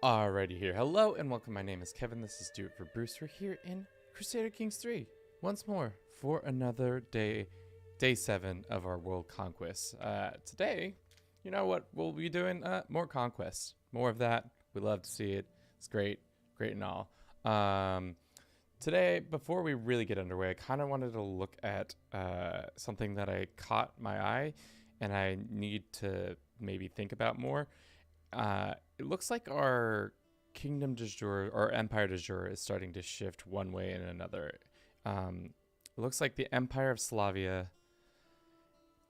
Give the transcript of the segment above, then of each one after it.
Alrighty here. Hello and welcome. My name is Kevin. This is Do It for Bruce. We're here in Crusader Kings 3 once more for another day 7 of our world conquest. Today, you know what we'll be doing? More conquest. More of that. We love to see it. It's great. Great and all. Today, before we really get underway, I kind of wanted to look at something that I caught my eye and I need to maybe think about more. It looks like our kingdom de jure or empire de jure is starting to shift one way and another. It looks like the empire of Slavia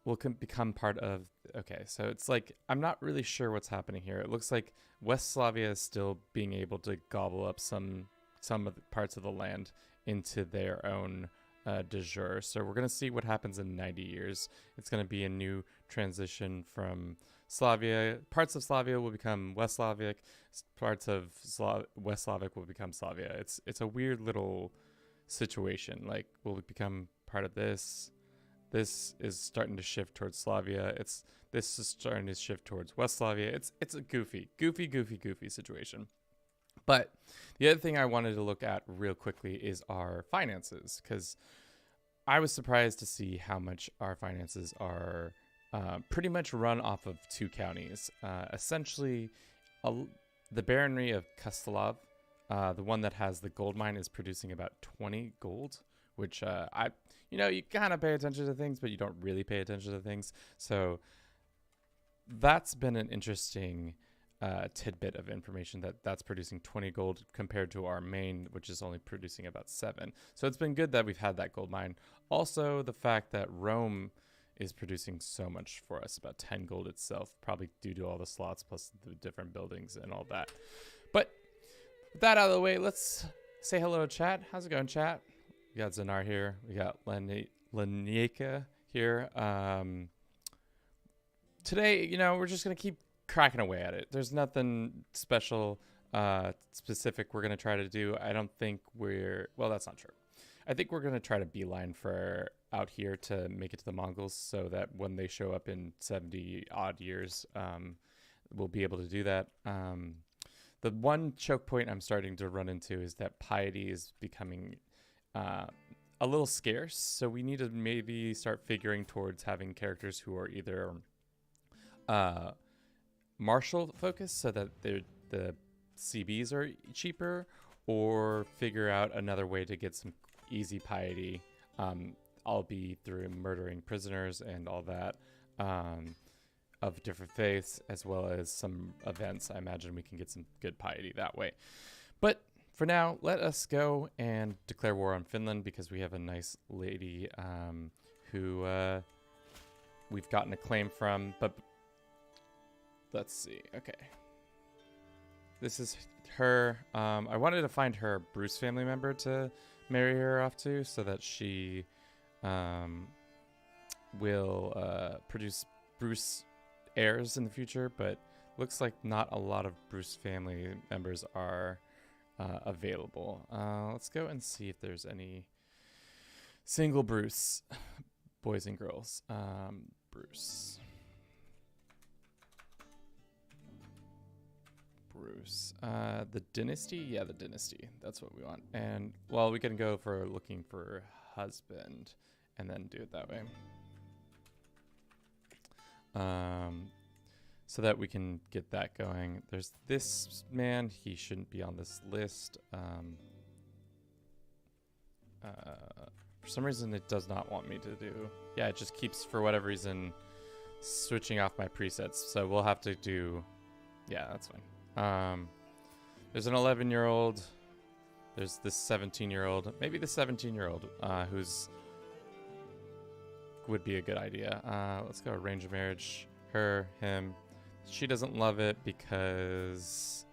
will become part of. Okay, so it's like I'm not really sure what's happening here. It looks like West Slavia is still being able to gobble up some of the parts of the land into their own de jure. So we're gonna see what happens in 90 years. It's gonna be a new transition from Slavia. Parts of Slavia will become West Slavic. Parts of West Slavic will become Slavia. It's a weird little situation. Like, will it become part of this? This is starting to shift towards Slavia. This is starting to shift towards West Slavia. It's a goofy situation. But the other thing I wanted to look at real quickly is our finances, because I was surprised to see how much our finances are pretty much run off of two counties. Essentially, the Baronry of Kastelav, the one that has the gold mine, is producing about 20 gold, which you kind of pay attention to things, but you don't really pay attention to things. So that's been an interesting tidbit of information that's producing 20 gold compared to our main, which is only producing about 7. So it's been good that we've had that gold mine. Also, the fact that Rome is producing so much for us, about 10 gold itself, probably due to all the slots plus the different buildings and all that. But with that out of the way, let's say hello to chat. How's it going, chat? We got Zanar here. We got Lanieka here. Today, we're just going to keep cracking away at it. There's nothing special, specific we're going to try to do. I don't think well, that's not true. I think we're going to try to beeline for out here to make it to the Mongols so that when they show up in 70 odd years, we'll be able to do that. The one choke point I'm starting to run into is that piety is becoming a little scarce. So we need to maybe start figuring towards having characters who are either martial focused so that the CBs are cheaper, or figure out another way to get some easy piety, albeit through murdering prisoners and all that, of different faiths, as well as some events. I imagine we can get some good piety that way. But for now, let us go and declare war on Finland, because we have a nice lady who we've gotten a claim from. But let's see. Okay. This is her. I wanted to find her Bruce family member to marry her off to, so that she will produce Bruce heirs in the future, but looks like not a lot of Bruce family members are available. Let's go and see if there's any single Bruce boys and girls. Bruce. The dynasty? Yeah, the dynasty. That's what we want. And, well, we can go for looking for husband and then do it that way. So that we can get that going. There's this man. He shouldn't be on this list. For some reason, it does not want me to do. Yeah, it just keeps, for whatever reason, switching off my presets. So we'll have to do. Yeah, that's fine. There's an 11-year-old. There's this 17-year-old. Maybe the 17-year-old who's would be a good idea. Let's go arrange a marriage. Her, him. She doesn't love it because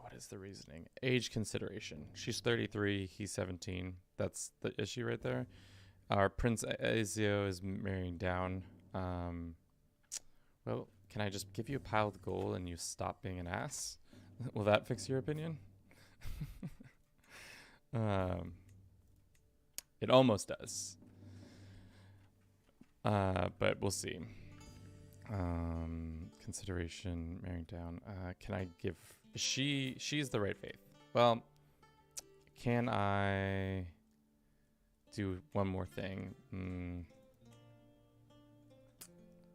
what is the reasoning? Age consideration. She's 33. He's 17. That's the issue right there. Our Prince Azio is marrying down. Well, can I just give you a pile of gold and you stop being an ass? Will that fix your opinion? It almost does. But we'll see. Consideration, marrying down. Can I give... She's the right faith. Well, can I do one more thing?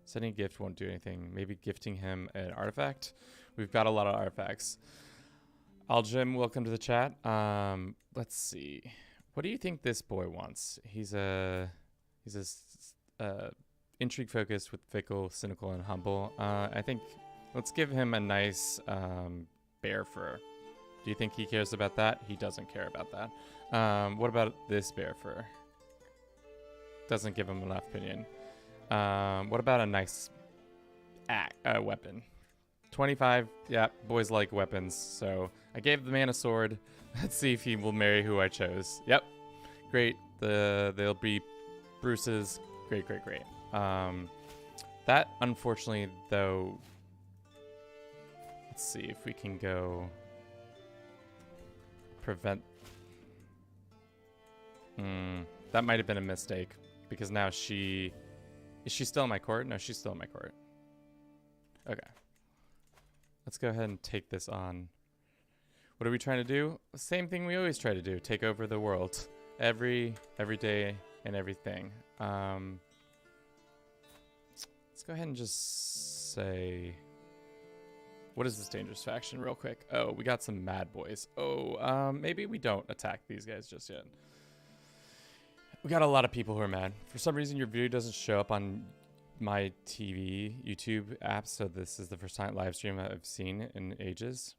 Sending a gift won't do anything. Maybe gifting him an artifact. We've got a lot of artifacts. Aljim, welcome to the chat. Let's see. What do you think this boy wants? He's intrigue focused with fickle, cynical, and humble. I think let's give him a nice bear fur. Do you think he cares about that? He doesn't care about that. What about this bear fur? Doesn't give him enough opinion. What about a nice weapon? 25. Yeah, boys like weapons. So I gave the man a sword. Let's see if he will marry who I chose. Yep. Great. They'll be Bruce's. Great, great, great. That, unfortunately, though... Let's see if we can go... Prevent... that might have been a mistake. Because now she... Is she still in my court? No, she's still in my court. Okay. Let's go ahead and take this on. What are we trying to do? The same thing we always try to do. Take over the world. Every day and everything. Let's go ahead and just say... What is this dangerous faction real quick? Oh, we got some mad boys. Oh, maybe we don't attack these guys just yet. We got a lot of people who are mad. For some reason, your video doesn't show up on my YouTube app, so this is the first time live stream I've seen in ages.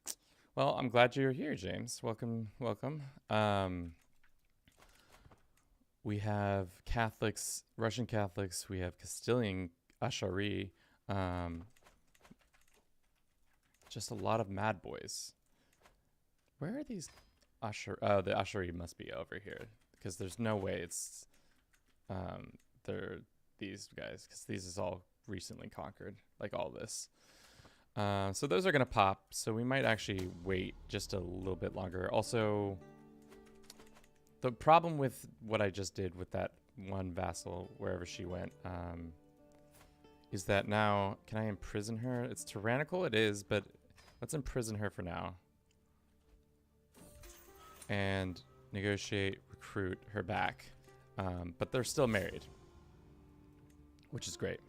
Well, I'm glad you're here, James. Welcome, welcome. We have Catholics, Russian Catholics. We have Castilian Ashari. Just a lot of mad boys. Where are these Ashari? Oh, the Ashari must be over here. Because there's no way it's they're these guys, because these is all recently conquered, like all this. So those are gonna pop. So we might actually wait just a little bit longer. Also, the problem with what I just did with that one vassal, wherever she went, is that now can I imprison her? It's tyrannical, it is, but let's imprison her for now. And negotiate, recruit her back. But they're still married, which is great.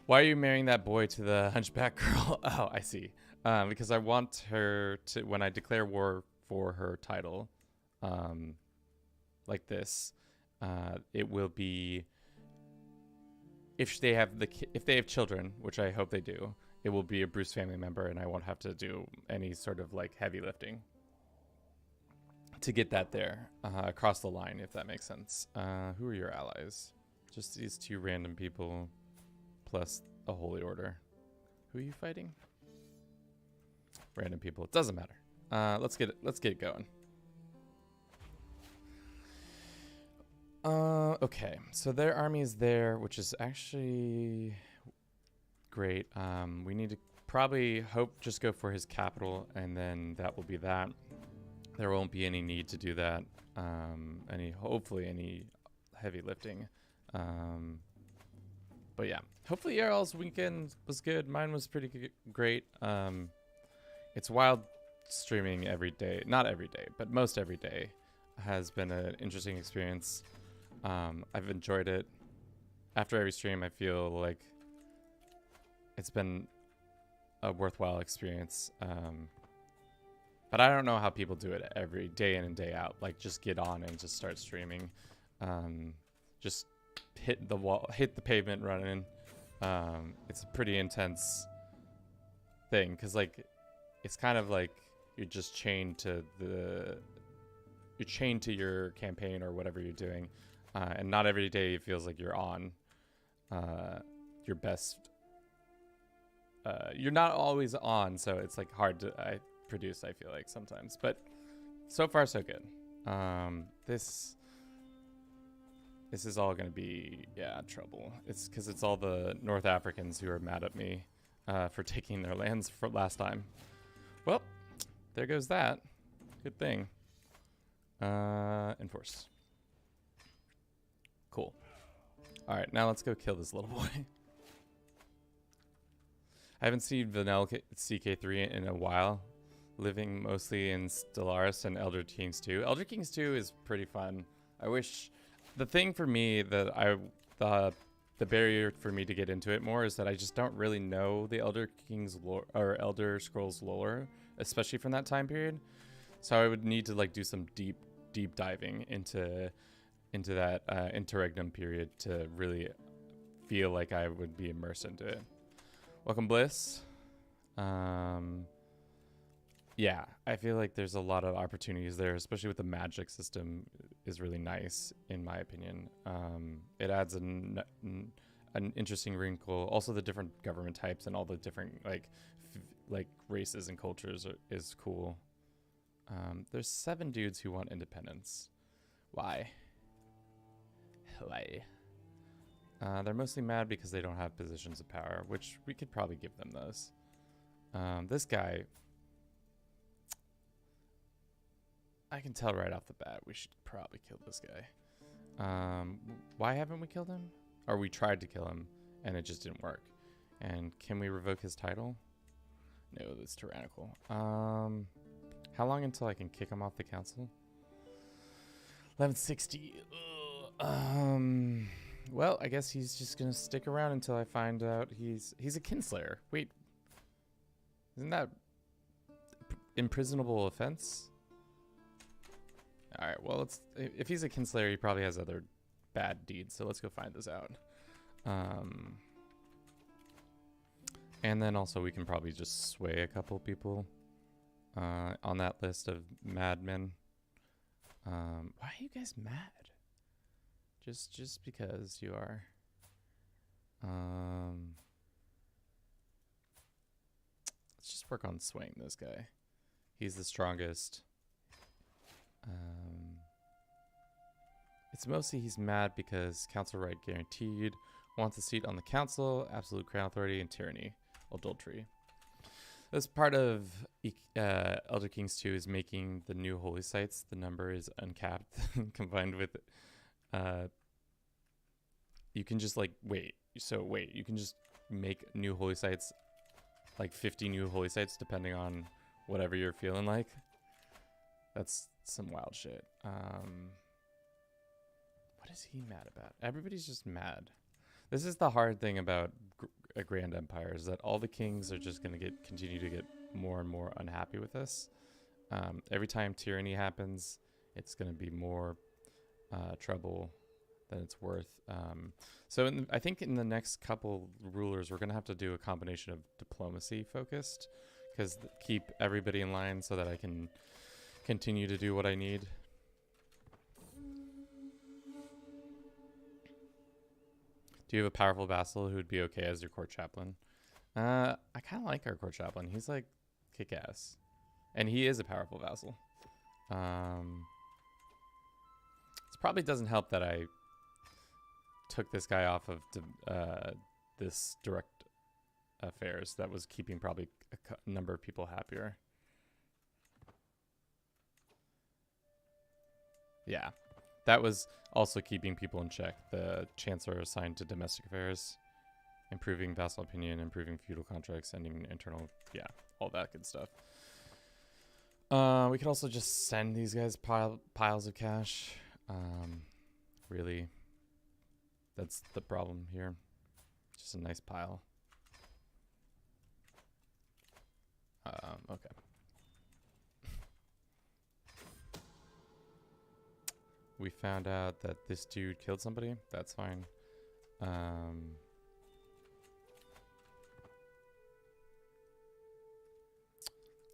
Why are you marrying that boy to the hunchback girl? Oh, I see. Because I want her to, when I declare war for her title, like this, it will be, if they have children, which I hope they do, it will be a Bruce family member, and I won't have to do any sort of like heavy lifting to get that there across the line, if that makes sense. Who are your allies? Just these two random people plus a holy order. Who are you fighting? Random people. It doesn't matter. Let's get it going. Okay, so their army is there, which is actually great. We need to probably just go for his capital, and then that will be that. There won't be any need to do that. Hopefully any heavy lifting. But yeah, hopefully y'all's weekend was good. Mine was pretty great. It's wild streaming every day. Not every day, but most every day has been an interesting experience. I've enjoyed it. After every stream, I feel like it's been a worthwhile experience. But I don't know how people do it every day in and day out. Like, just get on and just start streaming. Just hit the wall, hit the pavement running. It's a pretty intense thing, because like it's kind of like you're just chained to your campaign or whatever you're doing, and not every day it feels like you're on your best. You're not always on, so it's like hard to produce, I feel like, sometimes. But so far so good. This is all gonna be trouble. It's because it's all the North Africans who are mad at me for taking their lands for last time. Well, there goes that. Good thing. Enforce. Cool. All right, now let's go kill this little boy. I haven't seen Vanilla CK3 in a while. Living mostly in Stellaris and Elder Kings 2. Elder Kings 2 is pretty fun. I wish... The thing for me that the barrier for me to get into it more is that I just don't really know the Elder Kings lore, or Elder Scrolls lore, especially from that time period. So I would need to like do some deep diving into that interregnum period to really feel like I would be immersed into it. Welcome, Bliss. Yeah, I feel like there's a lot of opportunities there, especially with the magic system is really nice, in my opinion. It adds an interesting wrinkle. Also, the different government types and all the different like races and cultures is cool. There's 7 dudes who want independence. Why? Why? They're mostly mad because they don't have positions of power, which we could probably give them those. This guy... I can tell right off the bat we should probably kill this guy. Why haven't we killed him? Or we tried to kill him and it just didn't work. And can we revoke his title? No, that's tyrannical. How long until I can kick him off the council? 1160. Well, I guess he's just gonna stick around until I find out he's a kinslayer. Wait, isn't that imprisonable offense? All right, well, if he's a kinslayer, he probably has other bad deeds, so let's go find this out. And then also we can probably just sway a couple people on that list of madmen. Why are you guys mad? Just because you are. Let's just work on swaying this guy. He's the strongest. It's mostly he's mad because council right guaranteed, wants a seat on the council, absolute crown authority, and tyranny, adultery. This part of Elder Kings 2 is making the new holy sites. The number is uncapped, combined with you can just like wait. You can just make new holy sites, like 50 new holy sites, depending on whatever you're feeling like. That's some wild shit. What is he mad about? Everybody's just mad. This is the hard thing about a grand empire, is that all the kings are just going to continue to get more and more unhappy with us. Every time tyranny happens, it's going to be more trouble than it's worth. So I think in the next couple rulers, we're going to have to do a combination of diplomacy focused, because keep everybody in line so that I can continue to do what I need. Do you have a powerful vassal who would be okay as your court chaplain? I kind of like our court chaplain. He's like kick-ass. And he is a powerful vassal. It probably doesn't help that I took this guy off of this direct affairs. That was keeping probably a number of people happier. Yeah, that was also keeping people in check. The chancellor assigned to domestic affairs, improving vassal opinion, improving feudal contracts, ending internal, yeah, all that good stuff. We could also just send these guys piles of cash. Really, that's the problem here. Just a nice pile. Okay. We found out that this dude killed somebody. That's fine. I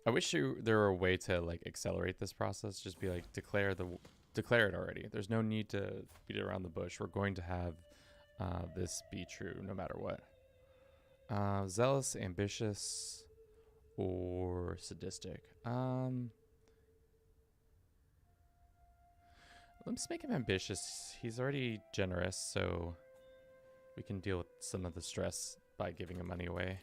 wish there were a way to like accelerate this process. Just be like, declare it already. There's no need to beat around the bush. We're going to have this be true no matter what. Zealous, ambitious, or sadistic. Let's make him ambitious. He's already generous, so we can deal with some of the stress by giving him money away.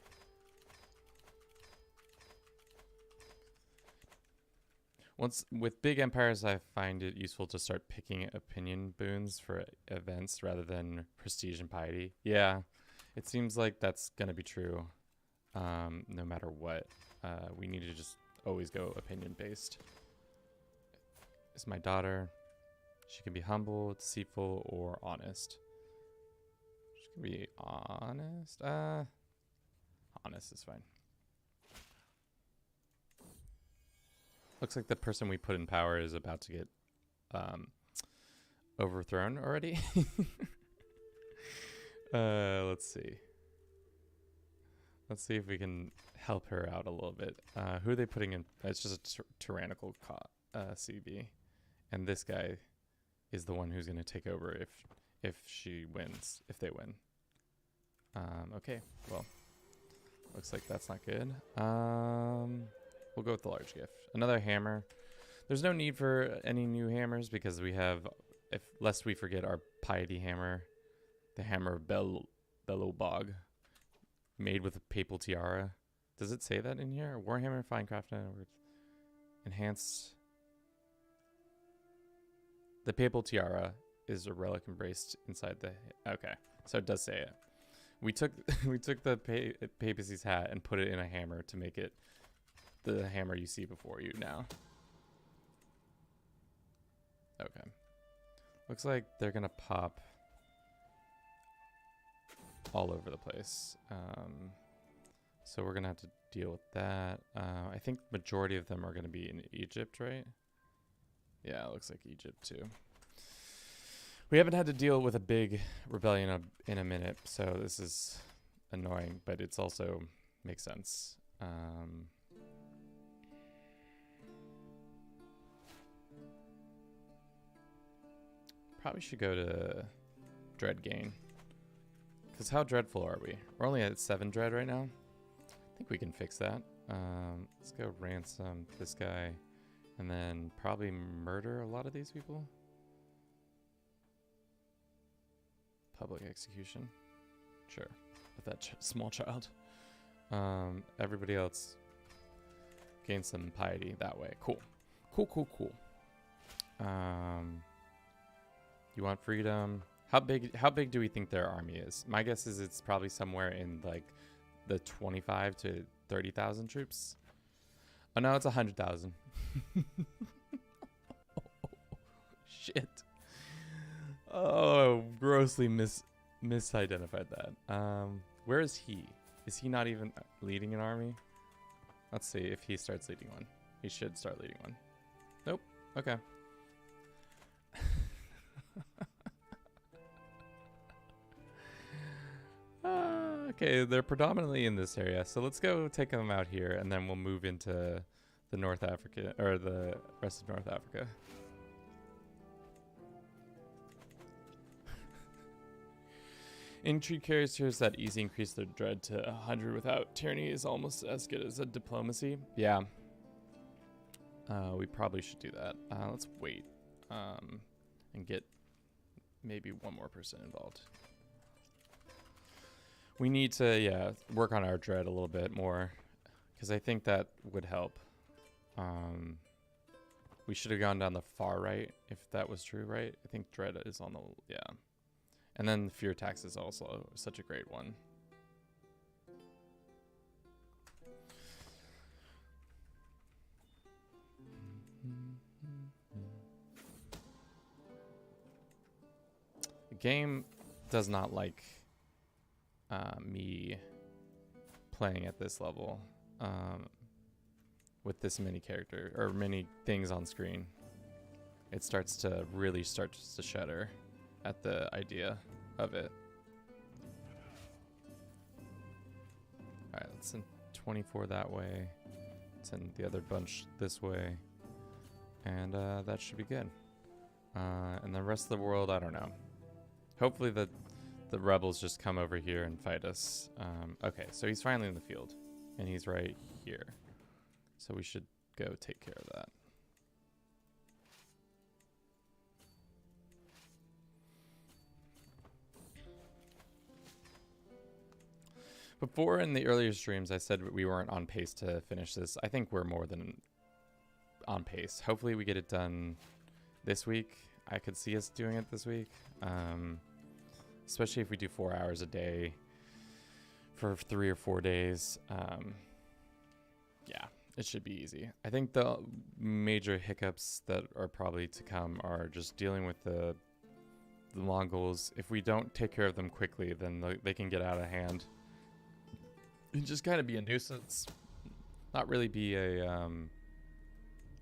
With big empires, I find it useful to start picking opinion boons for events rather than prestige and piety. Yeah, it seems like that's going to be true. no matter what. We need to just always go opinion-based. Is my daughter... She can be humble, deceitful, or honest. She can be honest. Honest is fine. Looks like the person we put in power is about to get overthrown already. Let's see. Let's see if we can help her out a little bit. Who are they putting in? It's just a tyrannical CB. And this guy is the one who's going to take over if she wins, if they win. Okay, well, looks like that's not good. We'll go with the large gift. Another hammer. There's no need for any new hammers because we have, lest we forget, our piety hammer, the hammer of Bellobog, made with a papal tiara. Does it say that in here? Warhammer, Finecraft, enhanced. The papal tiara is a relic embraced inside the... Okay, so it does say it. We took the papacy's hat and put it in a hammer to make it the hammer you see before you now. Okay. Looks like they're going to pop all over the place. So we're going to have to deal with that. I think majority of them are going to be in Egypt, right? Yeah, it looks like Egypt too. We haven't had to deal with a big rebellion in a minute, so this is annoying, but it's also makes sense. Probably should go to Dread Gain. Because how dreadful are we? We're only at 7 dread right now. I think we can fix that. Let's go ransom this guy. And then probably murder a lot of these people. Public execution. Sure. With that small child. Everybody else gain some piety that way. Cool. Cool. You want freedom? How big do we think their army is? My guess is it's probably somewhere in like the 25 to 30,000 troops. Oh no, it's 100,000. Shit. Oh, grossly misidentified that. Where is he? Is he not even leading an army? Let's see if he starts leading one. He should start leading one. Nope. Okay. Okay, they're predominantly in this area, so let's go take them out here, and then we'll move into the North Africa, or the rest of North Africa. Intrigue characters that easy increase their dread to 100 without tyranny is almost as good as a diplomacy. Yeah. We probably should do that. Let's wait and get maybe one more person involved. We need to, yeah, work on our dread a little bit more because I think that would help. We should have gone down the far right if that was true, right? I think dread is on the, yeah. And then fear tax is also such a great one. The game does not like me playing at this level with this many character or many things on screen. It starts to shudder at the idea of it. All right, let's send 24 that way. Send the other bunch this way, and that should be good. And the rest of the world, I don't know. Hopefully the rebels just come over here and fight us. Okay, so he's finally in the field, and he's right here. So we should go take care of that. Before in the earlier streams, I said we weren't on pace to finish this. I think we're more than on pace. Hopefully we get it done this week. I could see us doing it this week. Especially if we do 4 hours a day for 3 or 4 days. Yeah, it should be easy. I think the major hiccups that are probably to come are just dealing with the Mongols. If we don't take care of them quickly, then they can get out of hand and just kind of be a nuisance. Not really be a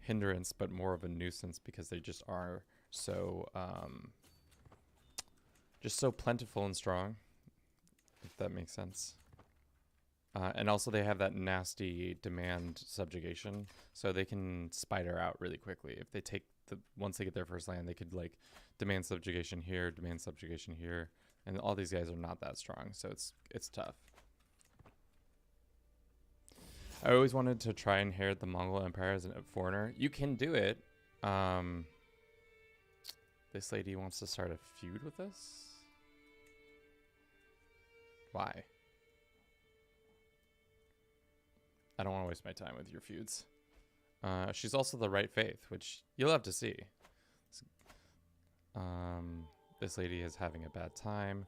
hindrance, but more of a nuisance because they just are so just so plentiful and strong, if that makes sense. And also they have that nasty demand subjugation, so they can spider out really quickly. If they take once they get their first land, they could like demand subjugation here, and all these guys are not that strong, so it's tough. I always wanted to try and inherit the Mongol Empire as a foreigner. You can do it. This lady wants to start a feud with us. Why? I don't want to waste my time with your feuds. She's also the right faith, which you'll have to see. This lady is having a bad time.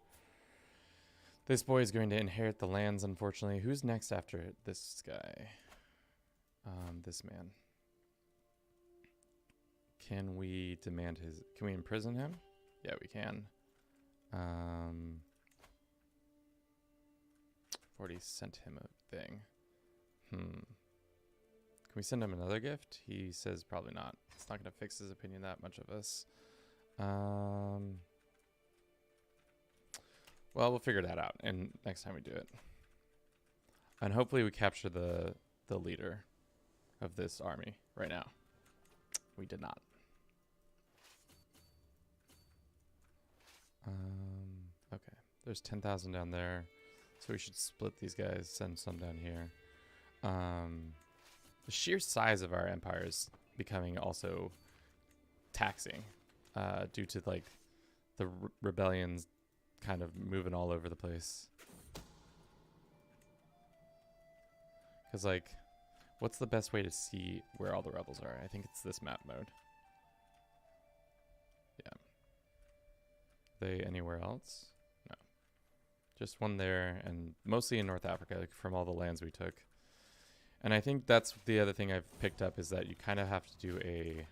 This boy is going to inherit the lands, unfortunately. Who's next after this guy? This man. Can we demand his... Can we imprison him? Yeah, we can. Already sent him a thing. Can we send him another gift? He says probably not. It's not going to fix his opinion that much of us. Well, we'll figure that out, and next time we do it. And hopefully we capture the leader of this army right now. We did not. Okay, there's 10,000 down there, so we should split these guys, send some down here. The sheer size of our empire is becoming also taxing due to like the rebellions kind of moving all over the place. Because like, what's the best way to see where all the rebels are? I think it's this map mode. Yeah. They anywhere else? No. Just one there, and mostly in North Africa, like from all the lands we took. And I think that's the other thing I've picked up is that you kind of have to do a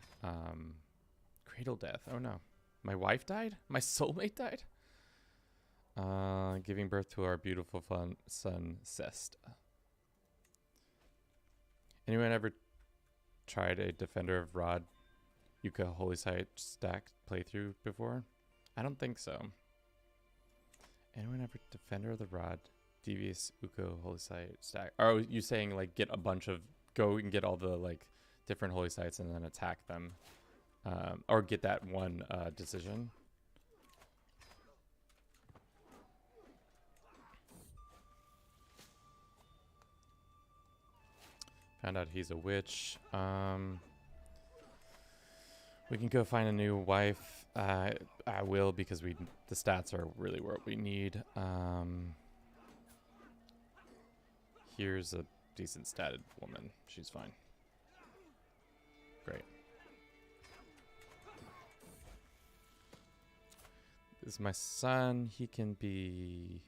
cradle death. Oh no. My wife died? My soulmate died? Giving birth to our beautiful son, Sest. Anyone ever tried a Defender of Rod Yucca Holy Site stack playthrough before? I don't think so. Anyone ever Defender of the Rod Devious Uko Holy Site stack? Are you saying like get a bunch of, go and get all the like different holy sites and then attack them? Or get that one decision? Found out he's a witch. We can go find a new wife. I will, because the stats are really what we need. Here's a decent statted woman. She's fine. Great. This is my son. He can be...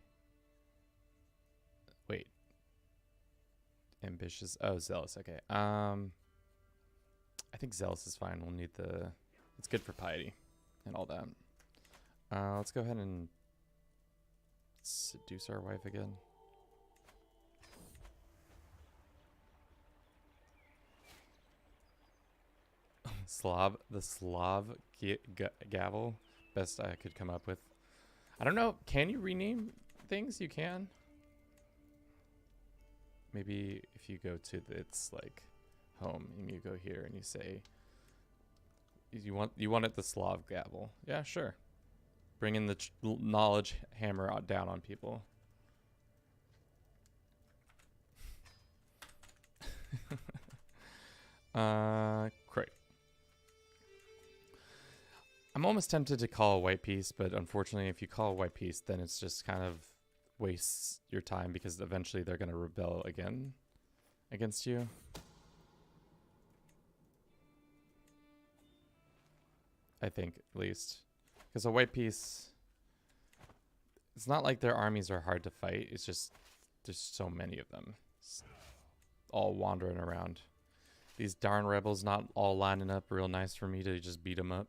Wait. Ambitious. Oh, zealous. Okay. I think zealous is fine. We'll need the... It's good for piety and all that. Let's go ahead and seduce our wife again. The Slav gavel. Best I could come up with. I don't know. Can you rename things? You can. Maybe if you go to its like home and you go here and you say you want it the Slav gavel. Yeah, sure. Bring in the knowledge hammer down on people. Great. I'm almost tempted to call a white piece, but unfortunately if you call a white piece, then it's just kind of wastes your time because eventually they're going to rebel again against you. I think, at least. Because a white piece, it's not like their armies are hard to fight. It's just There's so many of them. All wandering around. These darn rebels not all lining up real nice for me to just beat them up.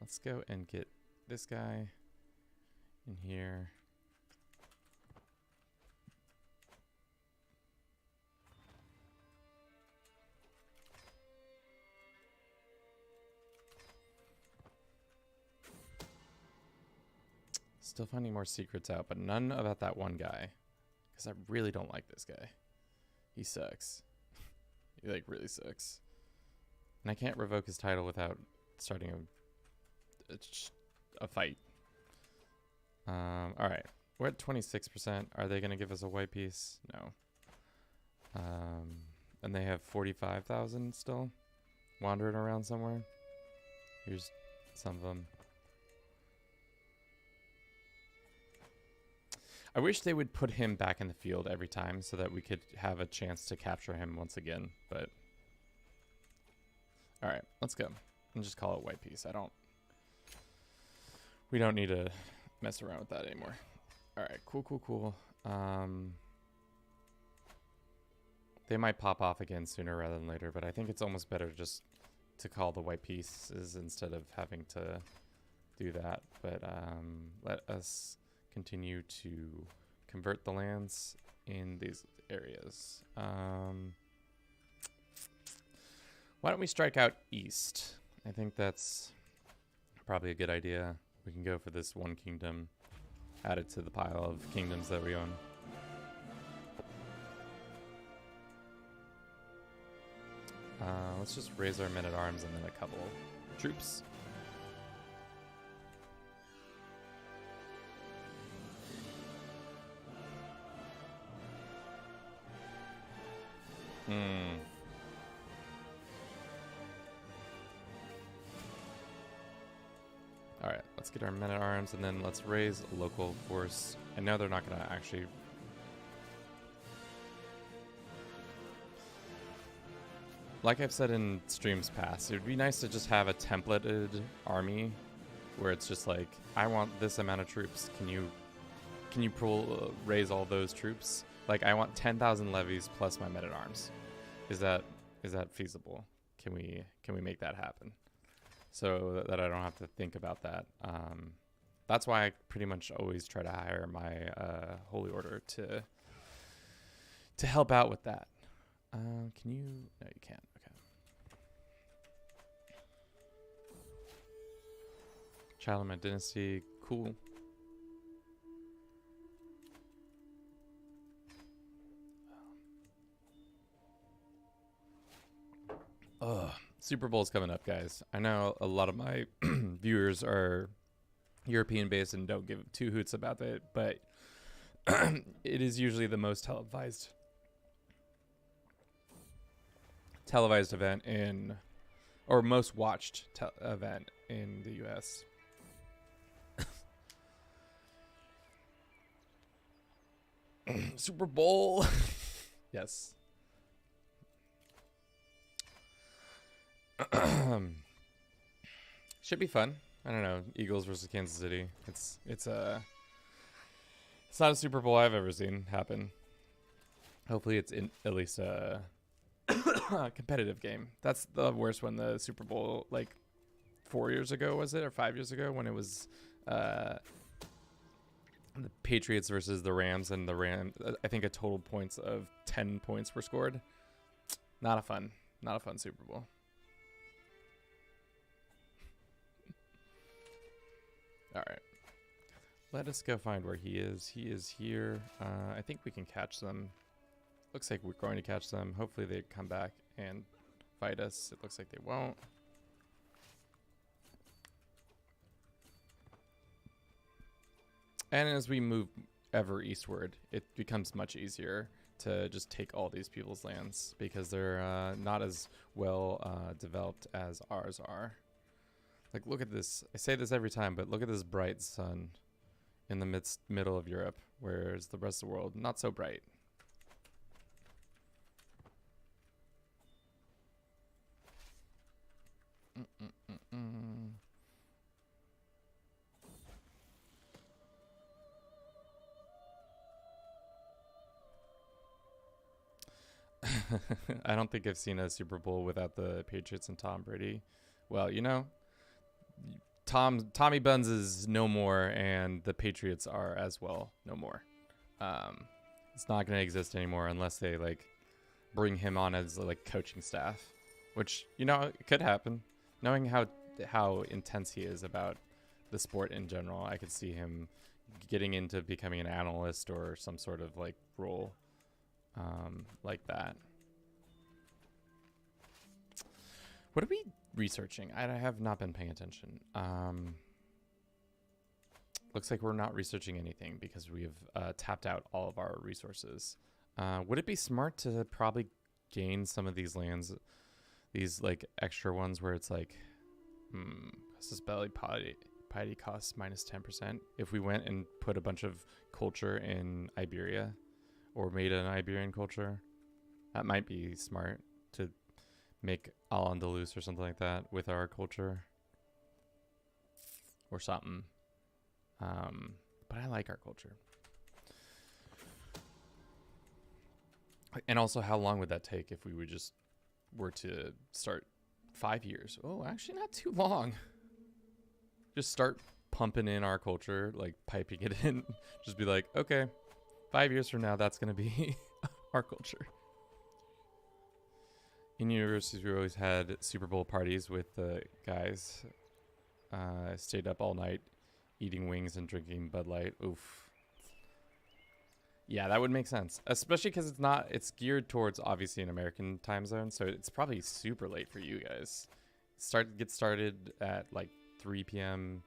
Let's go and get this guy in here. Still finding more secrets out, but none about that one guy. Because I really don't like this guy. He sucks. He, like, really sucks. And I can't revoke his title without starting a fight. Alright. We're at 26%. Are they going to give us a white piece? No. And they have 45,000 still wandering around somewhere. Here's some of them. I wish they would put him back in the field every time so that we could have a chance to capture him once again, but... Alright, let's go. And just call it white piece. We don't need to mess around with that anymore. Alright, cool. They might pop off again sooner rather than later, but I think it's almost better just to call the white pieces instead of having to do that. But let us continue to convert the lands in these areas. Why don't we strike out east? I think that's probably a good idea. We can go for this one kingdom, add it to the pile of kingdoms that we own. Let's just raise our men-at-arms and then a couple troops. Alright, let's get our men-at-arms and then let's raise a local force. I know they're not going to actually... Like I've said in streams past, it would be nice to just have a templated army where it's just like, I want this amount of troops. Can you raise all those troops? Like, I want 10,000 levies plus my men-at-arms. Is that feasible? Can we make that happen? So that I don't have to think about that. That's why I pretty much always try to hire my Holy Order to help out with that. Can you? No, you can't. Okay. Child of my dynasty. Cool. Super Bowl's coming up, guys. I know a lot of my viewers are European based and don't give two hoots about it, but it is usually the most televised event or most watched event in the US. Super Bowl. Yes. Should be fun. I don't know. Eagles versus Kansas City. It's not a Super Bowl I've ever seen happen. Hopefully it's at least a competitive game. That's the worst one. The Super Bowl, like 4 years ago, was it, or 5 years ago, when it was the Patriots versus the Rams, and the Rams, I think a total points of 10 points were scored. Not a fun Super Bowl. All right, let us go find where he is. He is here. I think we can catch them. Looks like we're going to catch them. Hopefully they come back and fight us. It looks like they won't. And as we move ever eastward, it becomes much easier to just take all these people's lands because they're not as well developed as ours are. Like, look at this. I say this every time, but look at this bright sun in the middle of Europe, whereas the rest of the world, not so bright. I don't think I've seen a Super Bowl without the Patriots and Tom Brady. Well, you know, Tommy Buns is no more, and the Patriots are as well no more. It's not going to exist anymore unless they like bring him on as like coaching staff, which, you know, it could happen. Knowing how intense he is about the sport in general, I could see him getting into becoming an analyst or some sort of like role like that. What are we researching? I have not been paying attention. Looks like we're not researching anything because we've tapped out all of our resources. Would it be smart to probably gain some of these lands, these like extra ones where it's like, this belly piety costs -10%. If we went and put a bunch of culture in Iberia or made an Iberian culture, that might be smart to make Al-Andalus or something like that with our culture or something. But I like our culture. And also, how long would that take if we would just were to start 5 years? Oh, actually not too long. Just start pumping in our culture, like piping it in. Just be like, okay, 5 years from now, that's going to be our culture. In universities, we always had Super Bowl parties with the guys. Stayed up all night eating wings and drinking Bud Light. Oof. Yeah, that would make sense. Especially because it's geared towards obviously an American time zone. So it's probably super late for you guys. Get started at like 3 p.m.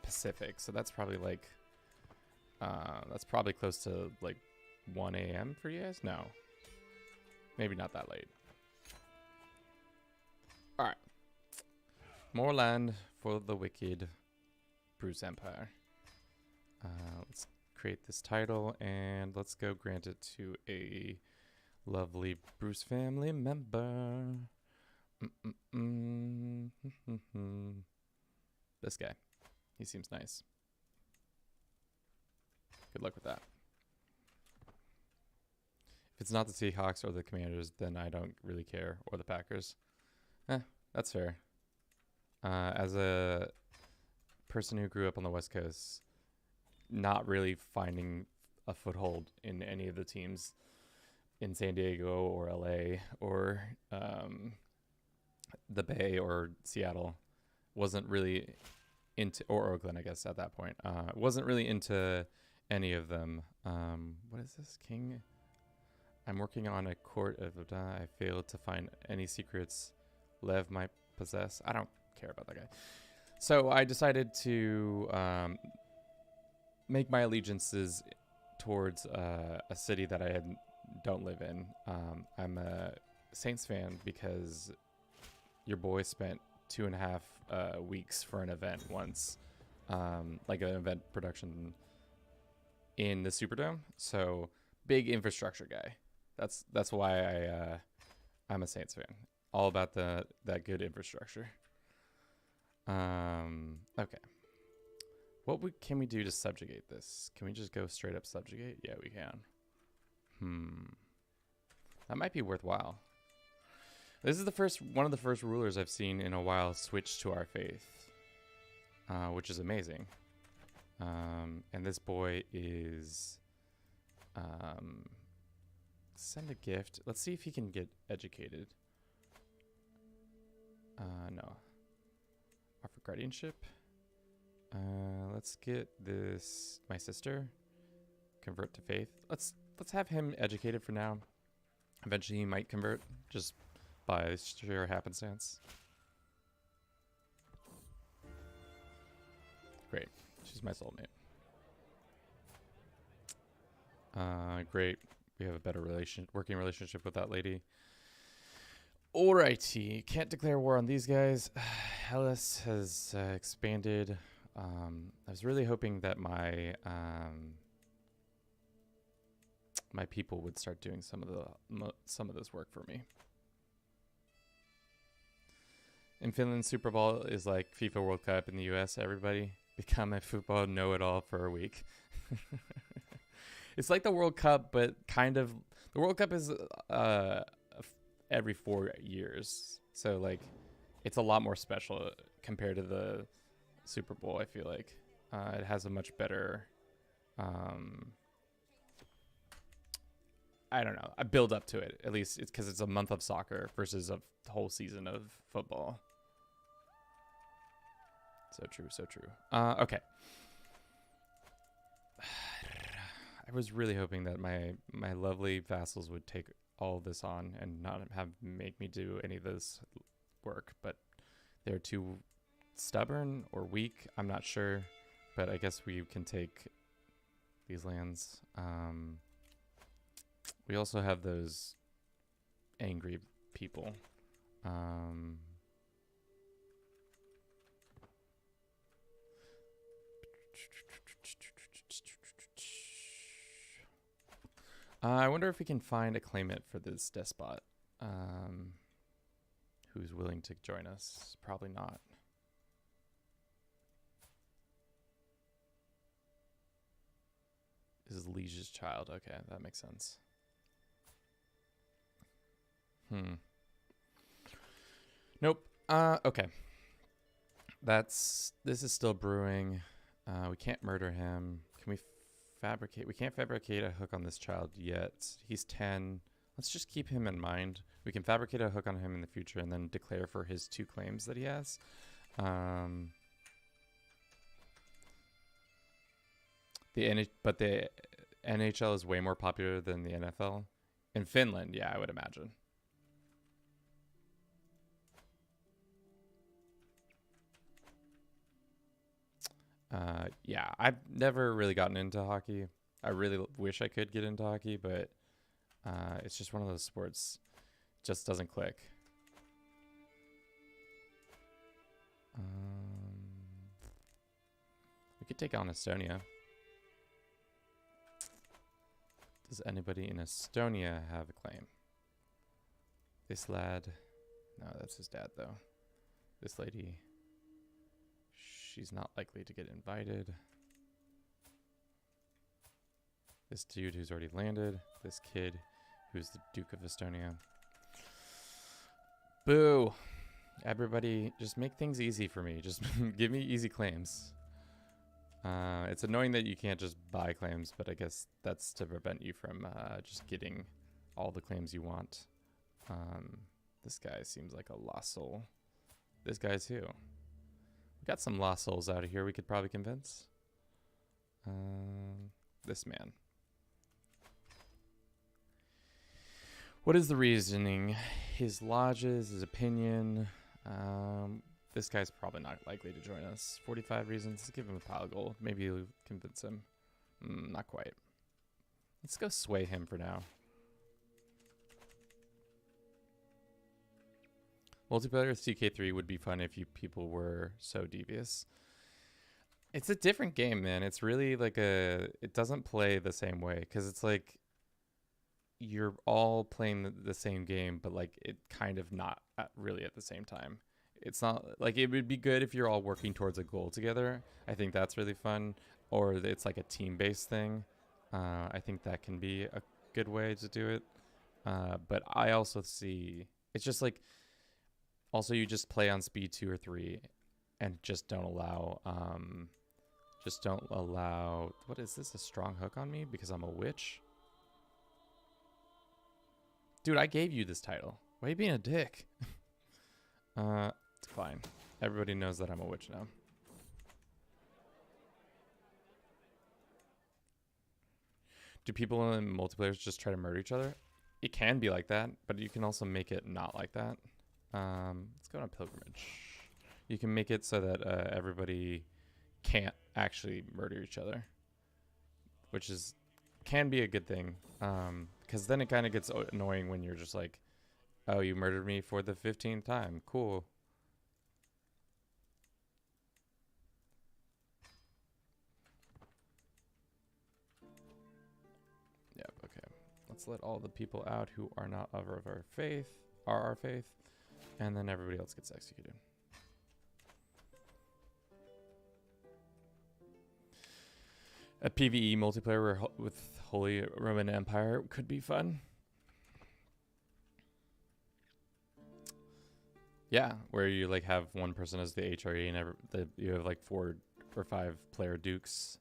Pacific. So that's probably like, close to like 1 a.m. for you guys. No, maybe not that late. All right. More land for the wicked Bruce Empire. Let's create this title and let's go grant it to a lovely Bruce family member. This guy. He seems nice. Good luck with that. If it's not the Seahawks or the Commanders, then I don't really care. Or the Packers. That's fair. As a person who grew up on the West Coast, not really finding a foothold in any of the teams in San Diego or LA or the Bay or Seattle, wasn't really into, or Oakland, I guess, at that point. Wasn't really into any of them. What is this? King? I'm working on a court of I failed to find any secrets Lev might possess. I don't care about that guy. So I decided to make my allegiances towards a city that I don't live in. I'm a Saints fan because your boy spent 2.5 weeks for an event once, like an event production in the Superdome. So big infrastructure guy. That's why I'm a Saints fan. All about that good infrastructure. Okay. What can we do to subjugate this? Can we just go straight up subjugate? Yeah, we can. That might be worthwhile. This is one of the first rulers I've seen in a while switch to our faith, which is amazing. And this boy is send a gift. Let's see if he can get educated. No. Offer guardianship. Let's get this, my sister, convert to faith. Let's have him educated for now. Eventually he might convert, just by sheer happenstance. Great. She's my soulmate. Great. We have a better working relationship with that lady. Alrighty. Can't declare war on these guys. Hellas has expanded. I was really hoping that my my people would start doing some of this work for me. In Finland, Super Bowl is like FIFA World Cup in the US. Everybody become a football know-it-all for a week. It's like the World Cup, but kind of The World Cup is every 4 years, so like it's a lot more special compared to the Super Bowl. I feel like it has a much better, I don't know, a build up to it. At least it's because it's a month of soccer versus a whole season of football. So true, so true. Okay. I was really hoping that my lovely vassals would take all of this on and not make me do any of this work, but they're too stubborn or weak. I'm not sure, but I guess we can take these lands. We also have those angry people. I wonder if we can find a claimant for this despot who's willing to join us. Probably not. This is Liege's child. Okay, that makes sense. Nope. Okay. This is still brewing. We can't murder him. Can we fabricate? We can't fabricate a hook on this child yet. He's 10. Let's just keep him in mind. We can fabricate a hook on him in the future and then declare for his 2 claims that he has. But the NHL is way more popular than the NFL. In Finland, yeah, I would imagine. Yeah, I've never really gotten into hockey. I really wish I could get into hockey, but it's just one of those sports. Just doesn't click. We could take on Estonia. Does anybody in Estonia have a claim? This lad. No, that's his dad, though. This lady. She's not likely to get invited. This dude who's already landed. This kid who's the Duke of Estonia. Boo! Everybody, just make things easy for me. Just give me easy claims. It's annoying that you can't just buy claims, but I guess that's to prevent you from just getting all the claims you want. This guy seems like a lost soul. This guy too. We got some lost souls out of here we could probably convince. This man. What is the reasoning? His lodges, his opinion. This guy's probably not likely to join us. 45 reasons. Let's give him a pile of gold. Maybe you'll convince him. Not quite. Let's go sway him for now. Multiplayer with CK3 would be fun if you people were so devious. It's a different game, man. It's really like it doesn't play the same way because it's like you're all playing the same game, but like it kind of not really at the same time. It's not like it would be good if you're all working towards a goal together. I think that's really fun. Or it's like a team-based thing. I think that can be a good way to do it. But I also see it's just like also you just play on speed 2 or 3 and just don't allow what is this, a strong hook on me because I'm a witch? Dude, I gave you this title. Why are you being a dick? It's fine. Everybody knows that I'm a witch now. Do people in multiplayer just try to murder each other? It can be like that, but you can also make it not like that. Let's go on a pilgrimage. You can make it so that everybody can't actually murder each other, which can be a good thing. Because then it kind of gets annoying when you're just like, oh, you murdered me for the 15th time. Cool. Yep, okay. Let's let all the people out who are not of our faith, are our faith, and then everybody else gets executed. A PvE multiplayer with Holy Roman Empire could be fun. Yeah, where you like have one person as the HRE and you have like 4 or 5 player dukes,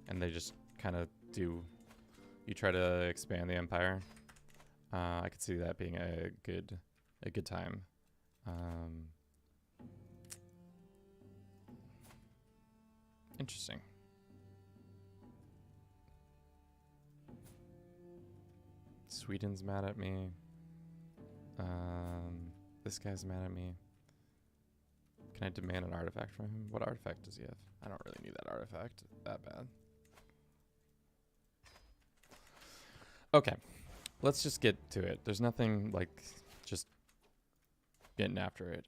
and they just kind of do. You try to expand the empire. I could see that being a good time. Interesting. Sweden's mad at me. This guy's mad at me. Can I demand an artifact from him? What artifact does he have? I don't really need that artifact that bad. Okay, let's just get to it. There's nothing like just getting after it.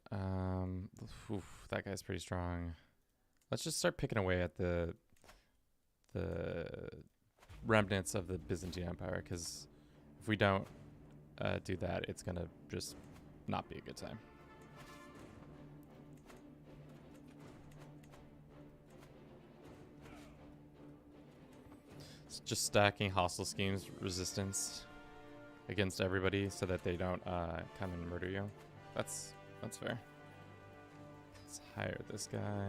That guy's pretty strong. Let's just start picking away at the remnants of the Byzantine Empire, because if we don't do that, it's gonna just not be a good time. It's just stacking hostile schemes resistance against everybody so that they don't come and murder you. That's fair. Let's hire this guy.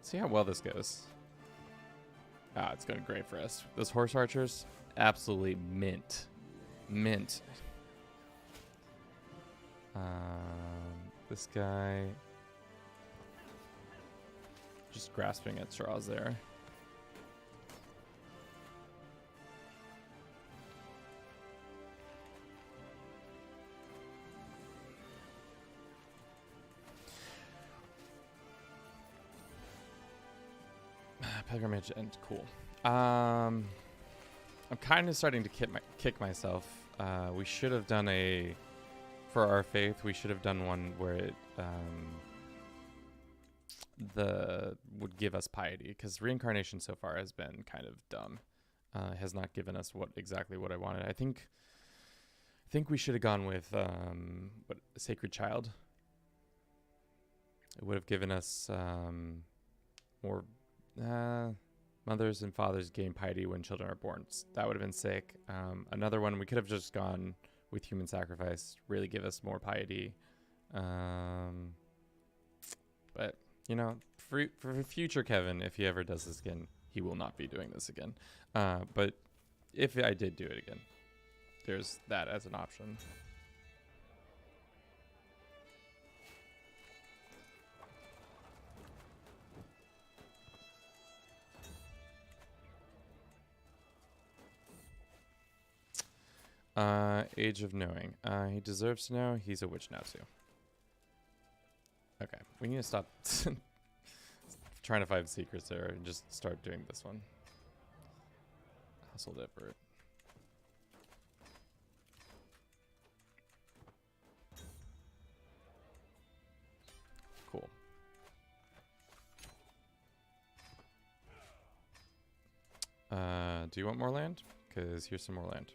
See how well this goes. It's going great for us. Those horse archers, absolutely mint. This guy, just grasping at straws there. Pilgrimage and cool. I'm kind of starting to kick myself. We should have done for our faith. We should have done one where it would give us piety, because reincarnation so far has been kind of dumb. Has not given us exactly what I wanted. I think we should have gone with Sacred Child. It would have given us more. Mothers and fathers gain piety when children are born. That would have been sick. Another one, we could have just gone with human sacrifice, really give us more piety. But, you know, for future Kevin, if he ever does this again, he will not be doing this again. But if I did do it again, there's that as an option. Age of Knowing. He deserves to know. He's a witch now too. Okay, we need to stop trying to find secrets there and just start doing this one. Household effort. Cool. Do you want more land? Because here's some more land.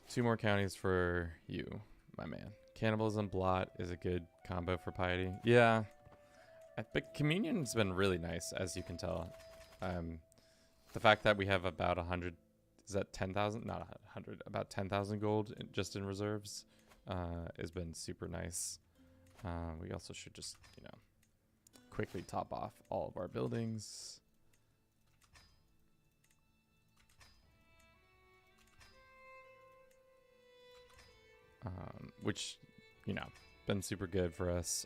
2 more counties for you, my man. Cannibalism Blot is a good combo for piety. Yeah. But Communion's been really nice, as you can tell. The fact that we have about 100, is that 10,000? Not 100, about 10,000 gold just in reserves has been super nice. We also should just, you know, quickly top off all of our buildings. Which, you know, been super good for us.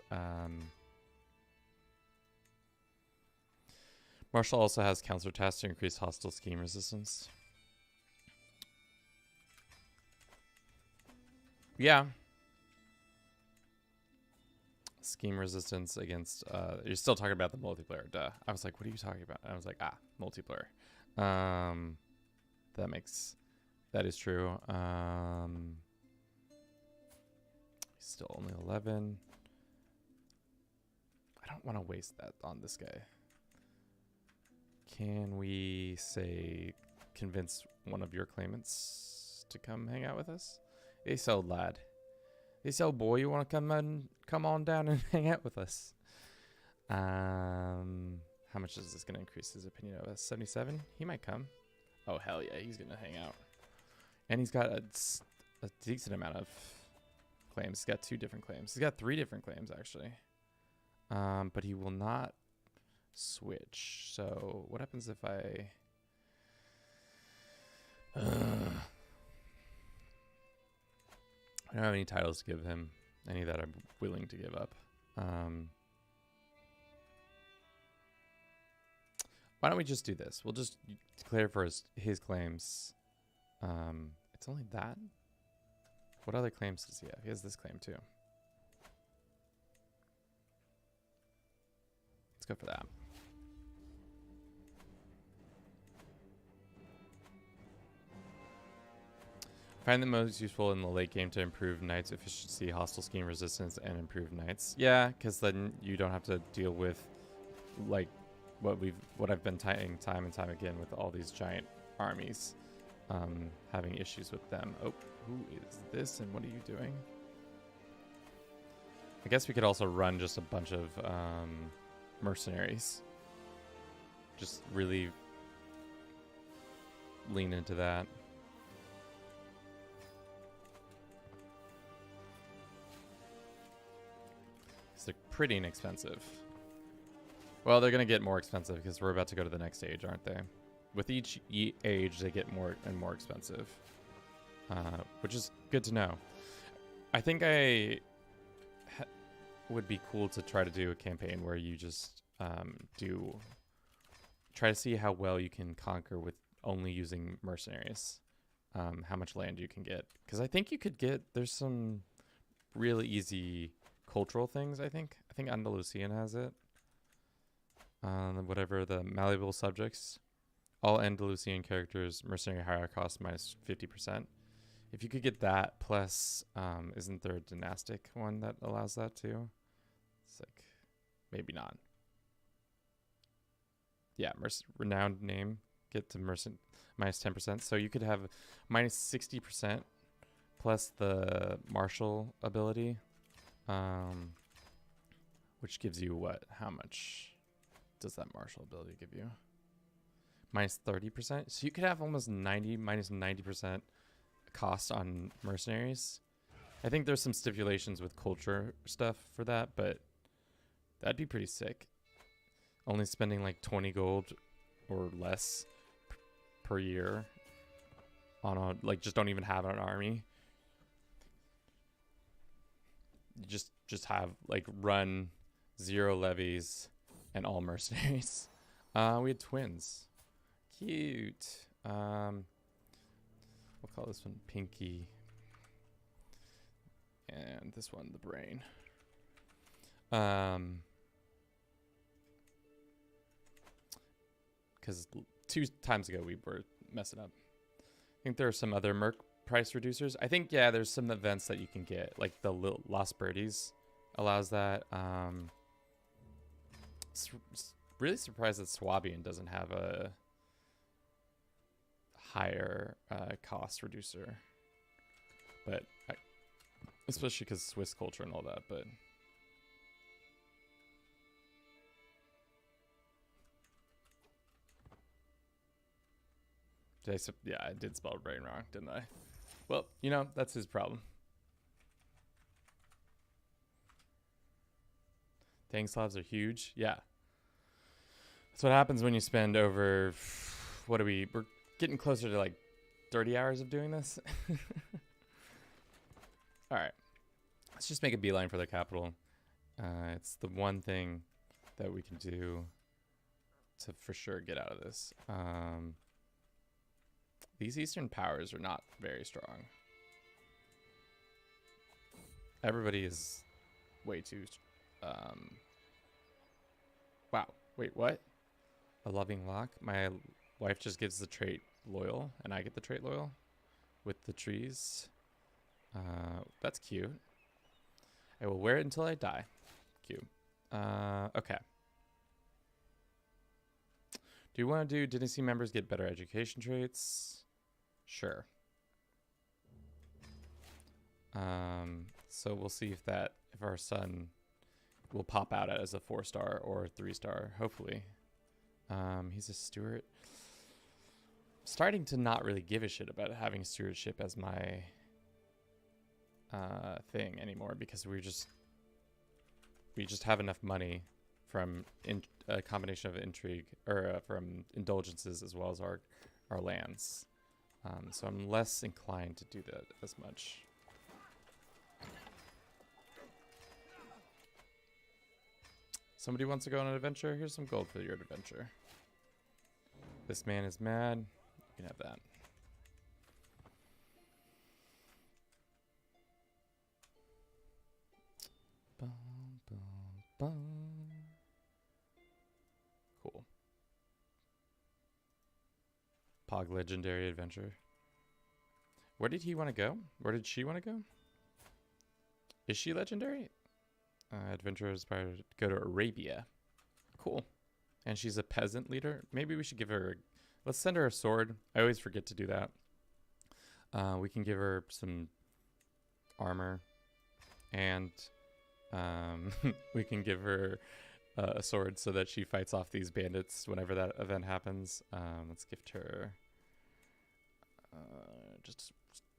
Marshall also has counselor tasks to increase hostile scheme resistance. Yeah. Scheme resistance against, you're still talking about the multiplayer, duh. I was like, what are you talking about? And I was like, multiplayer. That is true. Still only 11. I don't want to waste that on this guy. Can we say convince one of your claimants to come hang out with us? Hey, so lad. Hey, so boy, you want to come on down and hang out with us? How much is this going to increase his opinion of us? 77? He might come. Oh, hell yeah, he's going to hang out. And he's got a a decent amount of claims. He's got 2 different claims. He's got 3 different claims, actually. But he will not switch. So what happens if I... I don't have any titles to give him. Any that I'm willing to give up. Why don't we just do this? We'll just declare for his claims. It's only that? What other claims does he have? He has this claim too. Let's go for that. Find the most useful in the late game to improve knights efficiency, hostile scheme resistance, and improve knights. Yeah, because then you don't have to deal with like what I've been tying time and time again with all these giant armies, having issues with them. Oh, who is this and what are you doing? I guess we could also run just a bunch of mercenaries. Just really lean into that. They're pretty inexpensive. Well, they're going to get more expensive because we're about to go to the next age, aren't they? With each age, they get more and more expensive, which is good to know. I think would be cool to try to do a campaign where you just try to see how well you can conquer with only using mercenaries, how much land you can get. Because I think you could get, there's some really easy cultural things, I think. I think Andalusian has it. Whatever the malleable subjects. All Andalusian characters, mercenary hire cost minus 50%. If you could get that, plus, isn't there a dynastic one that allows that too? It's like, maybe not. Yeah, renowned name, get to minus 10%. So you could have minus 60% plus the martial ability. Which gives you what? How much does that martial ability give you? Minus 30%. So you could have almost minus 90% cost on mercenaries. I think there's some stipulations with culture stuff for that, but that'd be pretty sick. Only spending like 20 gold or less per year on a, like, just don't even have an army. You just have like run 0 levies and all mercenaries. We had twins. Cute. We'll call this one Pinky. And this one the Brain. Because 2 times ago we were messing up. I think there are some other merc price reducers. I think, yeah, there's some events that you can get, like the Lost Birdies allows that. Really surprised that Swabian doesn't have a higher cost reducer, but especially because Swiss culture and all that. But yeah, I did spell Brain wrong, didn't I? Well, you know, that's his problem. Dang, Slavs are huge. Yeah. That's what happens when you spend over, we're getting closer to like 30 hours of doing this. All right. Let's just make a beeline for the capital. It's the one thing that we can do to for sure get out of this. These Eastern powers are not very strong. Everybody is way too... wow. Wait, what? A loving lock? My wife just gives the trait loyal, and I get the trait loyal with the trees. That's cute. I will wear it until I die. Cute. Okay. Do you want to do dynasty members get better education traits? Sure. So we'll see if our son will pop out as a 4-star or 3-star, hopefully. He's a steward. Starting to not really give a shit about having stewardship as my thing anymore because we just have enough money from a combination of intrigue or from indulgences as well as our lands. So I'm less inclined to do that as much. Somebody wants to go on an adventure? Here's some gold for your adventure. This man is mad. You can have that. Bum, bum, bum. Cool. Pog legendary adventure. Where did he want to go? Where did she want to go? Is she legendary? Adventurers aspire to go to Arabia. Cool. And she's a peasant leader. Maybe we should give her... Let's send her a sword. I always forget to do that. We can give her some armor. And we can give her a sword so that she fights off these bandits whenever that event happens. Let's gift her just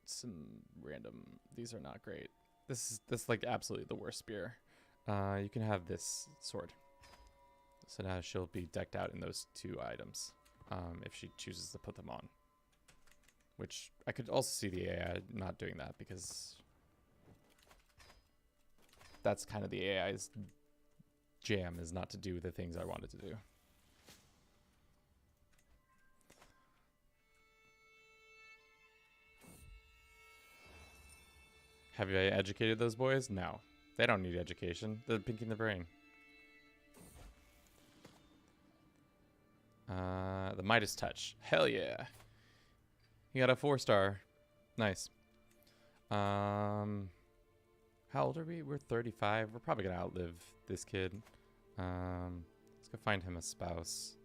some random... These are not great. This is like absolutely the worst spear. You can have this sword. So now she'll be decked out in those 2 items if she chooses to put them on. Which I could also see the AI not doing that because that's kind of the AI's jam, is not to do the things I wanted to do. Have I educated those boys? No. They don't need education. They're pinking the brain. The Midas touch. Hell yeah. You got a 4-star. Nice. How old are we? We're 35. We're probably gonna outlive this kid. Let's go find him a spouse.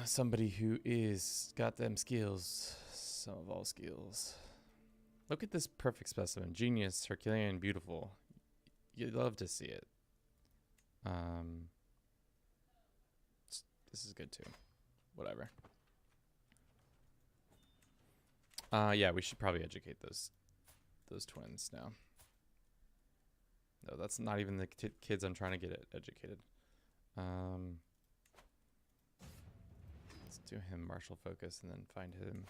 Somebody who is got them skills. Some of all skills. Look at this perfect specimen. Genius, Herculean, beautiful. You'd love to see it. This is good too. Whatever. Yeah, we should probably educate those twins now. No, that's not even the kids I'm trying to get educated. Let's do him martial focus and then find him.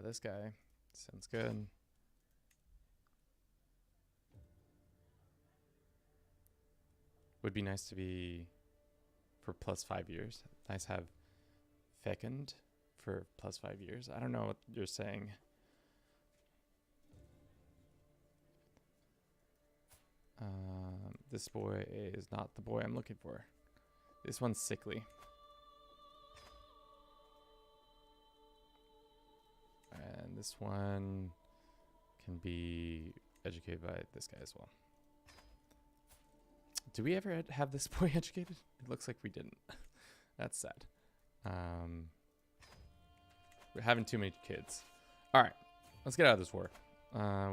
This guy sounds good. Would be nice to be for +5 years. Nice to have fecund for +5 years. I don't know what you're saying. This boy is not the boy I'm looking for. This one's sickly. And this one can be educated by this guy as well. Do we ever have this boy educated? It looks like we didn't. That's sad. We're having too many kids. All right, let's get out of this war.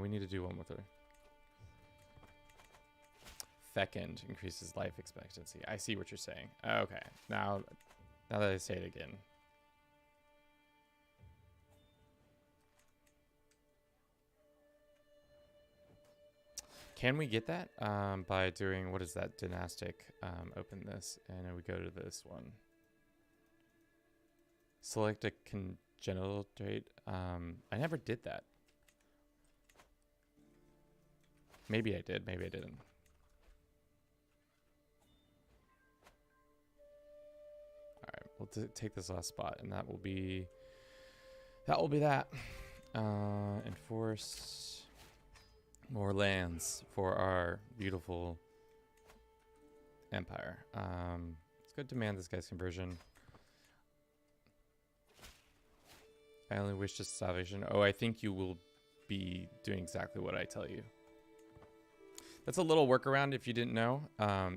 We need to do one with her. Fecund increases life expectancy. I see what you're saying. Okay, now that I say it again. Can we get that by doing, what is that, dynastic? Open this, and then we go to this one. Select a congenital trait. I never did that. Maybe I did, maybe I didn't. All right, we'll take this last spot, and that will be that. Enforce more lands for our beautiful empire. Let's go demand this guy's conversion. I only wish just salvation. Oh, I think you will be doing exactly what I tell you. That's a little workaround if you didn't know.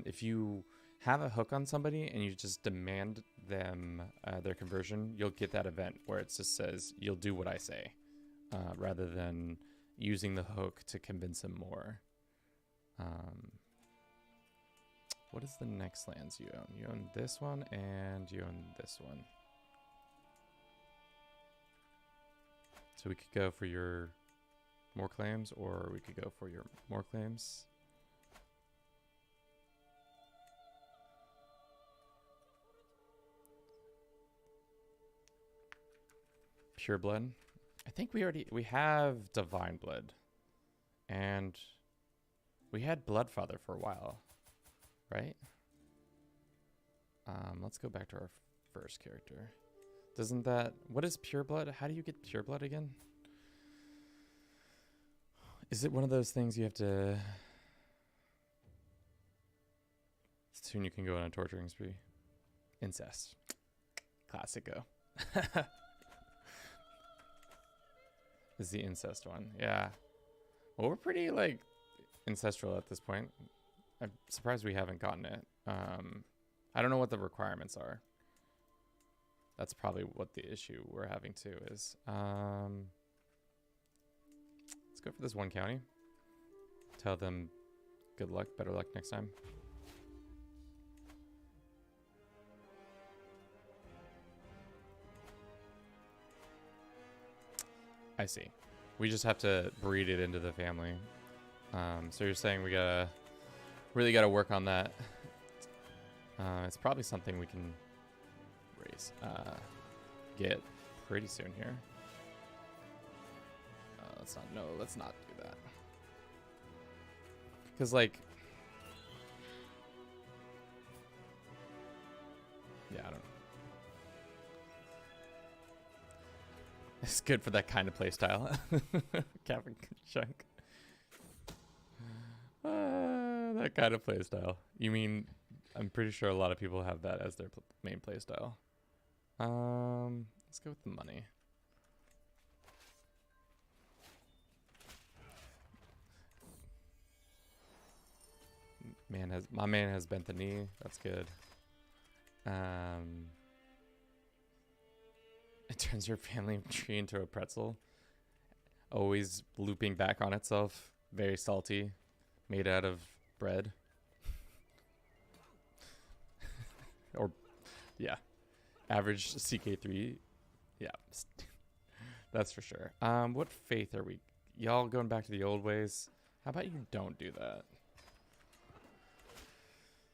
If you have a hook on somebody and you just demand them their conversion, you'll get that event where it just says, you'll do what I say, rather than using the hook to convince him more. What is the next lands you own? You own this one and you own this one. So we could go for your more claims, or we could go for your more claims. Pure blood. I think we have divine blood. And we had Bloodfather for a while, right? Let's go back to our first character. Doesn't that... What is pure blood? How do you get pure blood again? Is it one of those things you have to... Soon you can go on a torturing spree. Incest. Classico. Is the incest one. Yeah. Well, we're pretty, like, ancestral at this point. I'm surprised we haven't gotten it. I don't know what the requirements are. That's probably what the issue we're having too is. Let's go for this one county. Tell them good luck, better luck next time. I see. We just have to breed it into the family. So you're saying we really gotta work on that. It's probably something we can get pretty soon here. Let's not do that. Because, like, yeah, I don't know. It's good for that kind of play style. Captain Chunk. That kind of play style. You mean, I'm pretty sure a lot of people have that as their main play style. Let's go with the money. My man has bent the knee. That's good. It turns your family tree into a pretzel. Always looping back on itself. Very salty. Made out of bread. Or, yeah. Average CK3. Yeah. That's for sure. What faith are we? Y'all going back to the old ways? How about you don't do that?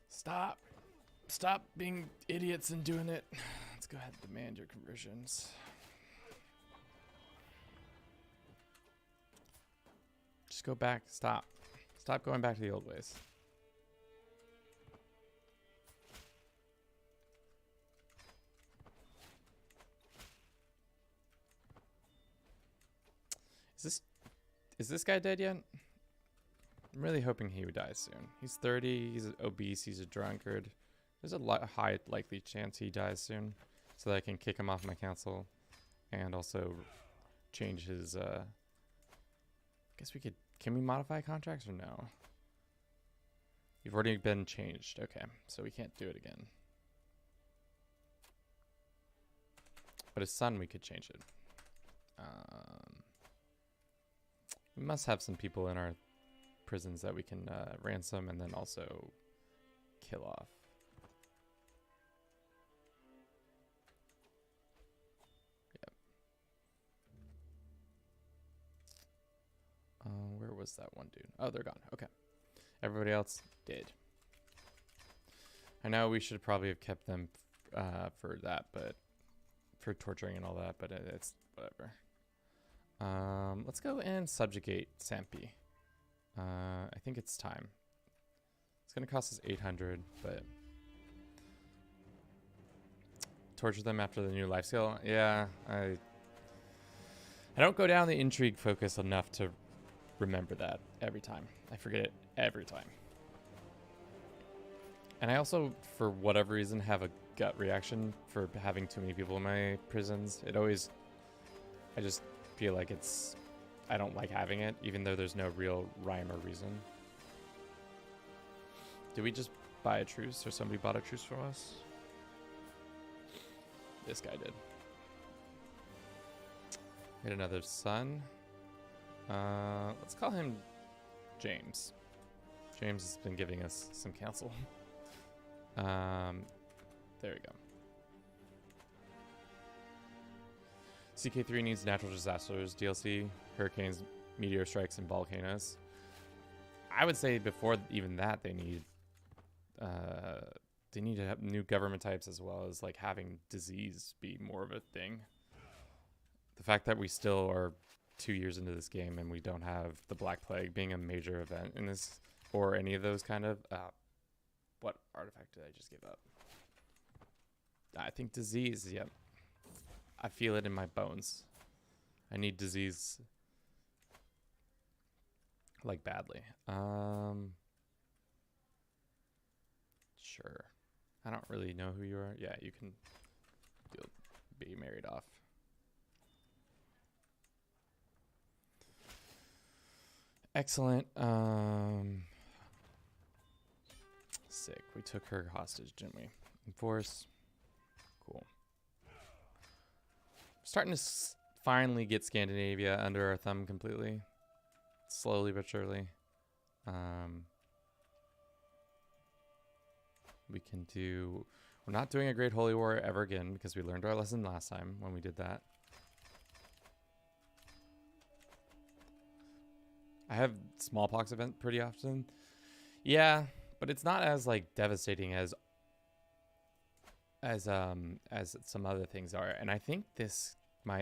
Stop. Stop being idiots and doing it. Let's go ahead and demand your conversions. Just go back. Stop. Stop going back to the old ways. Is this guy dead yet? I'm really hoping he would die soon. He's 30, he's obese, he's a drunkard. There's a high likely chance he dies soon, so that I can kick him off my council and also change his, guess we could, can we modify contracts or no? You've already been changed, okay, so we can't do it again. But his son, we could change it. We must have some people in our prisons that we can ransom and then also kill off. Yep. Where was that one dude? Oh, they're gone. Okay. Everybody else dead. I know we should probably have kept them for that, but for torturing and all that, but it's whatever. Let's go and subjugate Sampi. I think it's time. It's gonna cost us 800, but torture them after the new life skill. Yeah, I don't go down the intrigue focus enough to remember that every time. I forget it every time. And I also, for whatever reason, have a gut reaction for having too many people in my prisons. I just feel like I don't like having it, even though there's no real rhyme or reason. Did we just buy a truce, or somebody bought a truce from us? This guy did. Get another son. Let's call him James. James has been giving us some counsel. There we go. CK3 needs natural disasters DLC, hurricanes, meteor strikes, and volcanoes. I would say before even that, they need to have new government types, as well as like having disease be more of a thing. The fact that we still are 2 years into this game and we don't have the Black Plague being a major event in this, or any of those kind of what artifact did I just give up? I think disease. Yep. I feel it in my bones. I need disease like badly. Sure. I don't really know who you are. Yeah, you can be married off. Excellent. Sick. We took her hostage, didn't we? Enforce. Cool. Starting to finally get Scandinavia under our thumb completely. Slowly but surely. We can do... We're not doing a Great Holy War ever again because we learned our lesson last time when we did that. I have smallpox event pretty often. Yeah, but it's not as like devastating as some other things are. And I think my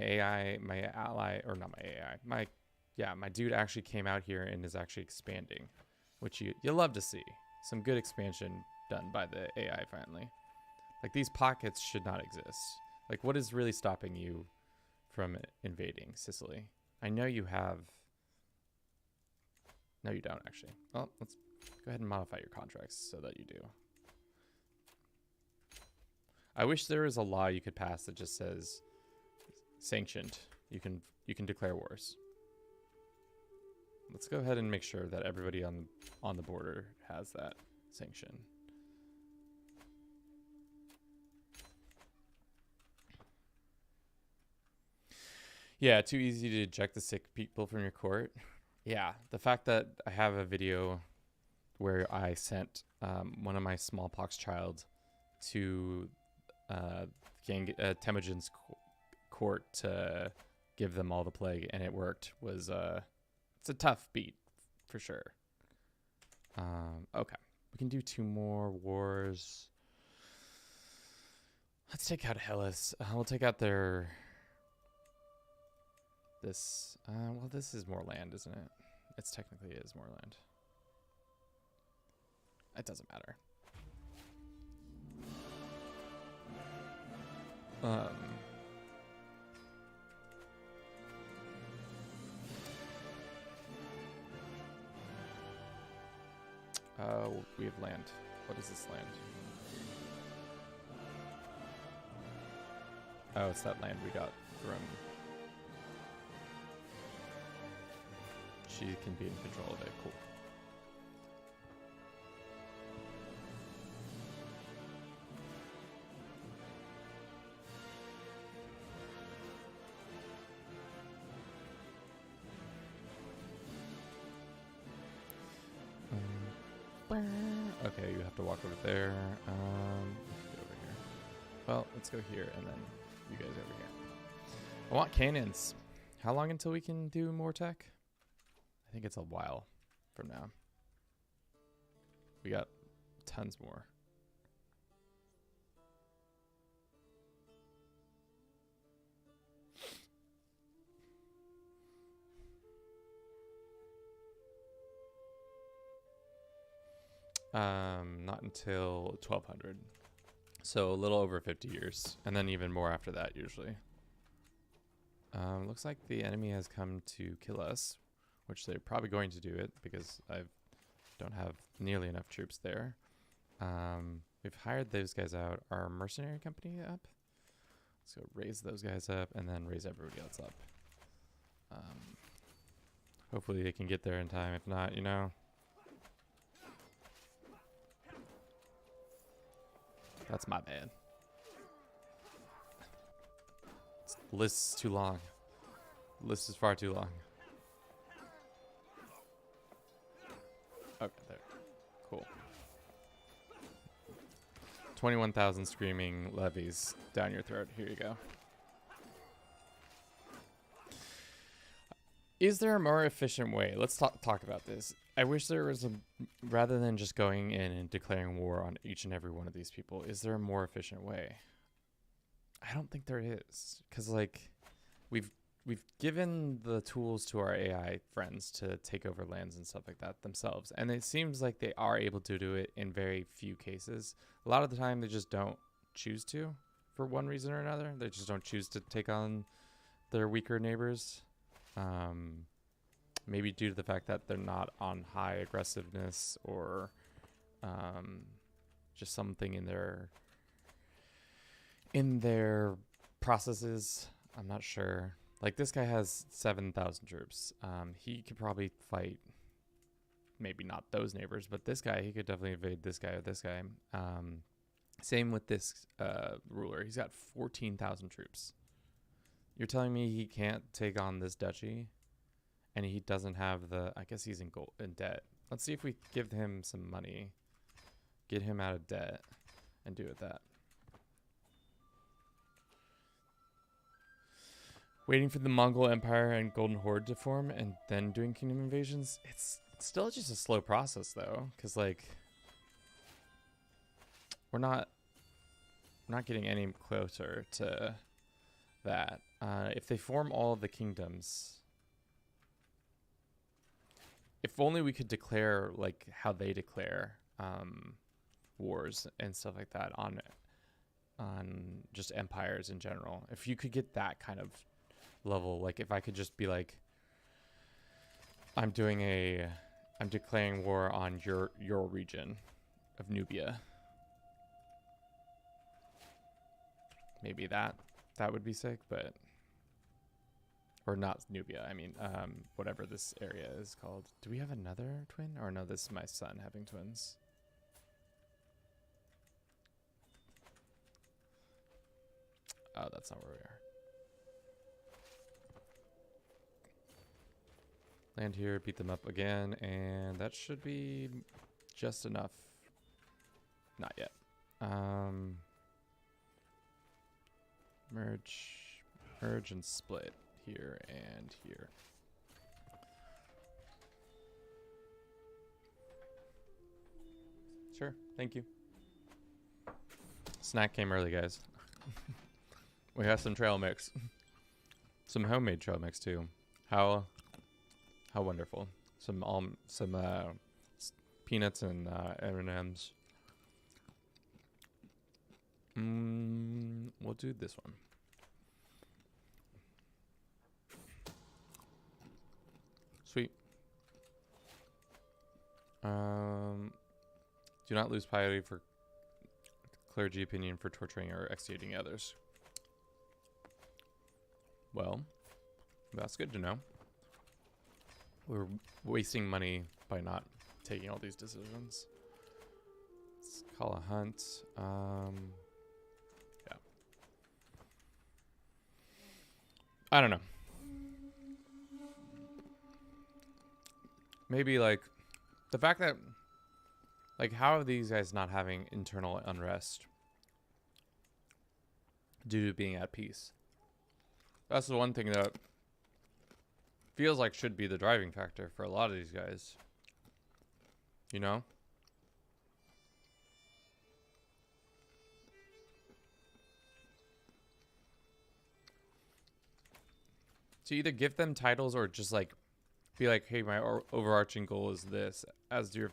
dude actually came out here and is actually expanding, which you'll love to see. Some good expansion done by the AI finally. Like, these pockets should not exist. Like, what is really stopping you from invading Sicily? I know you have... No, you don't, actually. Well, let's go ahead and modify your contracts so that you do. I wish there was a law you could pass that just says sanctioned. You can declare wars. Let's go ahead and make sure that everybody on the border has that sanction. Yeah, too easy to eject the sick people from your court. Yeah, the fact that I have a video where I sent one of my smallpox child to Temujin's court to give them all the plague, and it worked, was it's a tough beat for sure. Okay, we can do 2 more wars. Let's take out Hellas. We'll take out their... This, well, this is more land, isn't it? It's technically is more land. It doesn't matter. We have land. What is this land? Oh, it's that land we got from... She can be in control of it. Cool. Okay, you have to walk over there. Let's go over here. Well, let's go here and then you guys over here. I want cannons. How long until we can do more tech? I think it's a while from now. We got tons more. Not until 1200. So a little over 50 years. And then even more after that, usually. Looks like the enemy has come to kill us, which they're probably going to do it because I don't have nearly enough troops there. We've hired those guys out. Our mercenary company up. Let's go raise those guys up and then raise everybody else up. Hopefully they can get there in time. If not, you know. That's my bad. The list is too long. The list is far too long. Okay, there. Cool. 21,000 screaming levies down your throat. Here you go. Is there a more efficient way? Let's talk about this. I wish there was rather than just going in and declaring war on each and every one of these people, is there a more efficient way? I don't think there is. Because, like, we've given the tools to our AI friends to take over lands and stuff like that themselves. And it seems like they are able to do it in very few cases. A lot of the time, they just don't choose to for one reason or another. They just don't choose to take on their weaker neighbors. Maybe due to the fact that they're not on high aggressiveness or just something in their processes. I'm not sure. Like, this guy has 7,000 troops. He could probably fight, maybe not those neighbors, but this guy, he could definitely invade this guy or this guy. Same with this ruler. He's got 14,000 troops. You're telling me he can't take on this duchy? And he doesn't have the... I guess he's in debt. Let's see if we give him some money. Get him out of debt. And do it that. Waiting for the Mongol Empire and Golden Horde to form and then doing kingdom invasions. It's still just a slow process, though. Because, like... We're not getting any closer to that. If they form all of the kingdoms... If only we could declare, like, how they declare wars and stuff like that on just empires in general. If you could get that kind of level, like, if I could just be like, I'm declaring war on your region of Nubia. Maybe that would be sick, but... Or not Nubia, I mean, whatever this area is called. Do we have another twin? Or no, this is my son having twins. Oh, that's not where we are. Land here, beat them up again, and that should be just enough. Not yet. Merge and split. Here and here. Sure, thank you. Snack came early, guys. We have some trail mix. Some homemade trail mix too. How wonderful. Some peanuts and M&Ms. We'll do this one. Sweet. Do not lose piety for clergy opinion for torturing or executing others. Well, that's good to know. We're wasting money by not taking all these decisions. Let's call a hunt. Yeah. I don't know. Maybe, like, the fact that, like, how are these guys not having internal unrest due to being at peace? That's the one thing that feels like should be the driving factor for a lot of these guys. You know? To either give them titles or just, like, be like, hey, my overarching goal is this. As your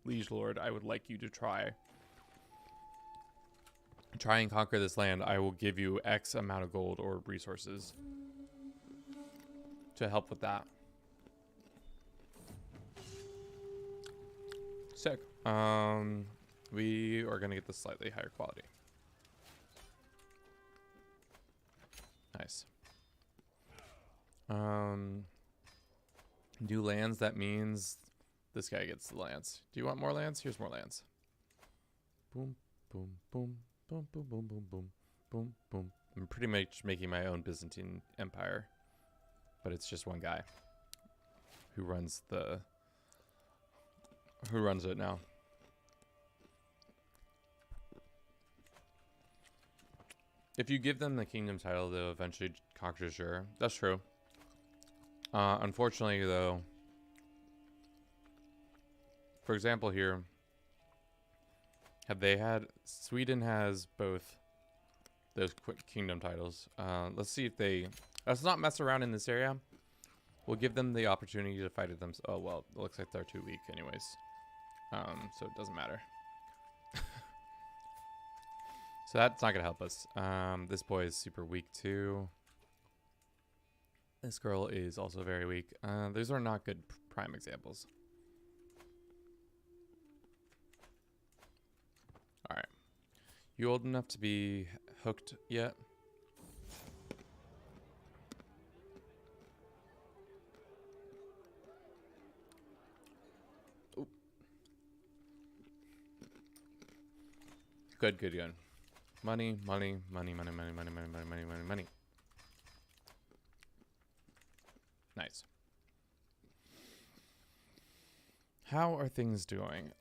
liege lord, I would like you to try and conquer this land. I will give you X amount of gold or resources to help with that. Sick. We are gonna get the slightly higher quality. Nice. New lands, that means this guy gets the lands. Do you want more lands? Here's more lands. Boom, boom, boom, boom, boom, boom, boom, boom, boom, boom. I'm pretty much making my own Byzantine empire, but it's just one guy who runs it now. If you give them the kingdom title, they'll eventually conquer. Sure, that's true. Unfortunately, though, for example, here, have they had... Sweden has both those quick kingdom titles. Let's see if they... Let's not mess around in this area. We'll give them the opportunity to fight it themselves. Oh, well, it looks like they're too weak anyways. So it doesn't matter. So that's not going to help us. This boy is super weak too. This girl is also very weak. Those are not good prime examples. All right. You old enough to be hooked yet? Oop. Good, good, good. Money, money, money, money, money, money, money, money, money, money, money. Nice. How are things doing?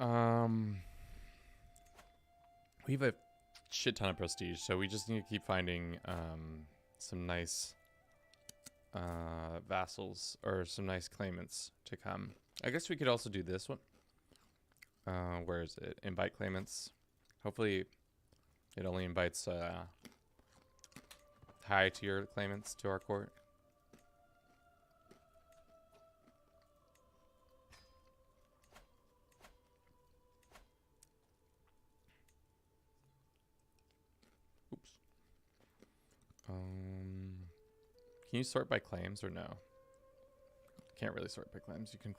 We have a shit ton of prestige, so we just need to keep finding some nice vassals or some nice claimants to come. I guess we could also do this one. Where is it? Invite claimants. Hopefully it only invites high tier claimants to our court. Oops. Can you sort by claims or no? Can't really sort by claims. You can...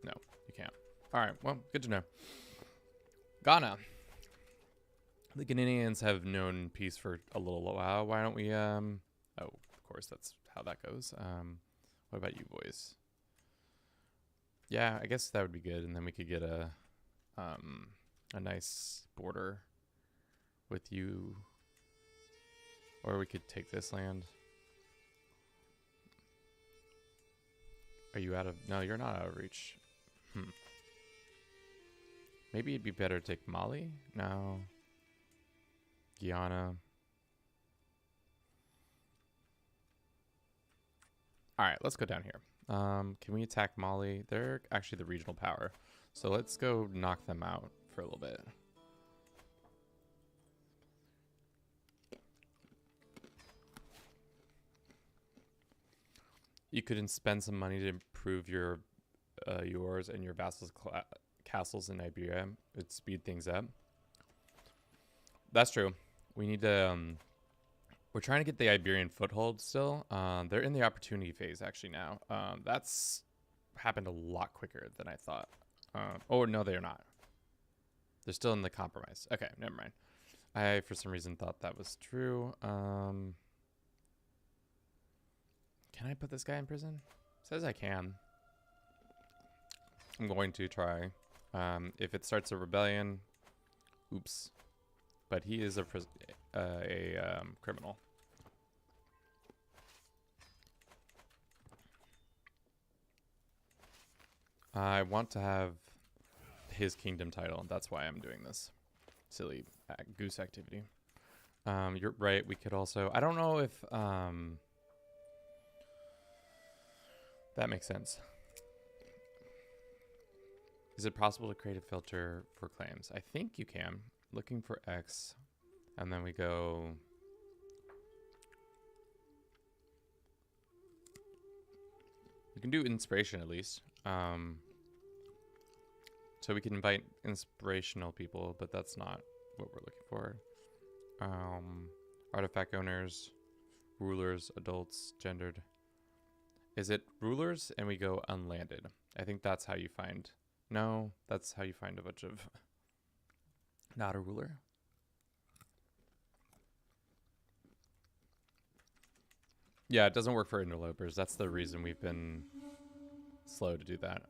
No, you can't. All right, well, good to know. Ghana. The Ghanaians have known peace for a little while. Why don't we, oh, of course, that's how that goes. What about you boys? Yeah, I guess that would be good. And then we could get a nice border with you. Or we could take this land. Are you out of... No, you're not out of reach. Maybe it'd be better to take Mali? No. Guyana. Alright, let's go down here. Can we attack Mali? They're actually the regional power. So let's go knock them out for a little bit. You could spend some money to improve your yours and your vassals' castles in Iberia. It'd speed things up. That's true. We need to... we're trying to get the Iberian foothold still. They're in the opportunity phase actually now. That's happened a lot quicker than I thought. Oh, no, they're not. They're still in the compromise. Okay, never mind. I, for some reason, thought that was true. Can I put this guy in prison? Says I can. I'm going to try. If it starts a rebellion, oops. But he is a criminal. I want to have his kingdom title. That's why I'm doing this silly goose activity. You're right. We could also... I don't know if... that makes sense. Is it possible to create a filter for claims? I think you can. Looking for X. And then we go... We can do inspiration at least. So we can invite inspirational people, but that's not what we're looking for. Artifact owners, rulers, adults, gendered. Is it rulers and we go unlanded? I think that's how you find... No, that's how you find a bunch of... Not a ruler. Yeah, it doesn't work for interlopers. That's the reason we've been slow to do that.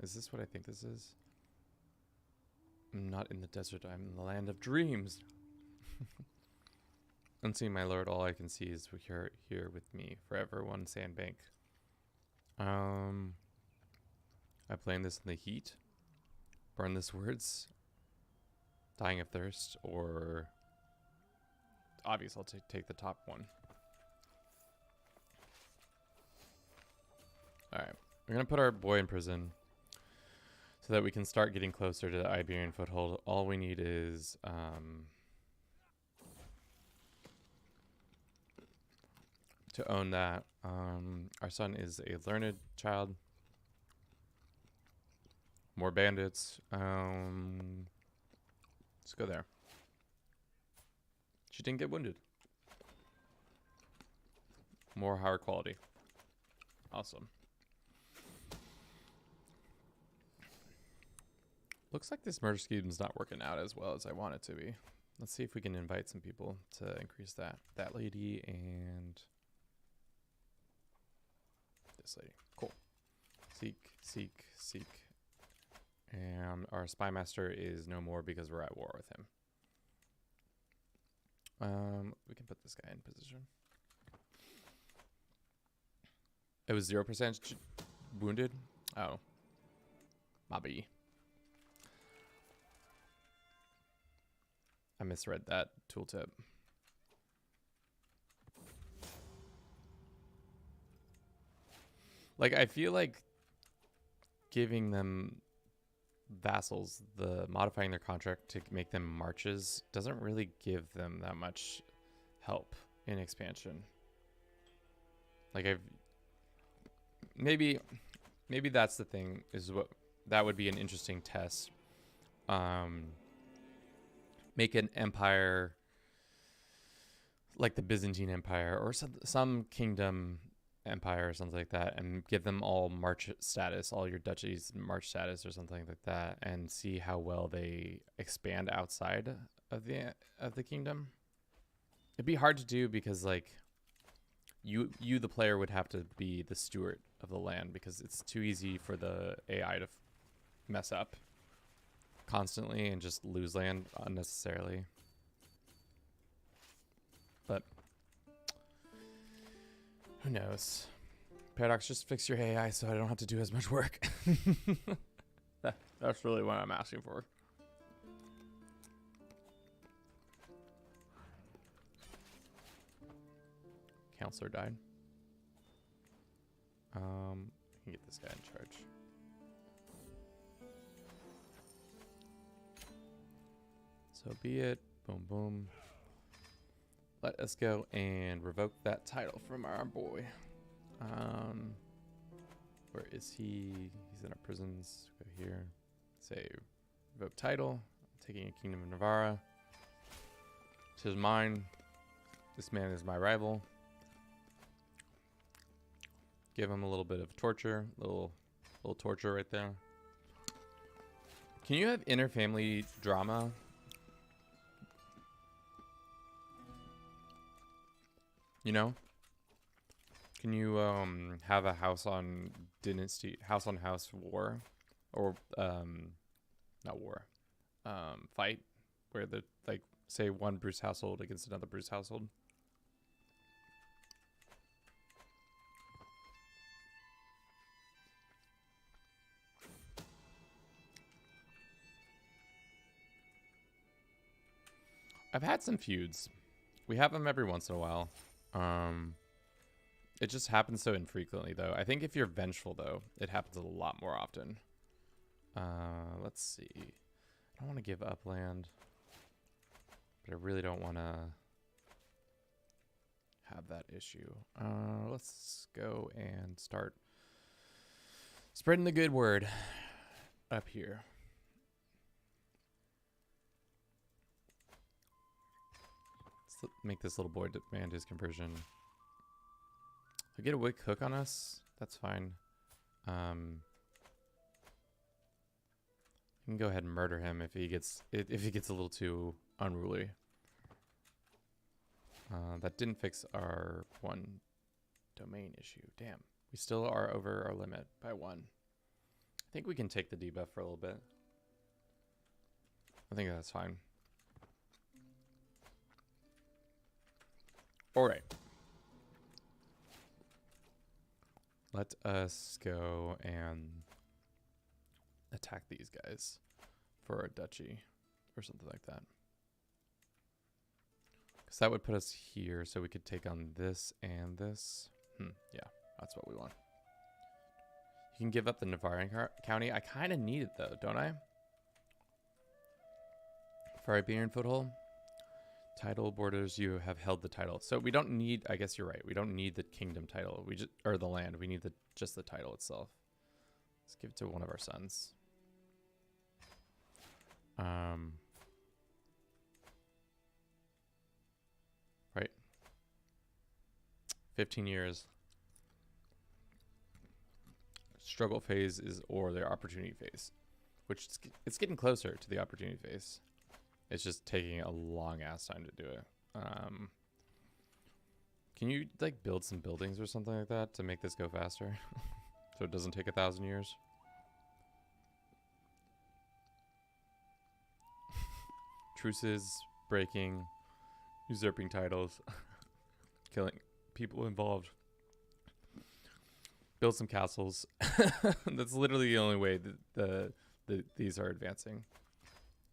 Is this what I think this is? I'm not in the desert. I'm in the land of dreams. Unseen, my lord, all I can see is here with me forever, one sandbank. I blame this in the heat. Burn this words. Dying of thirst, or obviously I'll take the top one. All right, we're gonna put our boy in prison so that we can start getting closer to the Iberian foothold. All we need is to own that. Our son is a learned child. More bandits. Let's go there. She didn't get wounded. More higher quality. Awesome. Looks like this murder scheme's not working out as well as I want it to be. Let's see if we can invite some people to increase that. That lady and this lady. Cool. Seek, seek, seek. And our spy master is no more because we're at war with him. We can put this guy in position. It was 0% wounded. Oh, maybe. I misread that tooltip. Like, I feel like giving them vassals, modifying their contract to make them marches, doesn't really give them that much help in expansion. Like, maybe that's the thing, is what that would be an interesting test. Make an empire like the Byzantine Empire or some kingdom empire or something like that, and give them all march status, all your duchies march status or something like that, and see how well they expand outside of the kingdom. It'd be hard to do because, like, you the player would have to be the steward of the land, because it's too easy for the AI to mess up constantly and just lose land unnecessarily. But who knows? Paradox, just fix your AI so I don't have to do as much work. That's really what I'm asking for. Counselor died. I can get this guy in charge. So be it. Boom, boom. Let us go and revoke that title from our boy. Where is he? He's in our prisons. Go here. Say revoke title. I'm taking a Kingdom of Navarra. This is mine. This man is my rival. Give him a little bit of torture. Little torture right there. Can you have inter-family drama? You know? Can you have a house on house war, or not war, fight, where the, like, say one Bruce household against another Bruce household? I've had some feuds. We have them every once in a while. It just happens so infrequently, though. I think if you're vengeful, though, it happens a lot more often. Let's see. I don't want to give up land, but I really don't want to have that issue. Let's go and start spreading the good word up here. Let's make this little boy demand his conversion. If we get a wick hook on us, that's fine. You can go ahead and murder him if he gets a little too unruly. That didn't fix our one domain issue. Damn, we still are over our limit by 1. I think we can take the debuff for a little bit. I think that's fine. All right. Let us go and attack these guys for our duchy, or something like that. Because that would put us here, so we could take on this and this. Yeah, that's what we want. You can give up the Navarran county. I kind of need it, though, don't I? For Iberian foothold. Title borders, you have held the title. So we don't need, I guess you're right. We don't need the kingdom title. We just, or the land. We need just the title itself. Let's give it to one of our sons. Right. 15 years. Struggle phase is or their opportunity phase, which it's getting closer to the opportunity phase. It's just taking a long ass time to do it. Can you like build some buildings or something like that to make this go faster? So it doesn't take 1,000 years? Truces, breaking, usurping titles, killing people involved. Build some castles. That's literally the only way that these are advancing.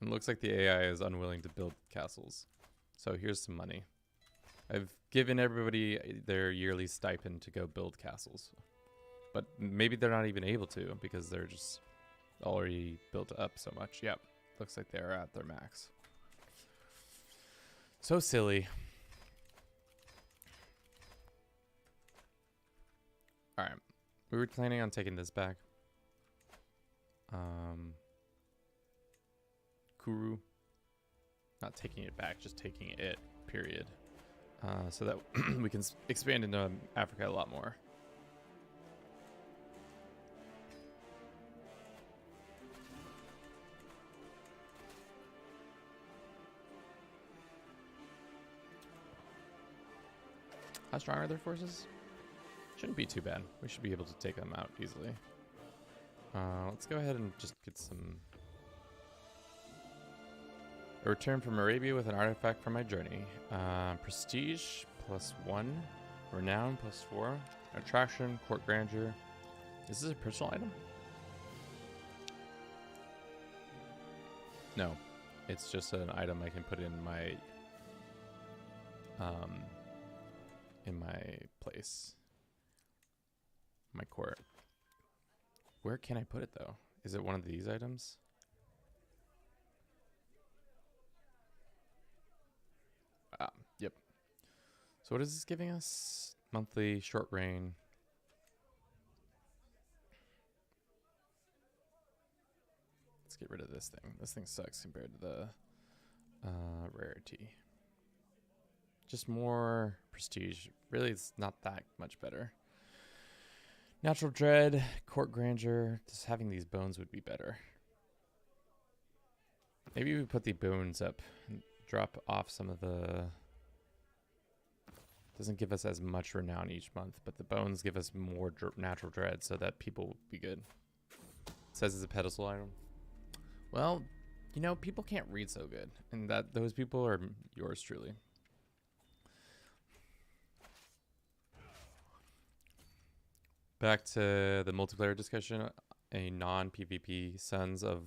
It looks like the AI is unwilling to build castles. So here's some money. I've given everybody their yearly stipend to go build castles. But maybe they're not even able to because they're just already built up so much. Yep. Looks like they're at their max. So silly. Alright. We were planning on taking this back. Kuru. Not taking it back, just taking it, period. So that we can expand into Africa a lot more. How strong are their forces? Shouldn't be too bad. We should be able to take them out easily. Let's go ahead and just get some... A return from Arabia with an artifact from my journey. Prestige, +1. Renown, +4. Attraction, court grandeur. Is this a personal item? No. It's just an item I can put in my... in my place. My court. Where can I put it though? Is it one of these items? Yep. So what is this giving us? Monthly, short reign. Let's get rid of this thing. This thing sucks compared to the rarity. Just more prestige. Really, it's not that much better. Natural dread, court grandeur. Just having these bones would be better. Maybe we put the bones up and drop off some of the... Doesn't give us as much renown each month, but the bones give us more natural dread so that people will be good. It says it's a pedestal item. Well, you know, people can't read so good, and that those people are yours truly. Back to the multiplayer discussion. A non-PvP Sons of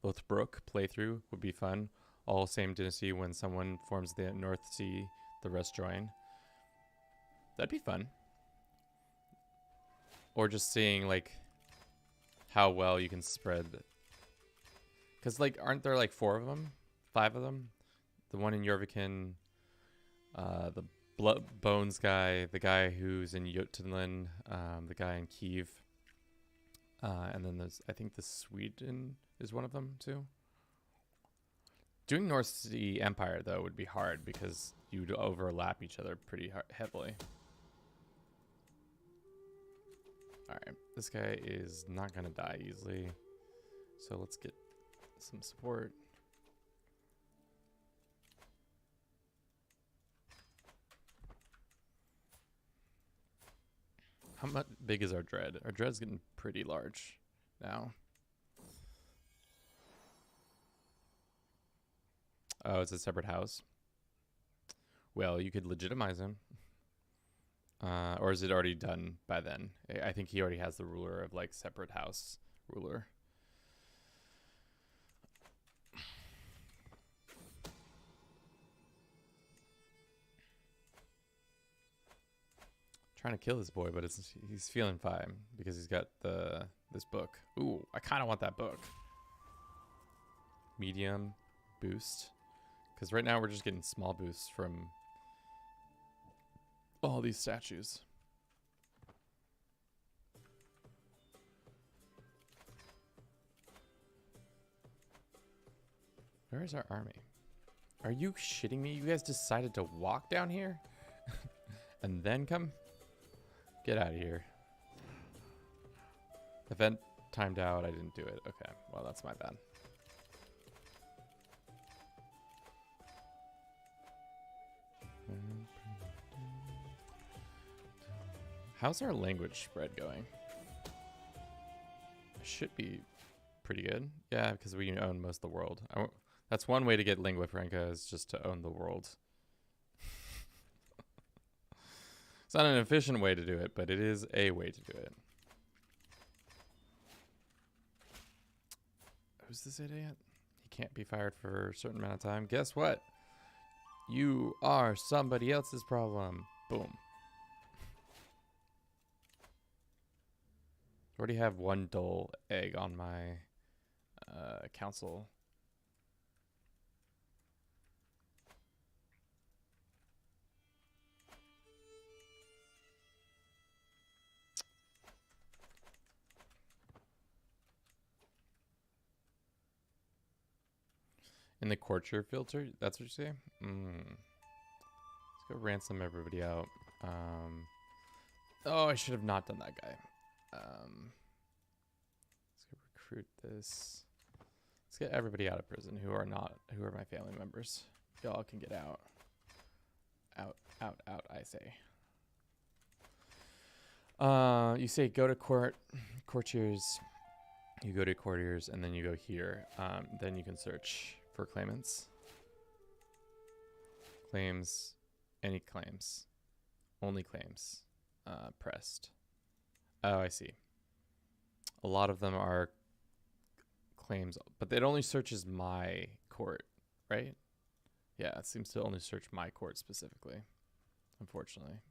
Lothbrok playthrough would be fun. All same dynasty. When someone forms the North Sea, the rest join. That'd be fun. Or just seeing like how well you can spread. Because like, aren't there like 4 of them? 5 of them? The one in Jorvikin, the Bones guy, the guy who's in Jotunland, the guy in Kiev, and then there's, I think the Sweden is one of them too. Doing North Sea Empire though would be hard because you'd overlap each other pretty heavily. Alright, this guy is not gonna die easily, so let's get some support. How much big is our dread? Our dread's getting pretty large now. Oh, it's a separate house. Well, you could legitimize him. Or is it already done by then? I think he already has the ruler of like separate house ruler. trying to kill this boy, but he's feeling fine because he's got this book. Ooh, I kind of want that book. Medium boost, because right now we're just getting small boosts from all these statues. Where is our army? Are you shitting me? You guys decided to walk down here and then come? Get out of here. Event timed out. I didn't do it. Okay. Well, that's my bad. How's our language spread going? Should be pretty good. Yeah, because we own most of the world. That's one way to get lingua franca, is just to own the world. It's not an efficient way to do it, but it is a way to do it. Who's this idiot? He can't be fired for a certain amount of time. Guess what? You are somebody else's problem. Boom. I already have one dull egg on my council. In the courtier filter, that's what you say? Let's go ransom everybody out. Oh, I should have not done that guy. Let's go recruit this. Let's get everybody out of prison who are my family members. Y'all can get out. Out, I say. You say go to courtiers. You go to courtiers and then you go here. Then you can search for claimants. Claims, any claims. Only claims. Pressed. Oh, I see. A lot of them are claims, but it only searches my court, right? Yeah, it seems to only search my court specifically, unfortunately.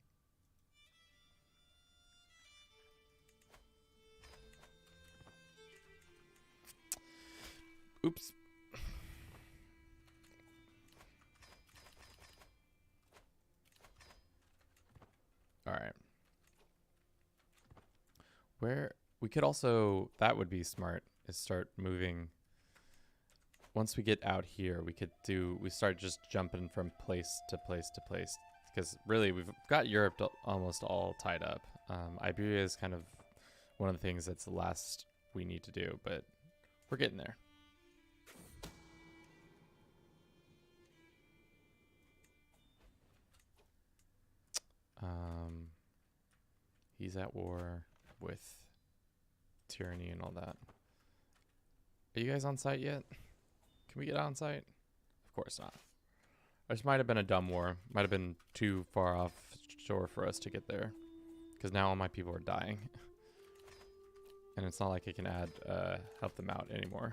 Oops. All right. Where we could also, that would be smart, is start moving. Once we get out here, we start just jumping from place to place to place, because really we've got Europe almost all tied up. Iberia is kind of one of the things that's the last we need to do, but we're getting there. He's at war with tyranny and all that. Are you guys on site yet? Can we get on site? Of course not. This might have been a dumb war. Might have been too far offshore for us to get there, because now all my people are dying. And it's not like I can help them out anymore.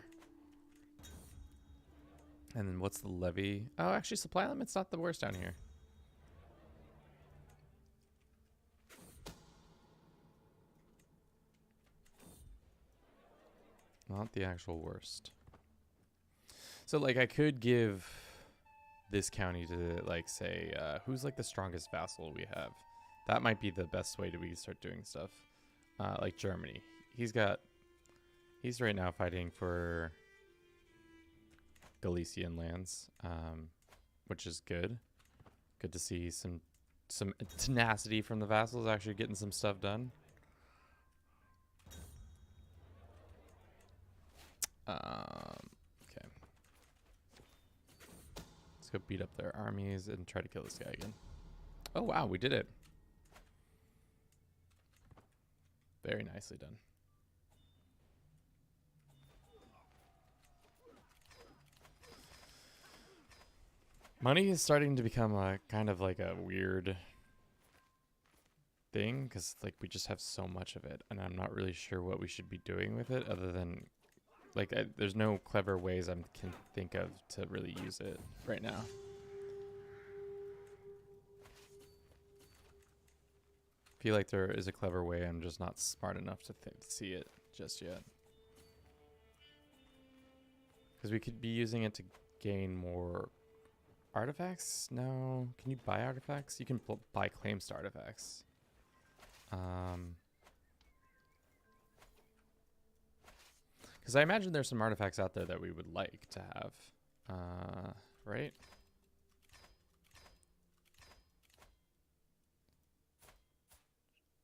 And then what's the levy? Oh, actually, supply limit's not the worst down here. Not the actual worst. So, like, I could give this county to, like, say, who's, like, the strongest vassal we have. That might be the best way to start doing stuff. Like Germany. He's right now fighting for Galician lands, which is good. Good to see some tenacity from the vassals actually getting some stuff done. Okay. Let's go beat up their armies and try to kill this guy again. Oh, wow, we did it. Very nicely done. Money is starting to become a kind of like a weird thing, because like we just have so much of it, and I'm not really sure what we should be doing with it other than like there's no clever ways I can think of to really use it right now. feel like there is a clever way. I'm just not smart enough to see it just yet. Because we could be using it to gain more artifacts. No, can you buy artifacts? You can buy claims to artifacts. Because I imagine there's some artifacts out there that we would like to have, right?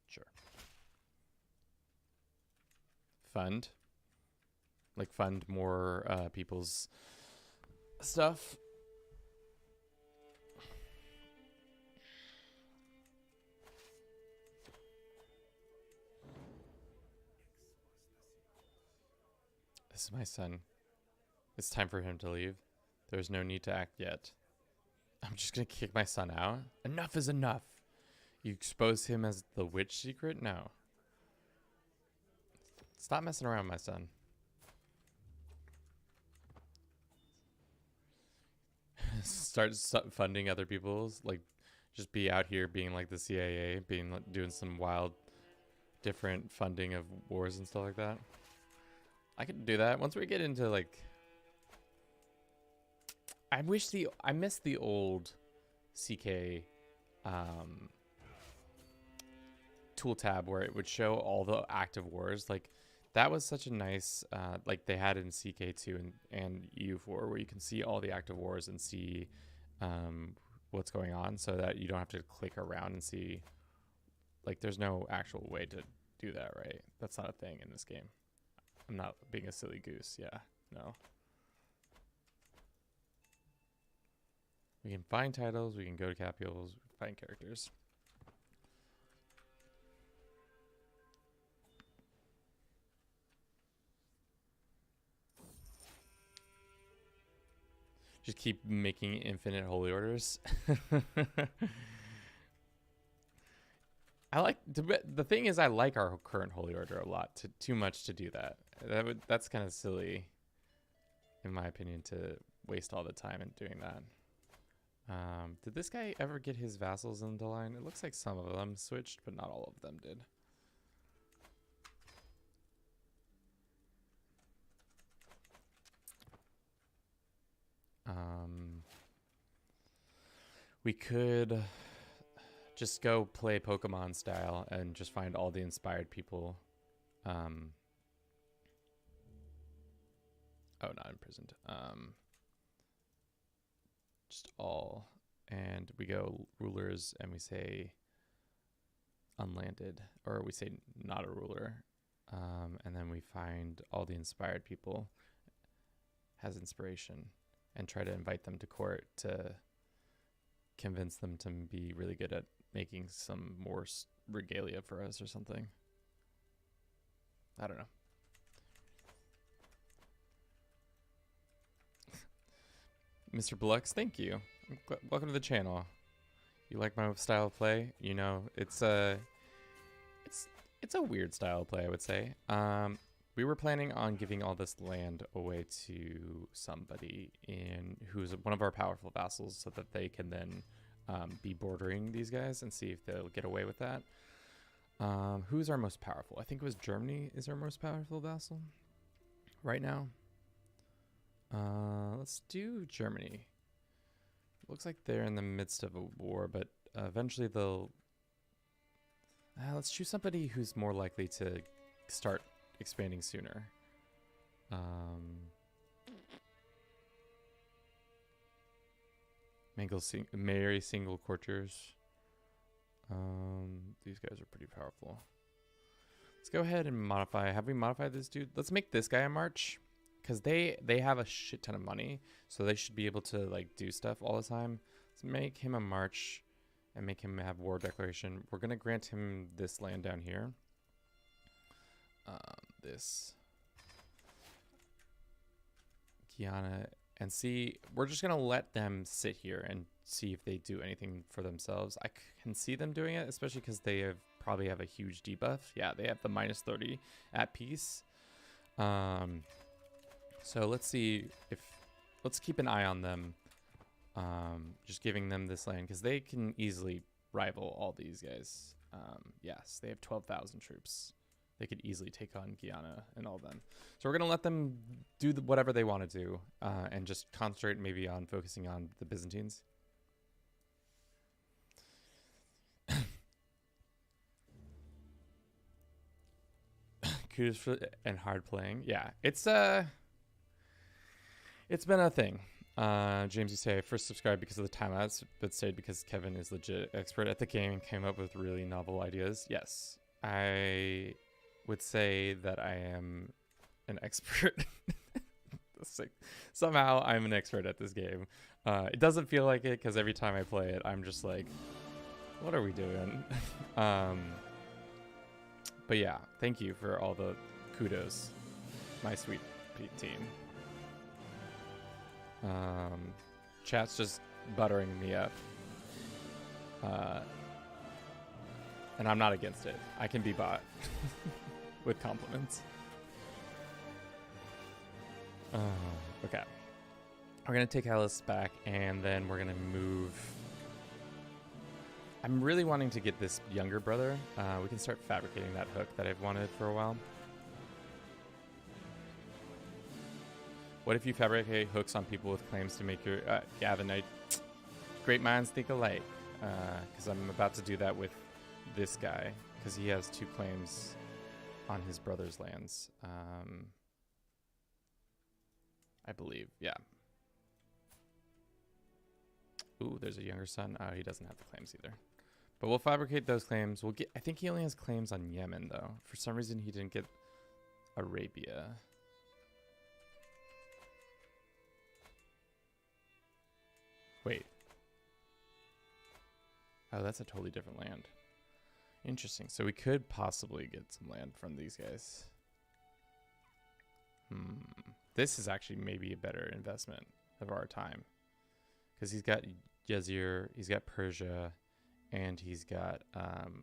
Sure. Fund. Like fund more people's stuff. This is my son. It's time for him to leave. There's no need to act yet. I'm just gonna kick my son out. Enough is enough. You expose him as the witch secret? No. Stop messing around, my son. Start funding other people's, like, just be out here being like the CIA, being like, doing some wild, different funding of wars and stuff like that. I could do that once we get into like. I miss the old CK tool tab where it would show all the active wars. Like that was such a nice like they had in CK2 and EU4 where you can see all the active wars and see what's going on, so that you don't have to click around and see. Like there's no actual way to do that, right? That's not a thing in this game. I'm not being a silly goose. Yeah, no. We can find titles, we can go to capitals, find characters. Just keep making infinite holy orders. I like the thing is I like our current holy order a lot. Too much to do that. That's kind of silly, in my opinion, to waste all the time in doing that. Did this guy ever get his vassals into line? It looks like some of them switched, but not all of them did. We could just go play Pokemon style and just find all the inspired people. Oh, not imprisoned. Just all. And we go rulers and we say unlanded, or we say not a ruler. And then we find all the inspired people, has inspiration, and try to invite them to court to convince them to be really good at making some more regalia for us or something. I don't know. Mr. Blux, thank you. Welcome to the channel. You like my style of play? You know, it's a weird style of play, I would say. We were planning on giving all this land away to somebody who's one of our powerful vassals, so that they can then be bordering these guys and see if they'll get away with that. Who's our most powerful? I think it was Germany is our most powerful vassal right now. Let's do Germany. Looks like they're in the midst of a war, but eventually they'll... let's choose somebody who's more likely to start expanding sooner. Marry single courtiers. These guys are pretty powerful. Let's go ahead and modify. Have we modified this dude? Let's make this guy a march, because they have a shit ton of money, so they should be able to like do stuff all the time. Let's make him a march and make him have war declaration. We're gonna grant him this land down here. This Guyana, and see, we're just gonna let them sit here and see if they do anything for themselves. I can see them doing it, especially because they probably have a huge debuff. Yeah, they have the -30 at peace. So let's see if, let's keep an eye on them. Just giving them this land, because they can easily rival all these guys. Yes, they have 12,000 troops. They could easily take on Guyana and all of them. So we're going to let them do whatever they want to do and just concentrate maybe on focusing on the Byzantines. Kudos for and hard playing. Yeah, it's been a thing. James, you say I first subscribed because of the timeouts, but stayed because Kevin is legit expert at the game and came up with really novel ideas. Yes, I would say that I am an expert. Like, somehow I'm an expert at this game. It doesn't feel like it because every time I play it, I'm just like, what are we doing? But yeah, thank you for all the kudos, my sweet team. Chat's just buttering me up. And I'm not against it. I can be bought with compliments. Okay. We're going to take Alice back, and then we're going to move. I'm really wanting to get this younger brother. We can start fabricating that hook that I've wanted for a while. What if you fabricate hooks on people with claims to make your... Gavin, great minds think alike. Because I'm about to do that with this guy. Because he has 2 claims on his brother's lands. I believe, yeah. Ooh, there's a younger son. Oh, he doesn't have the claims either. But we'll fabricate those claims. We'll get. I think he only has claims on Yemen, though. For some reason, he didn't get Arabia. Wait. Oh, that's a totally different land. Interesting. So we could possibly get some land from these guys. This is actually maybe a better investment of our time. Because he's got Yazir, he's got Persia, and he's got...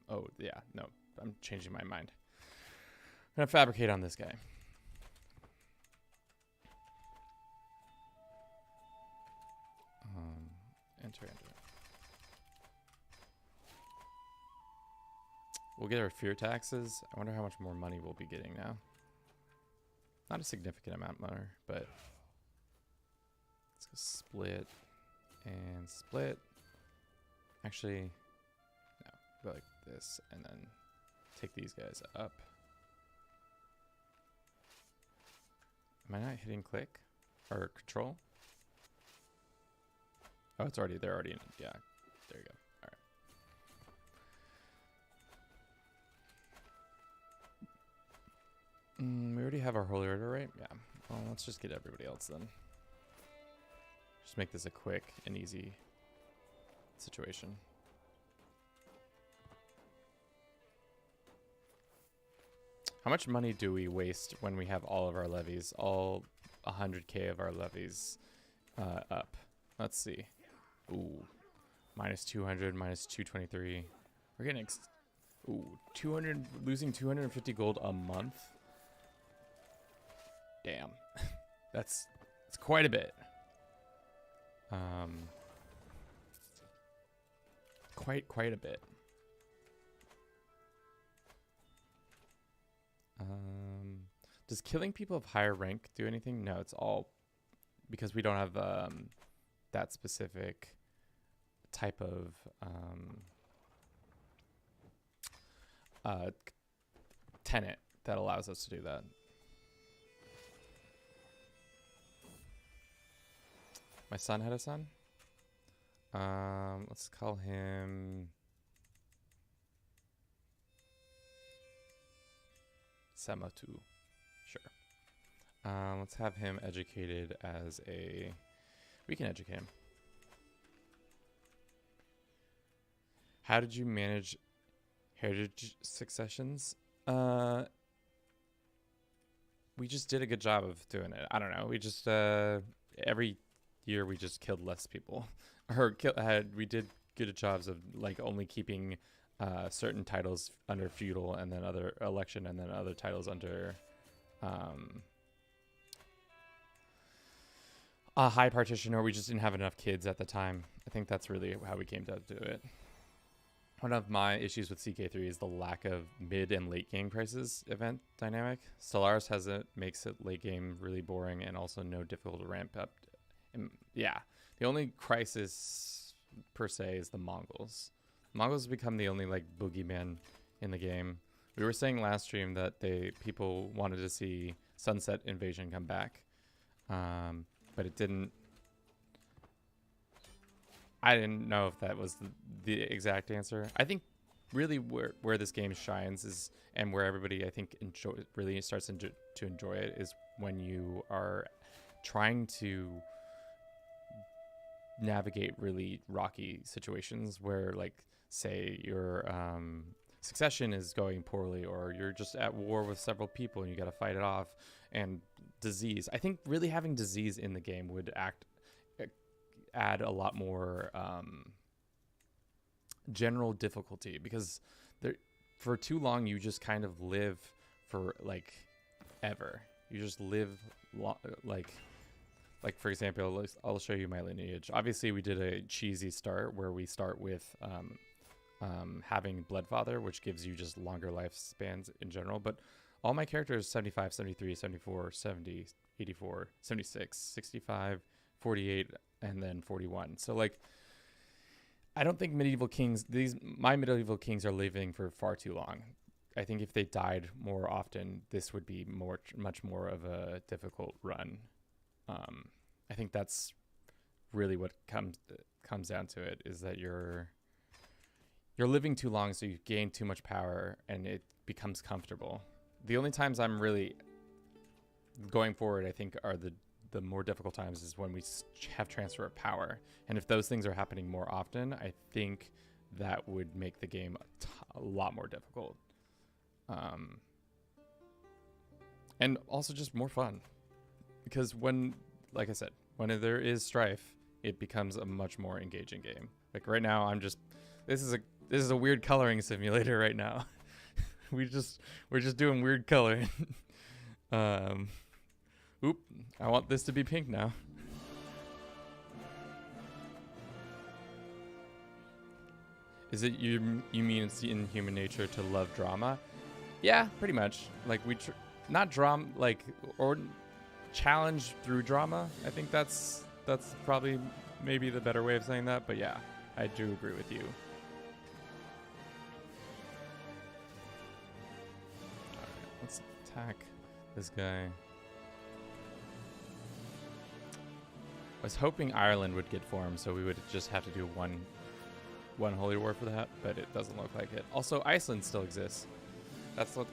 oh, yeah, no. I'm changing my mind. I'm going to fabricate on this guy. Enter. We'll get our fear taxes. I wonder how much more money we'll be getting now. Not a significant amount more, but let's go split and split. Actually, no, go like this and then take these guys up. Am I not hitting click or control? Oh, it's already, they're already in it. Yeah, there you go. All right. We already have our holy order, right? Yeah. Well, let's just get everybody else then. Just make this a quick and easy situation. How much money do we waste when we have all of our levies, all 100k of our levies up? Let's see. Ooh, minus 200, minus 223. We're getting ooh, 200, losing 250 gold a month. Damn, that's quite a bit. Quite a bit. Does killing people of higher rank do anything? No, it's all because we don't have that specific type of tenet that allows us to do that. My son had a son. Let's call him Samatu. Sure. Let's have him educated as a... We can educate him. How did you manage heritage successions? We just did a good job of doing it. I don't know. We just every year we just killed less people, or we did good jobs of like only keeping certain titles under feudal, and then other election, and then other titles under a high partition, or we just didn't have enough kids at the time. I think that's really how we came to do it. One of my issues with CK3 is the lack of mid and late game prices event dynamic. Stellaris has it, makes it late game really boring and also no difficult to ramp up. And yeah, the only crisis per se is the Mongols. Mongols have become the only like boogeyman in the game. We were saying last stream that people wanted to see Sunset Invasion come back, but it didn't. I didn't know if that was the exact answer. I think really where this game shines is, and where everybody I think really starts to enjoy it, is when you are trying to navigate really rocky situations where, like, say your succession is going poorly, or you're just at war with several people and you got to fight it off, and disease. I think really having disease in the game would add a lot more general difficulty, because for too long you just kind of live for like ever. You just live like for example, I'll show you my lineage. Obviously we did a cheesy start where we start with having Bloodfather, which gives you just longer lifespans in general, but all my characters 75, 73, 74, 70, 84, 76, 65, 48, and then 41. So like, I don't think medieval kings, my medieval kings are living for far too long. I think if they died more often, this would be much more of a difficult run. I think that's really what comes down to it, is that you're living too long, so you gain too much power and it becomes comfortable. The only times I'm really going forward, I think, are the more difficult times is when we have transfer of power. And if those things are happening more often, I think that would make the game a lot more difficult. And also just more fun. Because like I said, when there is strife, it becomes a much more engaging game. Like right now, this is a weird coloring simulator right now. we're just doing weird coloring. Oop, I want this to be pink now. Is it you mean it's in human nature to love drama? Yeah, pretty much. Like not drama, like, or challenge through drama. I think that's probably maybe the better way of saying that, but yeah, I do agree with you. Alright, let's attack this guy. I was hoping Ireland would get formed, so we would just have to do one holy war for that, but it doesn't look like it. Also, Iceland still exists. That's what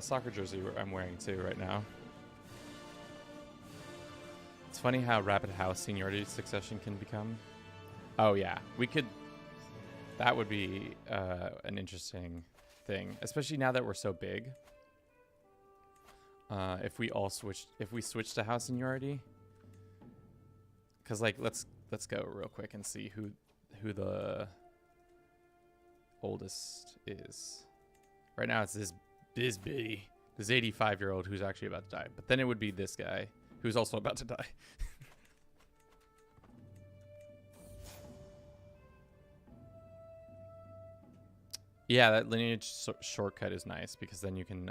soccer jersey I'm wearing too right now. It's funny how rapid house seniority succession can become. Oh yeah, that would be an interesting thing, especially now that we're so big. If we switch to house seniority. Because, like, let's go real quick and see who the oldest is. Right now it's this Bisbee, this 85-year-old who's actually about to die. But then it would be this guy who's also about to die. Yeah, that lineage shortcut is nice, because then you can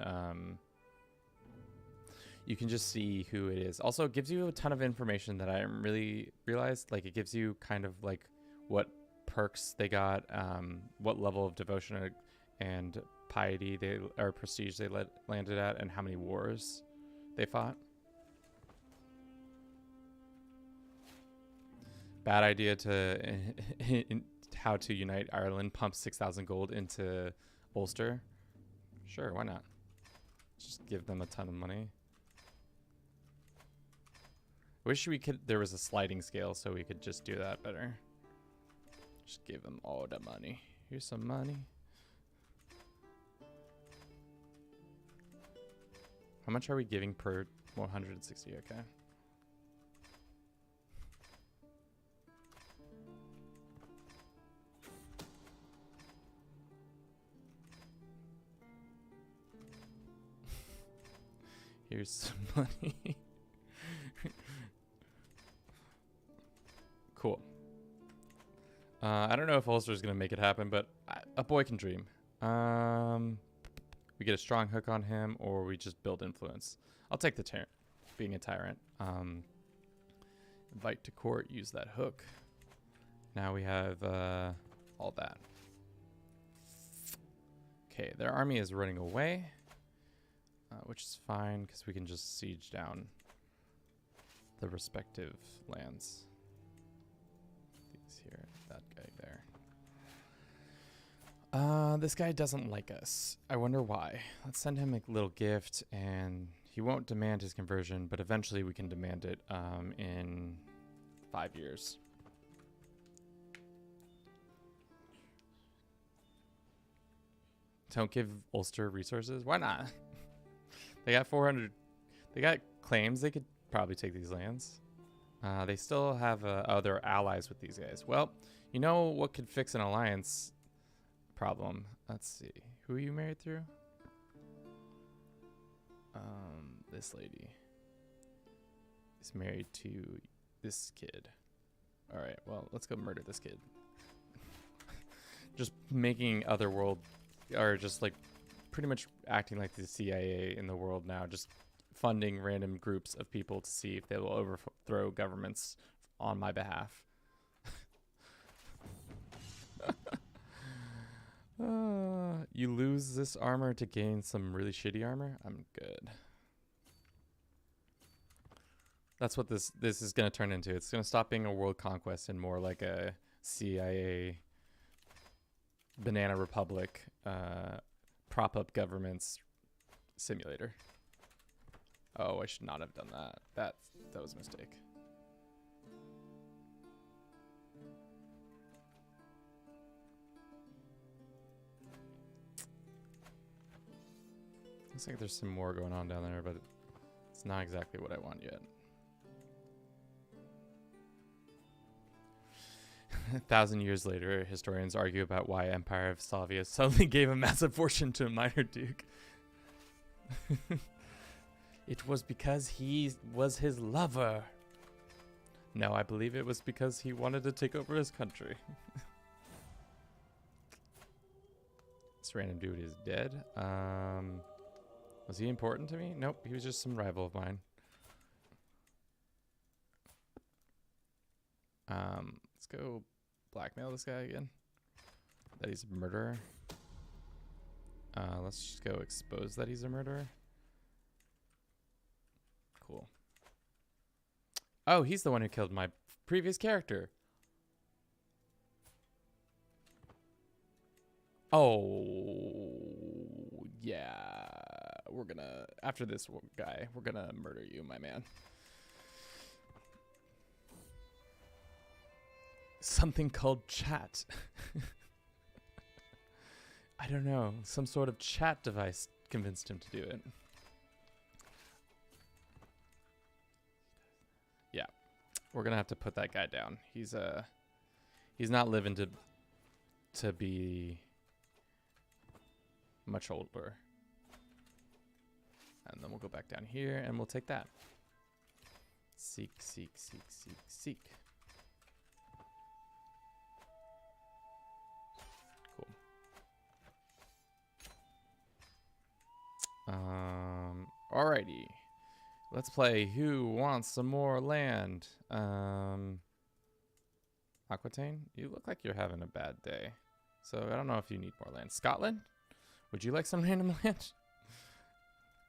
just see who it is. Also, it gives you a ton of information that I didn't really realized. Like, it gives you kind of like what perks they got, what level of devotion and piety or prestige they landed at, and how many wars they fought. Bad idea to how to unite Ireland. Pump 6,000 gold into Ulster. Sure, why not? Just give them a ton of money. Wish there was a sliding scale so we could just do that better. Just give them all the money. Here's some money. How much are we giving per 160? Okay. Here's some money. Cool. I don't know if Ulster's going to make it happen, but a boy can dream. We get a strong hook on him, or we just build influence. I'll take the being a tyrant. Invite to court, use that hook. Now we have all that. Okay, their army is running away, which is fine because we can just siege down the respective lands. These here, that guy there. This guy doesn't like us. I wonder why. Let's send him a little gift, and he won't demand his conversion, but eventually we can demand it in 5 years. Don't give Ulster resources. Why not? They got 400. They got claims. They could probably take these lands. They still have other allies with these guys. Well, you know what could fix an alliance problem? Let's see. Who are you married through? This lady is married to this kid. All right. Well, let's go murder this kid. Just making other world. Or just like pretty much acting like the CIA in the world now, just funding random groups of people to see if they will overthrow governments on my behalf. You lose this armor to gain some really shitty armor? I'm good. That's what this is going to turn into. It's going to stop being a world conquest and more like a CIA Banana Republic prop up governments simulator. Oh, I should not have done that. That was a mistake. Looks like there's some more going on down there, but it's not exactly what I want yet. 1,000 years later, historians argue about why Empire of Slavia suddenly gave a massive fortune to a minor duke. It was because he was his lover. No, I believe it was because he wanted to take over his country. This random dude is dead. Was he important to me? Nope, he was just some rival of mine. Let's go blackmail this guy again. That he's a murderer. Let's just go expose that he's a murderer. Cool. Oh, he's the one who killed my previous character. Oh, yeah. We're gonna, after this guy, we're gonna murder you, my man. Something called chat. I don't know. Some sort of chat device convinced him to do it. Yeah. We're gonna have to put that guy down. He's not living to be much older. And then we'll go back down here and we'll take that. Seek, seek, seek, seek, seek. Cool. Alrighty. Let's play Who Wants Some More Land? Aquitaine, you look like you're having a bad day. So I don't know if you need more land. Scotland? Would you like some random land?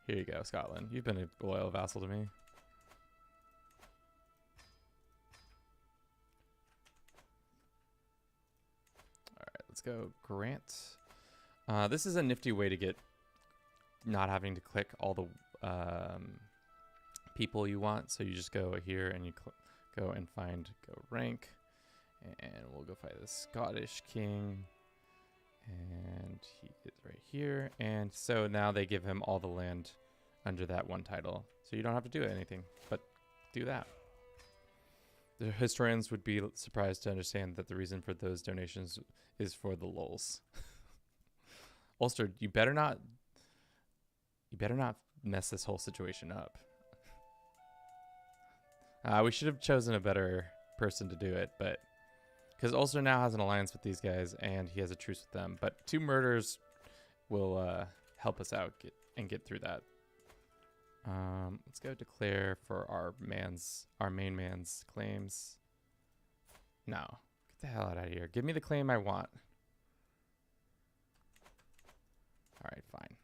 Here you go, Scotland. You've been a loyal vassal to me. Alright, let's go grant. This is a nifty way to get not having to click all the people you want. So you just go here and you go and find rank. And we'll go find the Scottish king. And he is right here. And so now they give him all the land under that one title. So you don't have to do anything but do that. The historians would be surprised to understand that the reason for those donations is for the lulz. Ulster, you better not mess this whole situation up. We should have chosen a better person to do it, but Because Ulster now has an alliance with these guys, and he has a truce with them. But 2 murders will help us out and get through that. Let's go declare for our main man's claims. No, get the hell out of here. Give me the claim I want. All right, fine.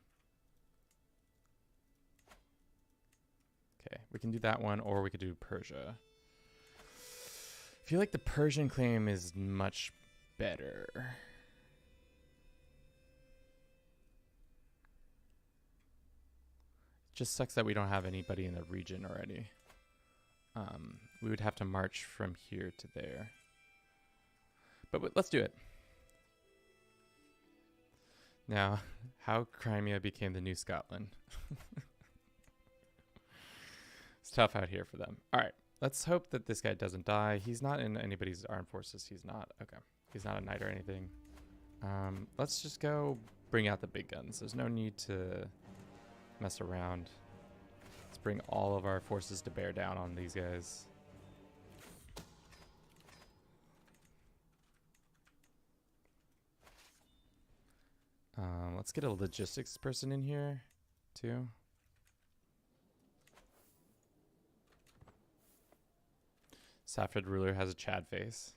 Okay, we can do that one, or we could do Persia. I feel like the Persian claim is much better. Just sucks that we don't have anybody in the region already. We would have to march from here to there. But let's do it. Now, how Crimea became the new Scotland. It's tough out here for them. All right, let's hope that this guy doesn't die. He's not in anybody's armed forces. He's not. Okay. He's not a knight or anything. Let's just go bring out the big guns. There's no need to mess around. Let's bring all of our forces to bear down on these guys. Let's get a logistics person in here too. Safford ruler has a Chad face.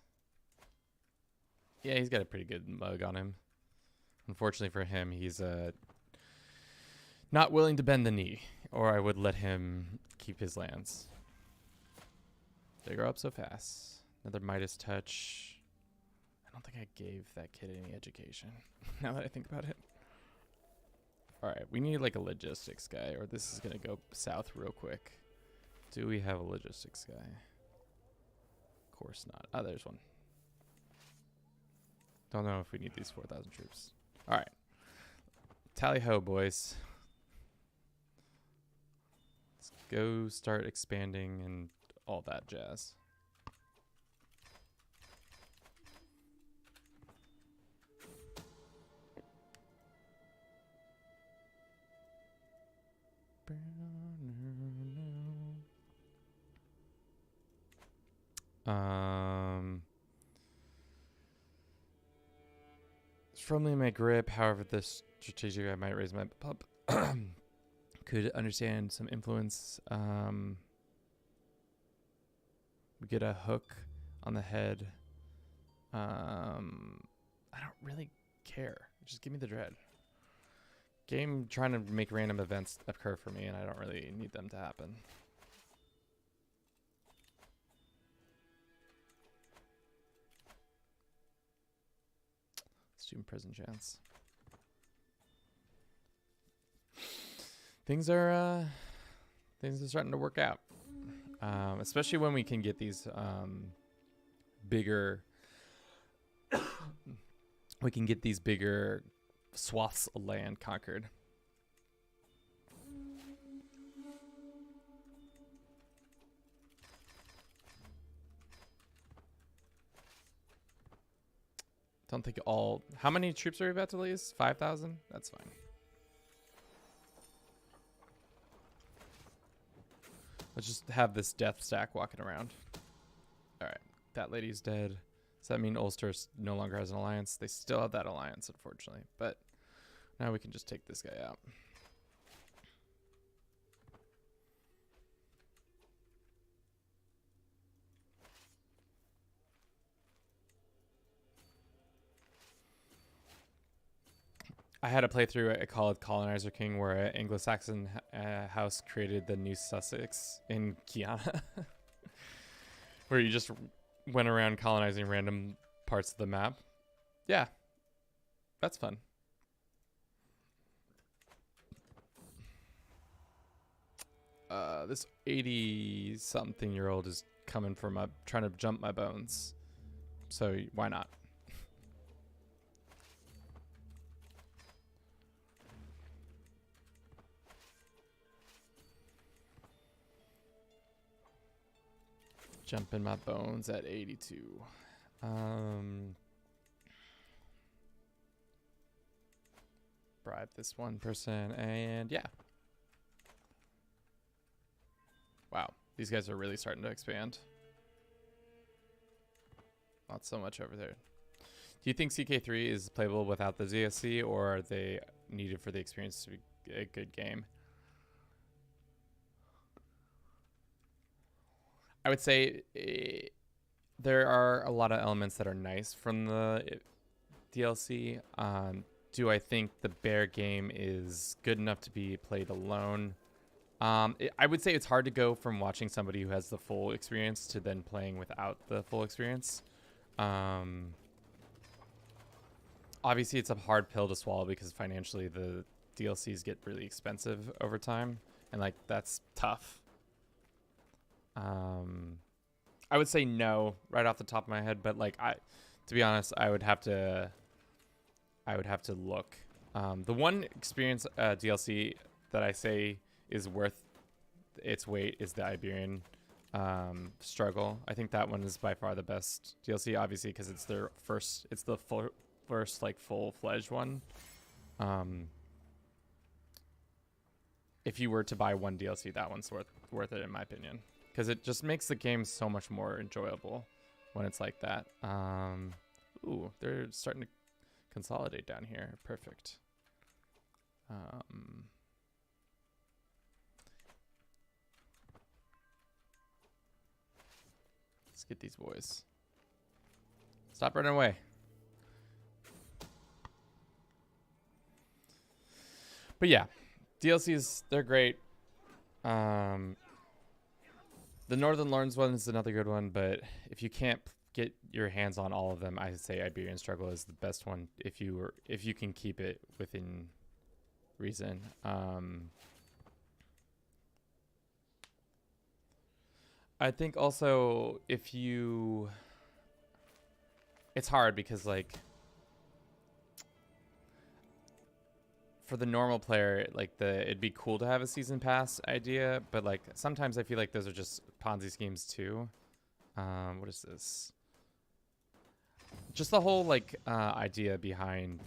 Yeah, he's got a pretty good mug on him. Unfortunately for him, he's not willing to bend the knee, or I would let him keep his lands. They grow up so fast. Another Midas touch. I don't think I gave that kid any education, now that I think about it. All right, we need like a logistics guy, or this is going to go south real quick. Do we have a logistics guy? Of course not. Oh, there's one. Don't know if we need these 4,000 troops. All right. Tally-ho, boys. Let's go start expanding and all that jazz. It's firmly in my grip. However, this strategic I might raise my pup could understand some influence. We get a hook on the head. I don't really care. Just give me the dread. Game trying to make random events occur for me, and I don't really need them to happen. Student prison chance. Things are starting to work out, especially when we can get these bigger. We can get these bigger swaths of land conquered. Don't think all. How many troops are we about to lose? 5,000? That's fine. Let's just have this death stack walking around. All right, that lady's dead. Does that mean Ulster no longer has an alliance? They still have that alliance, unfortunately. But now we can just take this guy out. I had a playthrough, I call it Colonizer King, where an Anglo-Saxon house created the New Sussex in Kiana. Where you just went around colonizing random parts of the map. Yeah, that's fun. This 80-something-year-old is coming for my, trying to jump my bones. So why not? Jumping my bones at 82. Bribe this one person, and yeah. Wow, these guys are really starting to expand. Not so much over there. Do you think CK3 is playable without the DSC, or are they needed for the experience to be a good game? I would say there are a lot of elements that are nice from the DLC. Do I think the bear game is good enough to be played alone? I would say it's hard to go from watching somebody who has the full experience to then playing without the full experience. Obviously, it's a hard pill to swallow because financially the DLCs get really expensive over time, and like that's tough. I would say no right off the top of my head, but like to be honest, I would have to look. The one experience DLC that I say is worth its weight is the Iberian struggle. I think that one is by far the best DLC, obviously, because it's the first like full-fledged one. If you were to buy one DLC, that one's worth it in my opinion, because it just makes the game so much more enjoyable when it's like that. Ooh, they're starting to consolidate down here. Perfect. Let's get these boys. Stop running away. But yeah, DLCs, they're great. The Northern Lords one is another good one, but if you can't get your hands on all of them, I would say Iberian Struggle is the best one if you can keep it within reason. I think also it's hard because like for the normal player, like it'd be cool to have a season pass idea, but like sometimes I feel like those are just Ponzi schemes too. What is this? Just the whole like idea behind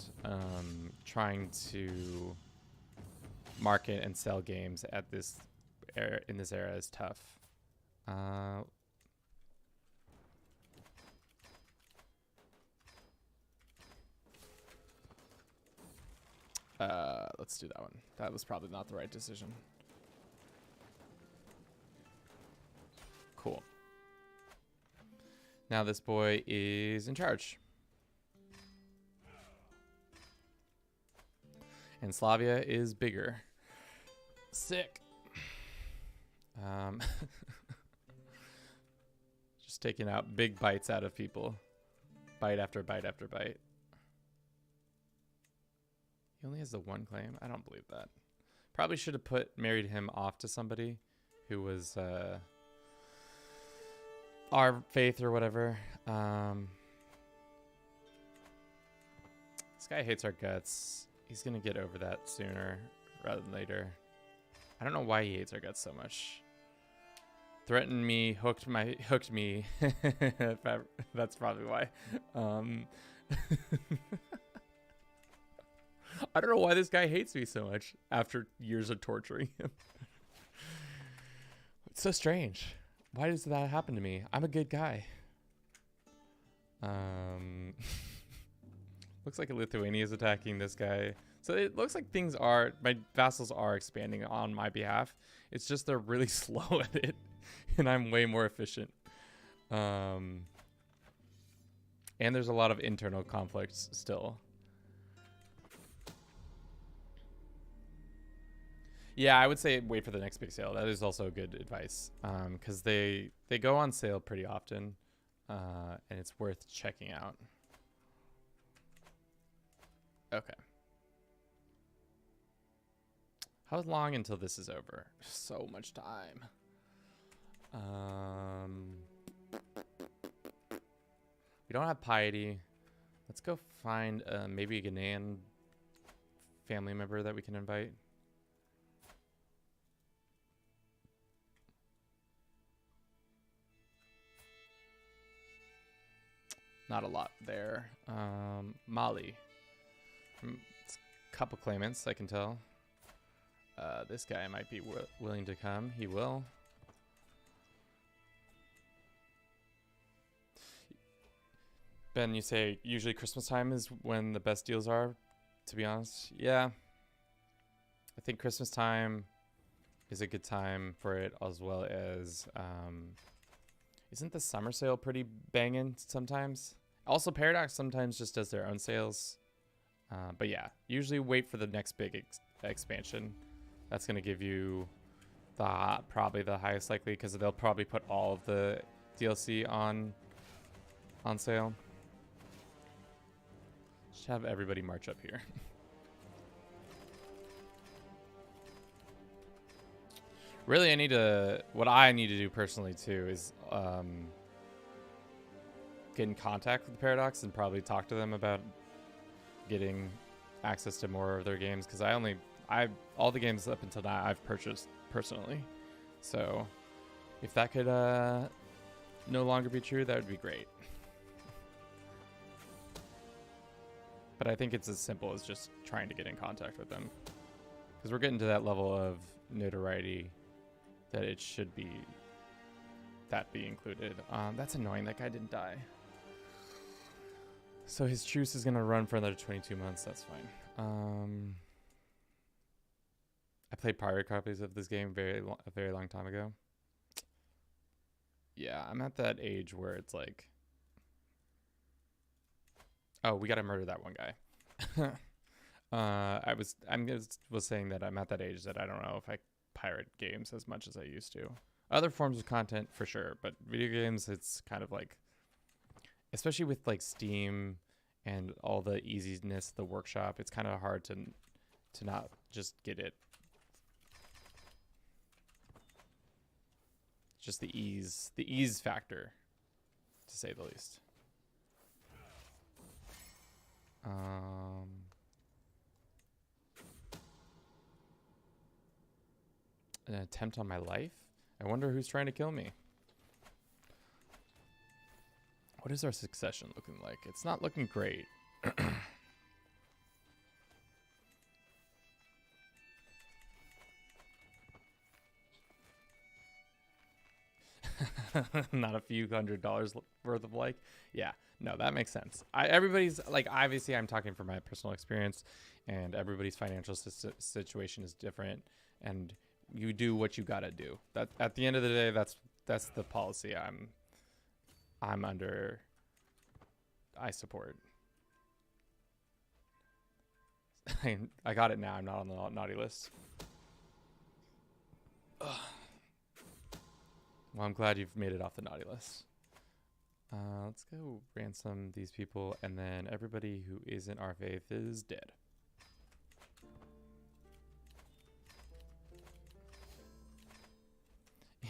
trying to market and sell games at this era, in this era is tough. Let's do that one. That was probably not the right decision. Cool. Now this boy is in charge. And Slavia is bigger. Sick. Just taking out big bites out of people. Bite after bite after bite. He only has the one claim? I don't believe that. Probably should have married him off to somebody who was our faith or whatever. This guy hates our guts. He's gonna get over that sooner rather than later. I don't know why he hates our guts so much. Threatened me, hooked me. That's probably why. I don't know why this guy hates me so much after years of torturing him. It's so strange. Why does that happen to me? I'm a good guy. Looks like Lithuania is attacking this guy. So it looks like my vassals are expanding on my behalf. It's just they're really slow at it, and I'm way more efficient. And there's a lot of internal conflicts still. Yeah, I would say wait for the next big sale. That is also good advice, because they go on sale pretty often, and it's worth checking out. Okay. How long until this is over? So much time. We don't have piety. Let's go find maybe a Ghanaian family member that we can invite. Not a lot there. Mali. Couple claimants, I can tell. This guy might be willing to come. He will. Ben, you say usually Christmas time is when the best deals are, to be honest. Yeah. I think Christmas time is a good time for it, as well as isn't the summer sale pretty banging sometimes? Also, Paradox sometimes just does their own sales. But yeah, usually wait for the next big expansion. That's going to give you probably the highest likely, because they'll probably put all of the DLC on sale. Just have everybody march up here. Really, what I need to do personally too is get in contact with Paradox and probably talk to them about getting access to more of their games, because all the games up until now I've purchased personally. So if that could no longer be true, that would be great. But I think it's as simple as just trying to get in contact with them, because we're getting to that level of notoriety that it should be included. That's annoying. That guy didn't die. So his truce is going to run for another 22 months. That's fine. I played pirate copies of this game a very long time ago. Yeah, I'm at that age where it's like, oh, we got to murder that one guy. I was saying that I'm at that age that I don't know if I pirate games as much as I used to. Other forms of content for sure, but video games, it's kind of like, especially with like Steam and all the easiness of the workshop, it's kind of hard to not just get it. Just the ease factor, to say the least. An attempt on my life? I wonder who's trying to kill me. What is our succession looking like? It's not looking great. Not a few $100s worth of like. Yeah, no, that makes sense. Everybody's like, obviously I'm talking from my personal experience, and everybody's financial situation is different, and you do what you gotta do. That at the end of the day, that's the policy I'm under. I support. I got it now. I'm not on the naughty list. Ugh. Well, I'm glad you've made it off the naughty list. Let's go ransom these people, and then everybody who isn't our faith is dead.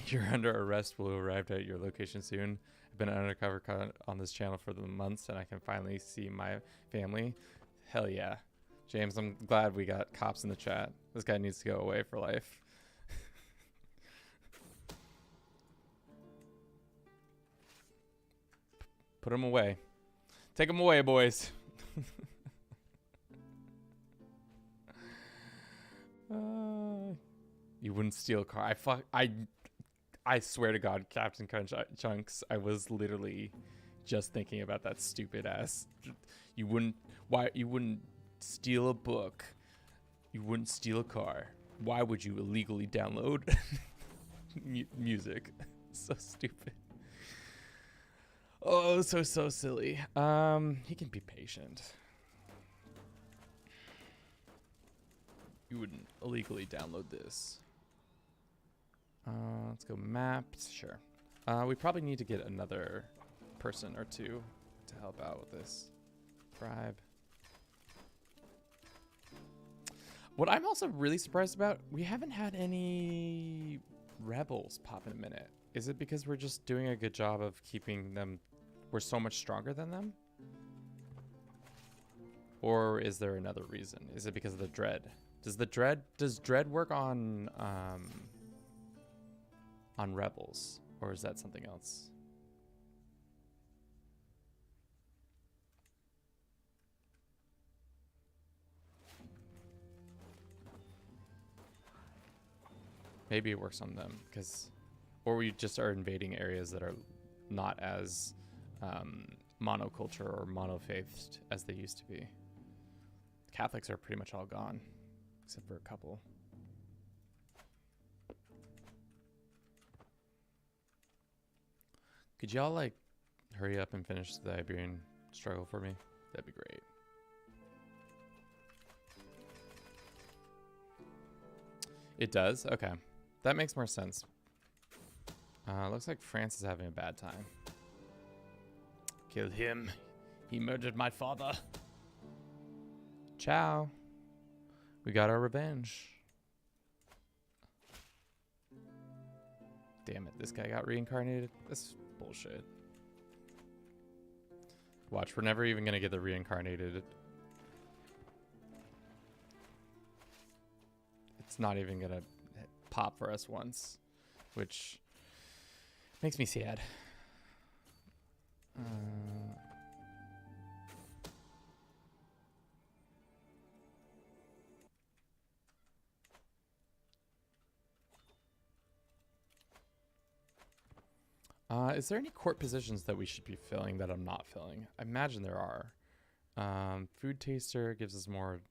You're under arrest. Will arrive at your location soon. I've been undercover on this channel for the months, and I can finally see my family. Hell yeah. James, I'm glad we got cops in the chat. This guy needs to go away for life. Put him away. Take him away, boys. You wouldn't steal a car. I swear to God, Captain Chunks, I was literally just thinking about that stupid ass. You wouldn't steal a book. You wouldn't steal a car. Why would you illegally download music? So stupid. Oh, so silly. He can be patient. You wouldn't illegally download this. Let's go maps. Sure. We probably need to get another person or two to help out with this. Bribe. What I'm also really surprised about, we haven't had any rebels pop in a minute. Is it because we're just doing a good job of keeping them, we're so much stronger than them? Or is there another reason? Is it because of the dread? Does dread work on rebels, or is that something else? Maybe it works on them, or we just are invading areas that are not as monoculture or monofaithed as they used to be. Catholics are pretty much all gone, except for a couple. Could y'all like hurry up and finish the Iberian struggle for me? That'd be great. It does? Okay. That makes more sense. Looks like France is having a bad time. Kill him. He murdered my father. Ciao. We got our revenge. Damn it, this guy got reincarnated? That's bullshit. Watch, we're never even gonna get the reincarnated. It's not even gonna pop for us once, which makes me sad. Is there any court positions that we should be filling that I'm not filling? I imagine there are. Food taster gives us more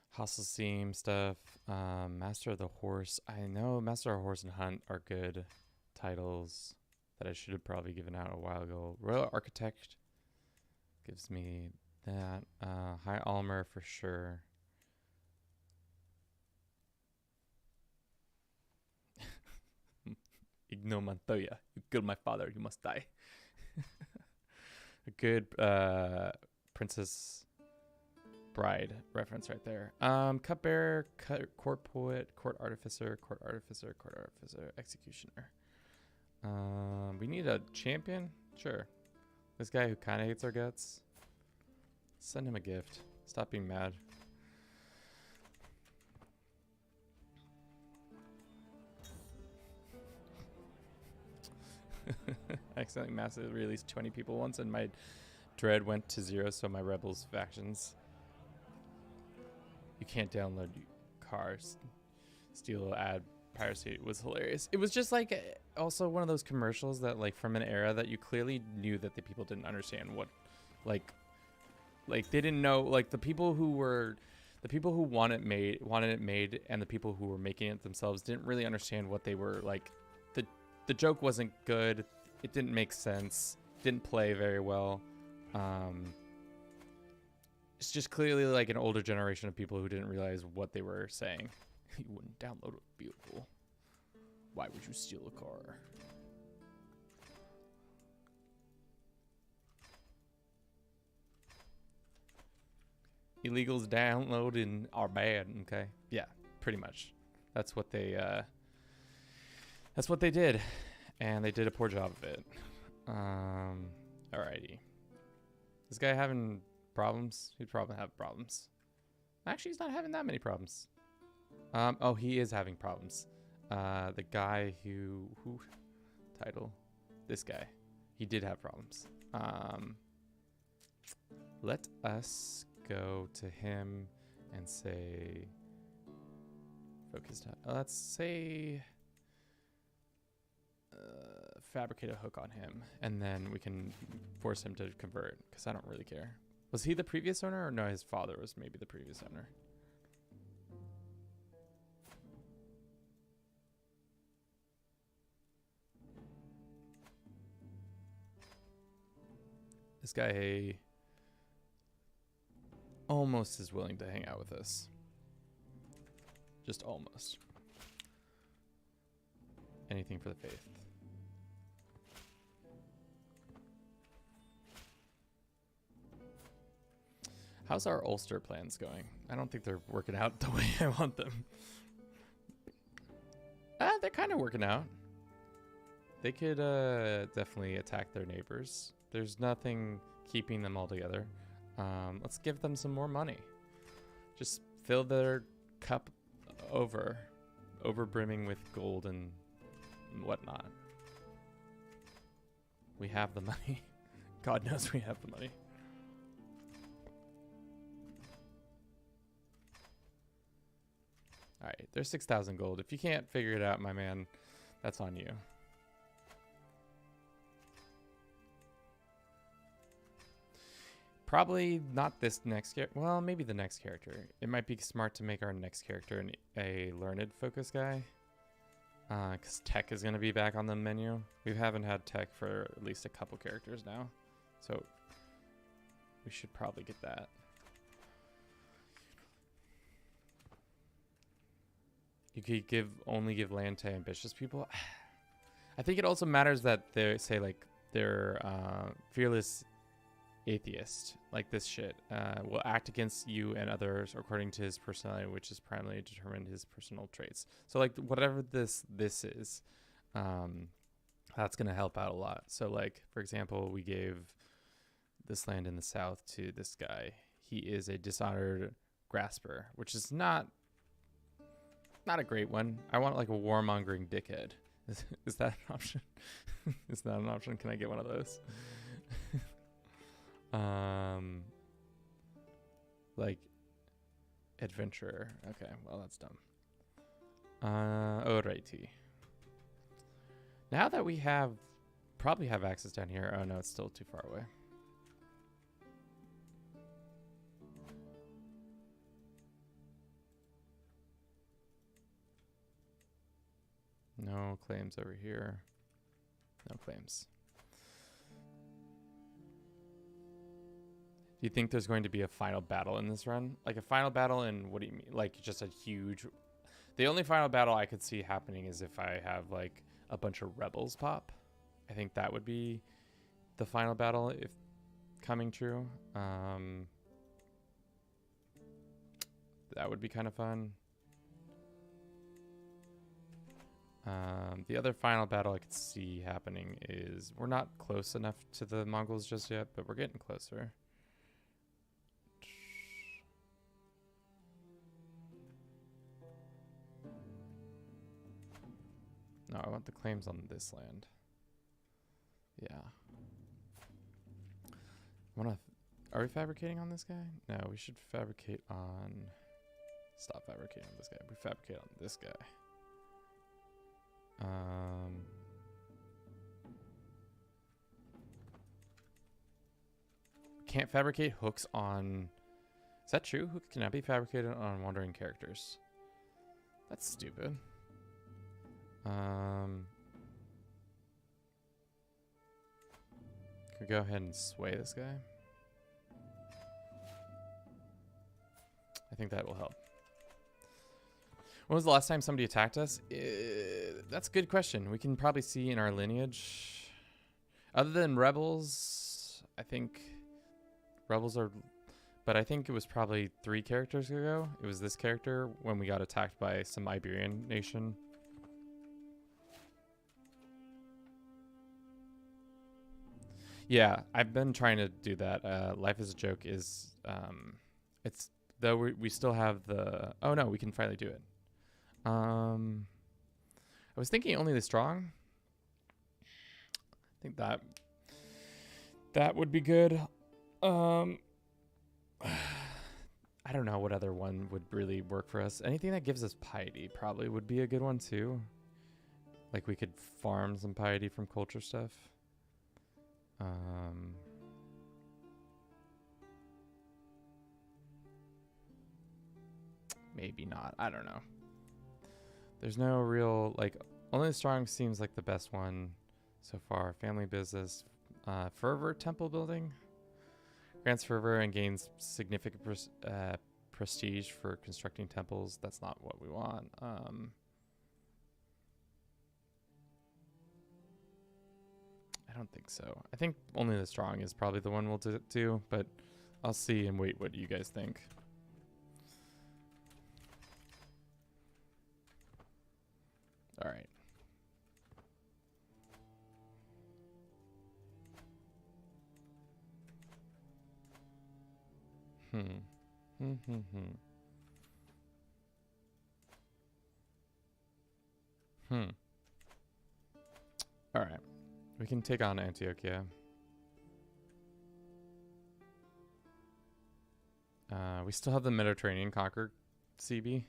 hostile seam stuff. Master of the horse. I know Master of horse and hunt are good titles that I should have probably given out a while ago. Royal architect gives me that. High armor for sure. Igno Montoya, you killed my father, you must die. A good Princess Bride reference right there. Cupbearer, court poet, court artificer, court artificer, court artificer, executioner. We need a champion? Sure. This guy who kind of hates our guts. Send him a gift. Stop being mad. I accidentally massively released 20 people once and my dread went to 0, so my rebels factions. You can't download cars. Steal, add piracy. It was hilarious. It was just like also one of those commercials that like from an era that you clearly knew that the people didn't understand what like they didn't know, like the people who wanted it made and the people who were making it themselves didn't really understand what they were like. The joke wasn't good. It didn't make sense. Didn't play very well. It's just clearly like an older generation of people who didn't realize what they were saying. You wouldn't download a vehicle. Why would you steal a car? Illegals downloading are bad. Okay. Yeah, pretty much. That's what they did, and they did a poor job of it. Alrighty. This guy having problems? He'd probably have problems. Actually, he's not having that many problems. Oh, he is having problems. The guy who title? This guy. He did have problems. Let us go to him and say focused. Let's say fabricate a hook on him, and then we can force him to convert, because I don't really care. Was he the previous owner, or no, his father was maybe the previous owner? This guy almost is willing to hang out with us. Just almost. Anything for the faith. How's our Ulster plans going? I don't think they're working out the way I want them. They're kind of working out. They could definitely attack their neighbors. There's nothing keeping them all together. Let's give them some more money. Just fill their cup over brimming with gold and whatnot. We have the money. God knows we have the money. All right, there's 6,000 gold. If you can't figure it out, my man, that's on you. Probably not this next character. Well, maybe the next character. It might be smart to make our next character a learned focus guy. Because tech is going to be back on the menu. We haven't had tech for at least a couple characters now. So we should probably get that. You could only give land to ambitious people. I think it also matters that they say like they're fearless atheist, like this shit, will act against you and others according to his personality, which is primarily determined his personal traits. So like whatever this is, that's gonna help out a lot. So like for example, we gave this land in the south to this guy. He is a dishonored grasper, which is not a great one. I want like a warmongering dickhead. Is that an option? Is that an option? Can I get one of those? Like adventurer. Okay, well that's dumb. Alrighty. Now that we probably have access down here. Oh no, it's still too far away. No claims over here. No claims. Do you think there's going to be a final battle in this run? Like a final battle, and what do you mean? Like just a huge... The only final battle I could see happening is if I have like a bunch of rebels pop. I think that would be the final battle if coming true. That would be kind of fun. The other final battle I could see happening is we're not close enough to the Mongols just yet, but we're getting closer. No, I want the claims on this land. Yeah. Are we fabricating on this guy? No, we should fabricate on... Stop fabricating on this guy. We fabricate on this guy. Can't fabricate hooks on... Is that true? Hooks cannot be fabricated on wandering characters. That's stupid. Can we go ahead and sway this guy? I think that will help. When was the last time somebody attacked us? That's a good question. We can probably see in our lineage. Other than rebels, I think rebels are... But I think it was probably 3 characters ago. It was this character when we got attacked by some Iberian nation. Yeah, I've been trying to do that. Life is a Joke is... it's... Though we still have the... Oh no, we can finally do it. I was thinking only the strong. I think that would be good. I don't know what other one would really work for us. Anything that gives us piety probably would be a good one too. Like we could farm some piety from culture stuff. Maybe not. I don't know. There's no real, like, only the strong seems like the best one so far. Family business. Fervor temple building. Grants fervor and gains significant prestige for constructing temples. That's not what we want. I don't think so. I think only the strong is probably the one we'll do, but I'll see and wait what you guys think. All right. All right. We can take on Antiochia. We still have the Mediterranean conquer CB.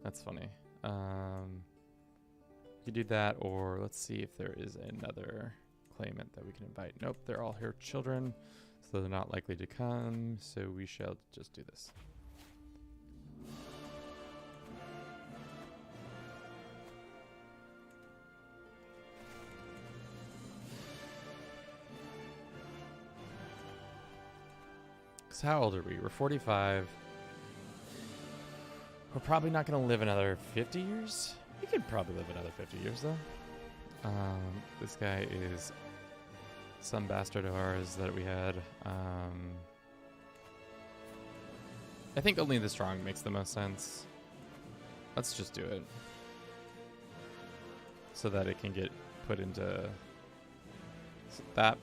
That's funny. We could do that, or let's see if there is another claimant that we can invite. Nope, they're all her children, so though they're not likely to come, so we shall just do this. So how old are we? We're 45. We're probably not going to live another 50 years. We could probably live another 50 years, though. This guy is some bastard of ours that we had. I think only the strong makes the most sense. Let's just do it. So that it can get put into that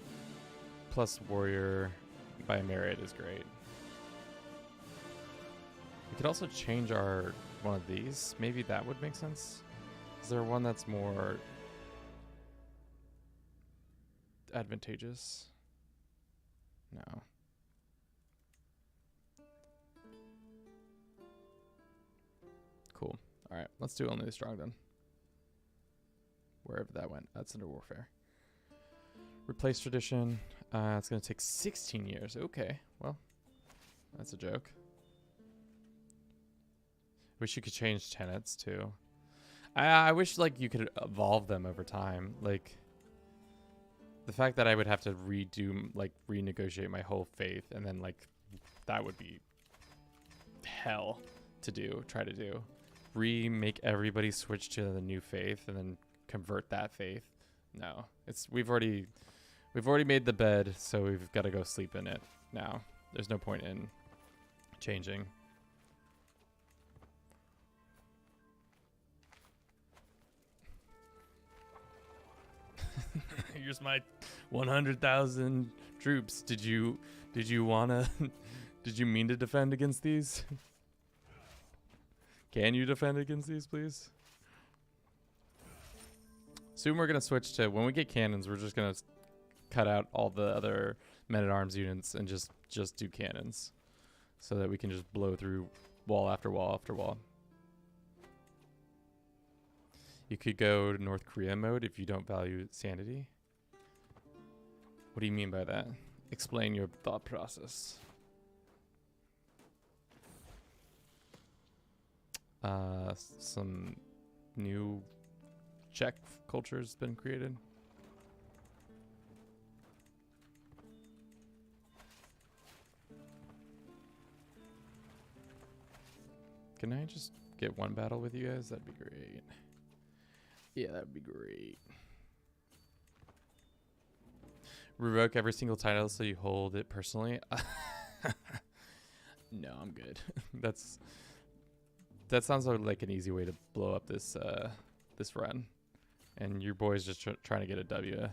plus warrior by merit is great. We could also change our one of these. Maybe that would make sense. Is there one that's more advantageous? No. Cool. All right, let's do only the strong then. Wherever that went, that's under warfare. Replace tradition. It's going to take 16 years. Okay, well, that's a joke. Wish you could change tenets too. I wish like you could evolve them over time. Like the fact that I would have to renegotiate my whole faith, and then like that would be hell to do. Try to do. Remake everybody switch to the new faith and then convert that faith. No, we've already made the bed, so we've got to go sleep in it now. There's no point in changing. Here's my 100,000 troops. Did you wanna? Did you mean to defend against these? Can you defend against these, please? Soon we're gonna switch to, when we get cannons, we're just gonna cut out all the other men-at-arms units and just do cannons, so that we can just blow through wall after wall after wall. You could go to North Korea mode if you don't value sanity. What do you mean by that? Explain your thought process. Some new Czech culture has been created. Can I just get one battle with you guys? That'd be great. Yeah, that'd be great. Revoke every single title so you hold it personally. No, I'm good. That sounds like an easy way to blow up this this run. And your boy's just trying to get a W.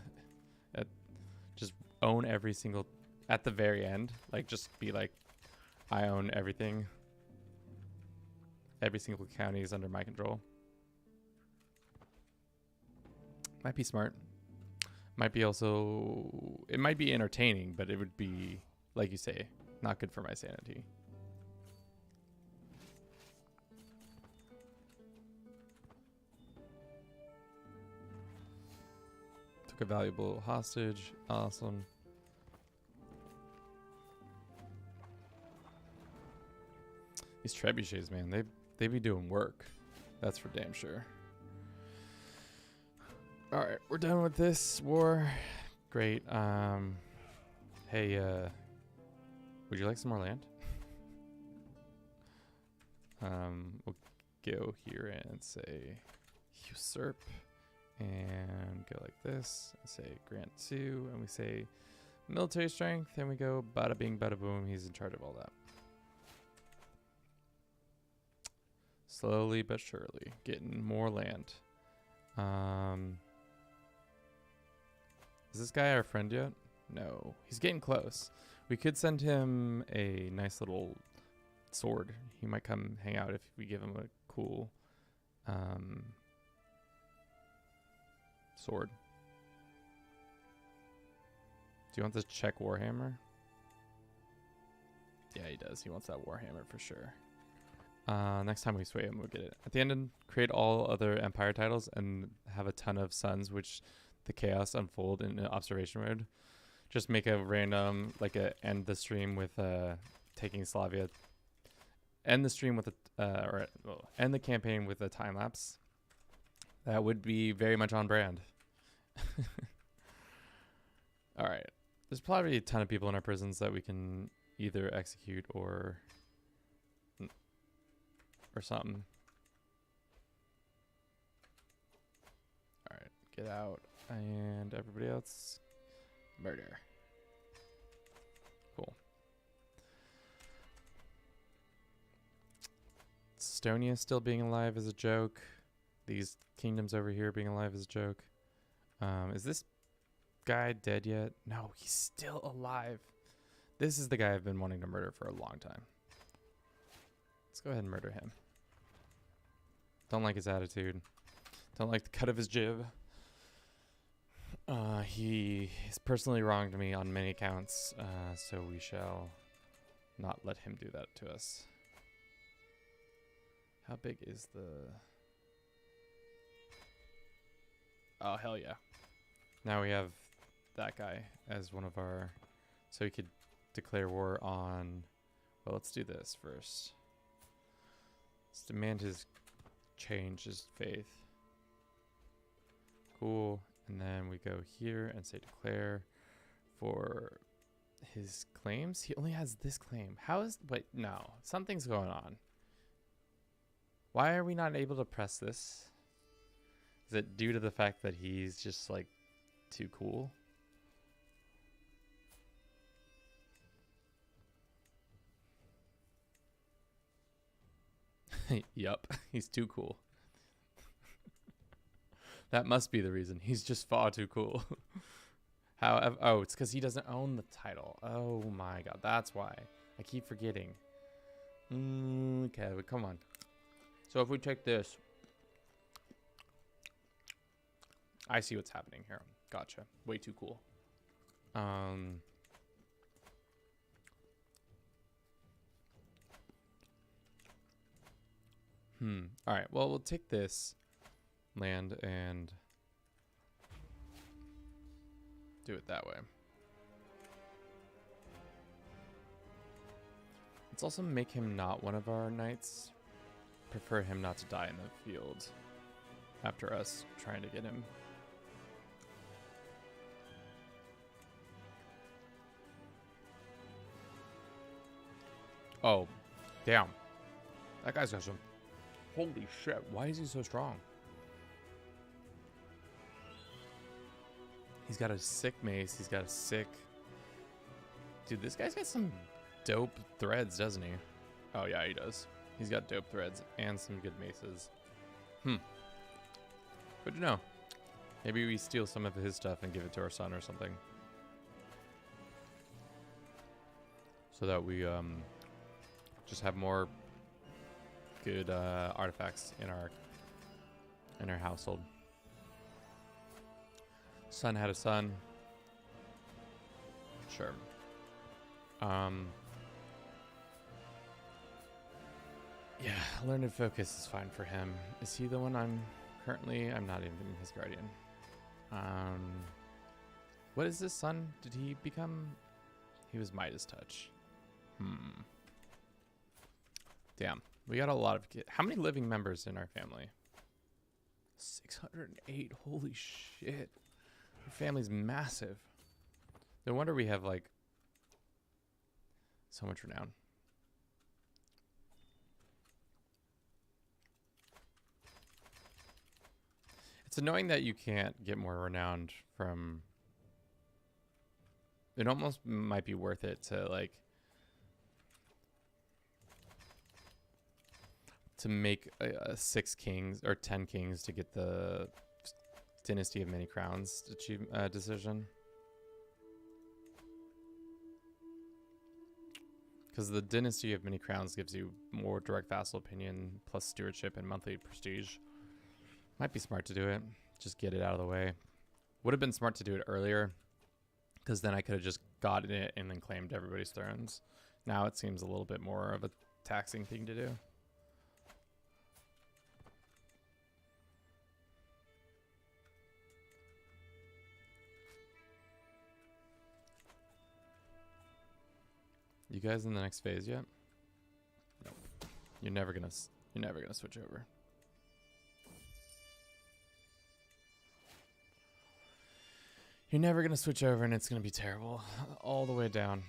Just own every single, at the very end. Like, just be like, I own everything. Every single county is under my control. Might be smart. Might be also, it might be entertaining, but it would be, like you say, not good for my sanity. Took a valuable hostage. Awesome. These trebuchets, man, they be doing work. That's for damn sure. All right, we're done with this war. Great. Hey, would you like some more land? We'll go here and say usurp, and go like this, and say grant 2, and we say military strength, and we go bada bing, bada boom. He's in charge of all that. Slowly but surely, getting more land. Is this guy our friend yet? No. He's getting close. We could send him a nice little sword. He might come hang out if we give him a cool sword. Do you want this Czech Warhammer? Yeah, he does. He wants that Warhammer for sure. Next time we sway him, we'll get it. At the end, create all other empire titles and have a ton of sons, which the chaos unfold in observation mode. Just make a random, like end the stream with taking Slavia. End the stream with end the campaign with a time lapse. That would be very much on brand. All right. There's probably a ton of people in our prisons that we can either execute or something. All right, get out. And everybody else, murder. Cool. Estonia still being alive is a joke. These kingdoms over here being alive is a joke. Is this guy dead yet? No, he's still alive. This is the guy I've been wanting to murder for a long time. Let's go ahead and murder him. Don't like his attitude. Don't like the cut of his jib. He has personally wronged me on many accounts, so we shall not let him do that to us. How big is the... Oh, hell yeah. Now we have that guy as one of our... So he could declare war on... Well, let's do this first. Let's demand his change his faith. Cool. And then we go here and say declare for his claims. He only has this claim. How is... Wait, no. Something's going on. Why are we not able to press this? Is it due to the fact that he's just, like, too cool? Yup, he's too cool. That must be the reason. He's just far too cool. However, oh, it's because he doesn't own the title. Oh my god, that's why. I keep forgetting. Okay, but come on. So if we take this... I see what's happening here. Gotcha. Way too cool. All right. Well, we'll take this land and do it that way. Let's also make him not one of our knights. Prefer him not to die in the field after us trying to get him. Oh, damn. That guy's got some... Holy shit, why is he so strong? He's got a sick mace, he's got a sick... Dude, this guy's got some dope threads, doesn't he? Oh yeah, he does. He's got dope threads and some good maces. Good to know. Maybe we steal some of his stuff and give it to our son or something. So that we just have more good artifacts in our household. Son had a son. Sure. Yeah, learned focus is fine for him. Is he the one I'm not even his guardian. What is this son? Did he become? He was Midas touch. Damn, we got a lot of kids. How many living members in our family? 608. Holy shit. Our family's massive. No wonder we have like so much renown. It's annoying that you can't get more renowned from... It almost might be worth it to like... to make 6 kings or 10 kings to get the Dynasty of Many Crowns decision. Because the Dynasty of Many Crowns gives you more direct vassal opinion, plus stewardship and monthly prestige. Might be smart to do it. Just get it out of the way. Would have been smart to do it earlier, because then I could have just gotten it and then claimed everybody's thrones. Now it seems a little bit more of a taxing thing to do. You guys in the next phase yet? Nope. You're never gonna switch over. You're never gonna switch over, and it's gonna be terrible all the way down.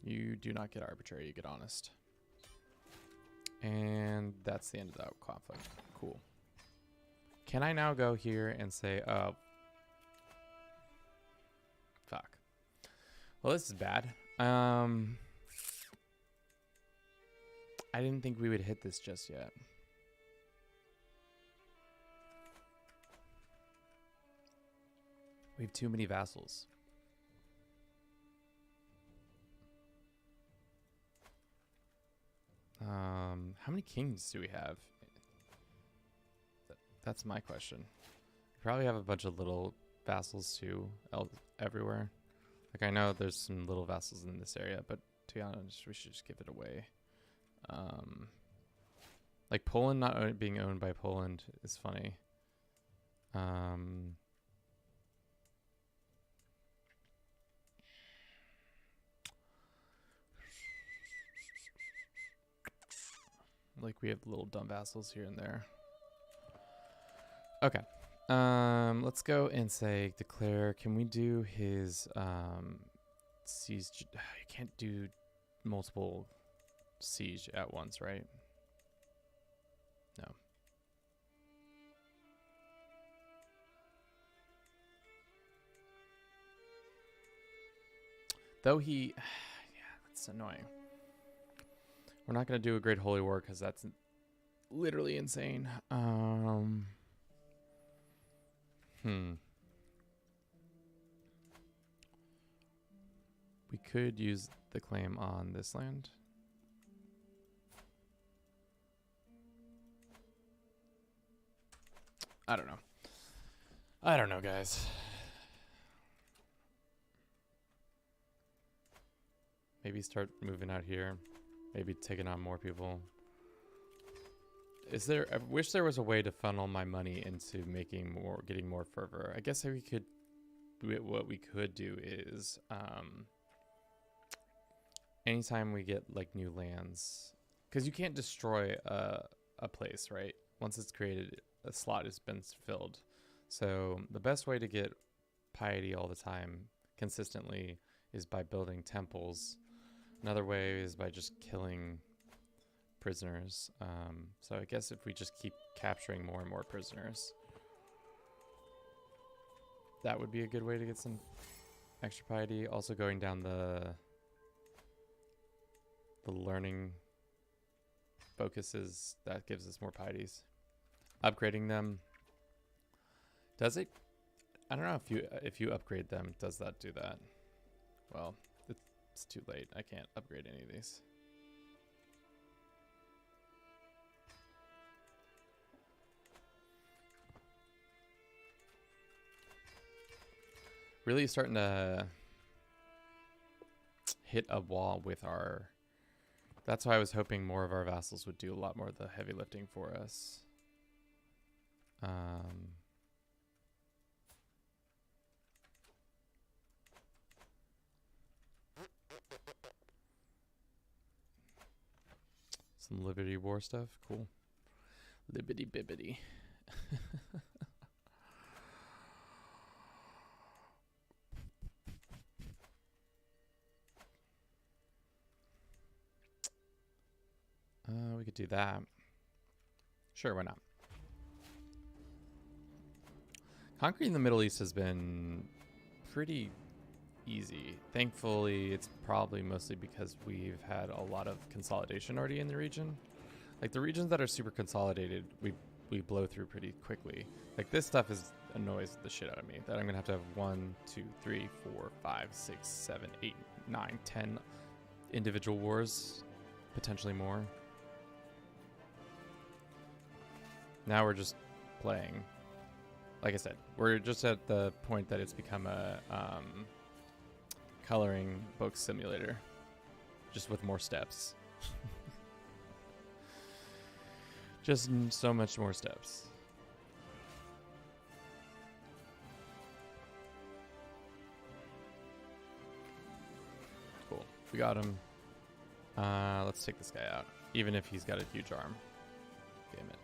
You do not get arbitrary, you get honest. And that's the end of that conflict. Cool. Can I now go here and say, oh, fuck. Well, this is bad. I didn't think we would hit this just yet. We have too many vassals. How many kings do we have? That's my question. We probably have a bunch of little vassals too, everywhere. Like I know there's some little vassals in this area, but to be honest, we should just give it away. Like Poland not being owned by Poland is funny. Like we have little dumb vassals here and there. Okay. Let's go and say declare. Can we do his siege? You can't do multiple siege at once, right? No. Though he, yeah, that's annoying. We're not going to do a Great Holy War because that's literally insane. We could use the claim on this land. I don't know. I don't know, guys. Maybe start moving out here. Maybe taking on more people. Is there? I wish there was a way to funnel my money into making more, getting more fervor. I guess we could. What we could do is, anytime we get like new lands, because you can't destroy a place, right? Once it's created, a slot has been filled. So the best way to get piety all the time, consistently, is by building temples. Another way is by just killing prisoners. So I guess if we just keep capturing more and more prisoners, that would be a good way to get some extra piety. Also going down the learning focuses, that gives us more pieties. Upgrading them, does it? I don't know if you upgrade them, does that do that? Well, it's too late. I can't upgrade any of these. Really starting to hit a wall with our... That's why I was hoping more of our vassals would do a lot more of the heavy lifting for us. Some Liberty War stuff. Cool. Libbity bibbity. We could do that. Sure, why not? Conquering the Middle East has been pretty easy. Thankfully, it's probably mostly because we've had a lot of consolidation already in the region. Like the regions that are super consolidated, we blow through pretty quickly. Like this stuff annoys the shit out of me. That I'm gonna have to have 1, 2, 3, 4, 5, 6, 7, 8, 9, 10 individual wars, potentially more. Now we're just playing. Like I said, we're just at the point that it's become a coloring book simulator, just with more steps. Just so much more steps. We got him. Let's take this guy out, even if he's got a huge arm. Damn it.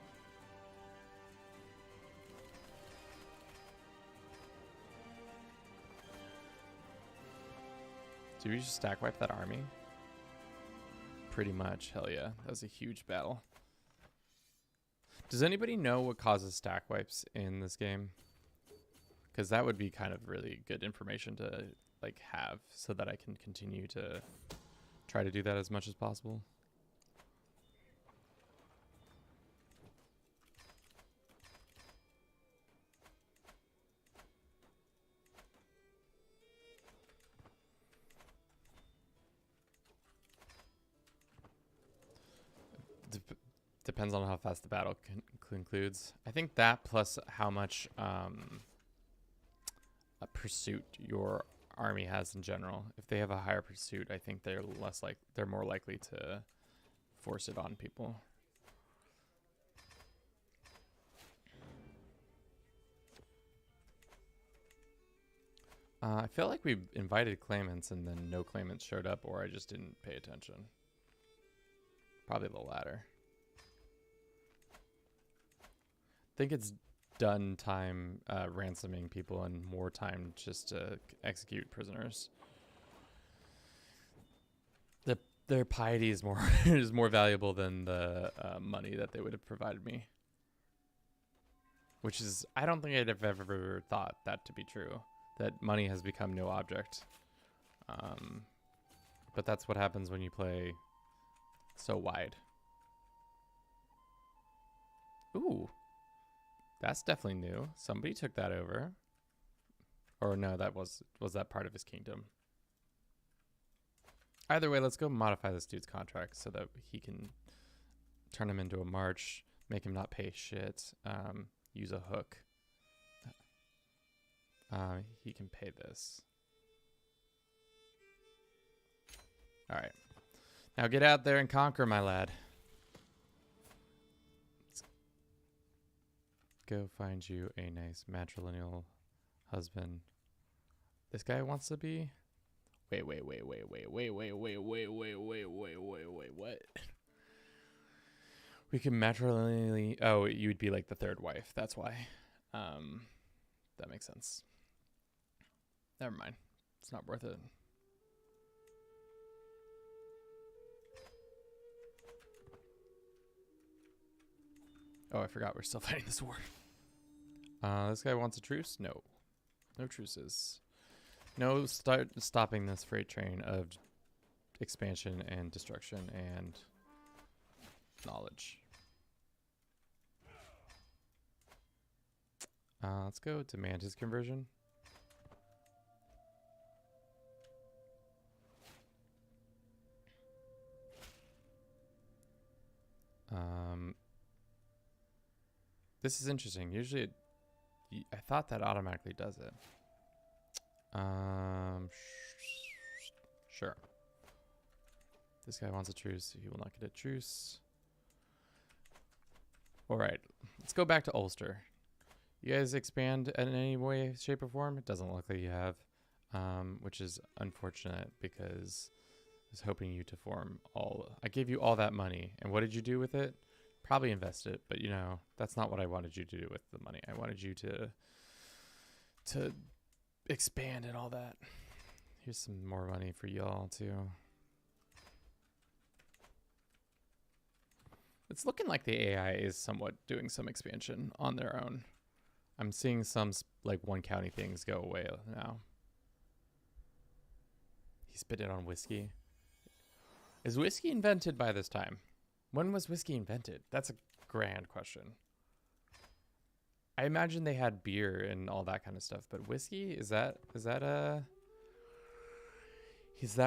Did we just stack wipe that army? Pretty much. Hell yeah. That was a huge battle. Does anybody know what causes stack wipes in this game? Because that would be kind of really good information to like have so that I can continue to try to do that as much as possible. Depends on how fast the battle concludes. I think that plus how much a pursuit your army has in general. If they have a higher pursuit, I think they're more likely to force it on people. I feel like we invited claimants and then no claimants showed up, or I just didn't pay attention. Probably the latter. I think it's done time ransoming people and more time just to execute prisoners. Their piety is more is more valuable than the money that they would have provided me. Which is, I don't think I'd have ever thought that to be true. That money has become no object. But that's what happens when you play so wide. Ooh. That's definitely new. Somebody took that over. Or no, that was that part of his kingdom. Either way, let's go modify this dude's contract so that he can turn him into a march, make him not pay shit, use a hook. He can pay this. All right. Now get out there and conquer, my lad. Go find you a nice matrilineal husband. This guy wants to be... Wait, what? We can matrilineally... Oh, you would be like the third wife. That's why. That makes sense. Never mind. It's not worth it. Oh, I forgot we're still fighting this war. This guy wants a truce? No. No truces. No stopping this freight train of expansion and destruction and knowledge. Let's go demand his conversion. This is interesting. Usually, I thought that automatically does it. Sure. This guy wants a truce. He will not get a truce. All right. Let's go back to Ulster. You guys expand in any way, shape, or form? It doesn't look like you have, which is unfortunate because I was hoping you to form all. I gave you all that money, and what did you do with it? Probably invest it, but you know that's not what I wanted you to do with the money. I wanted you to expand and all that. Here's some more money for y'all too. It's looking like the AI is somewhat doing some expansion on their own. I'm seeing some like one county things go away now. He spit it on whiskey. Is whiskey invented by this time? When was whiskey invented? That's a grand question. I imagine they had beer and all that kind of stuff, but whiskey, is that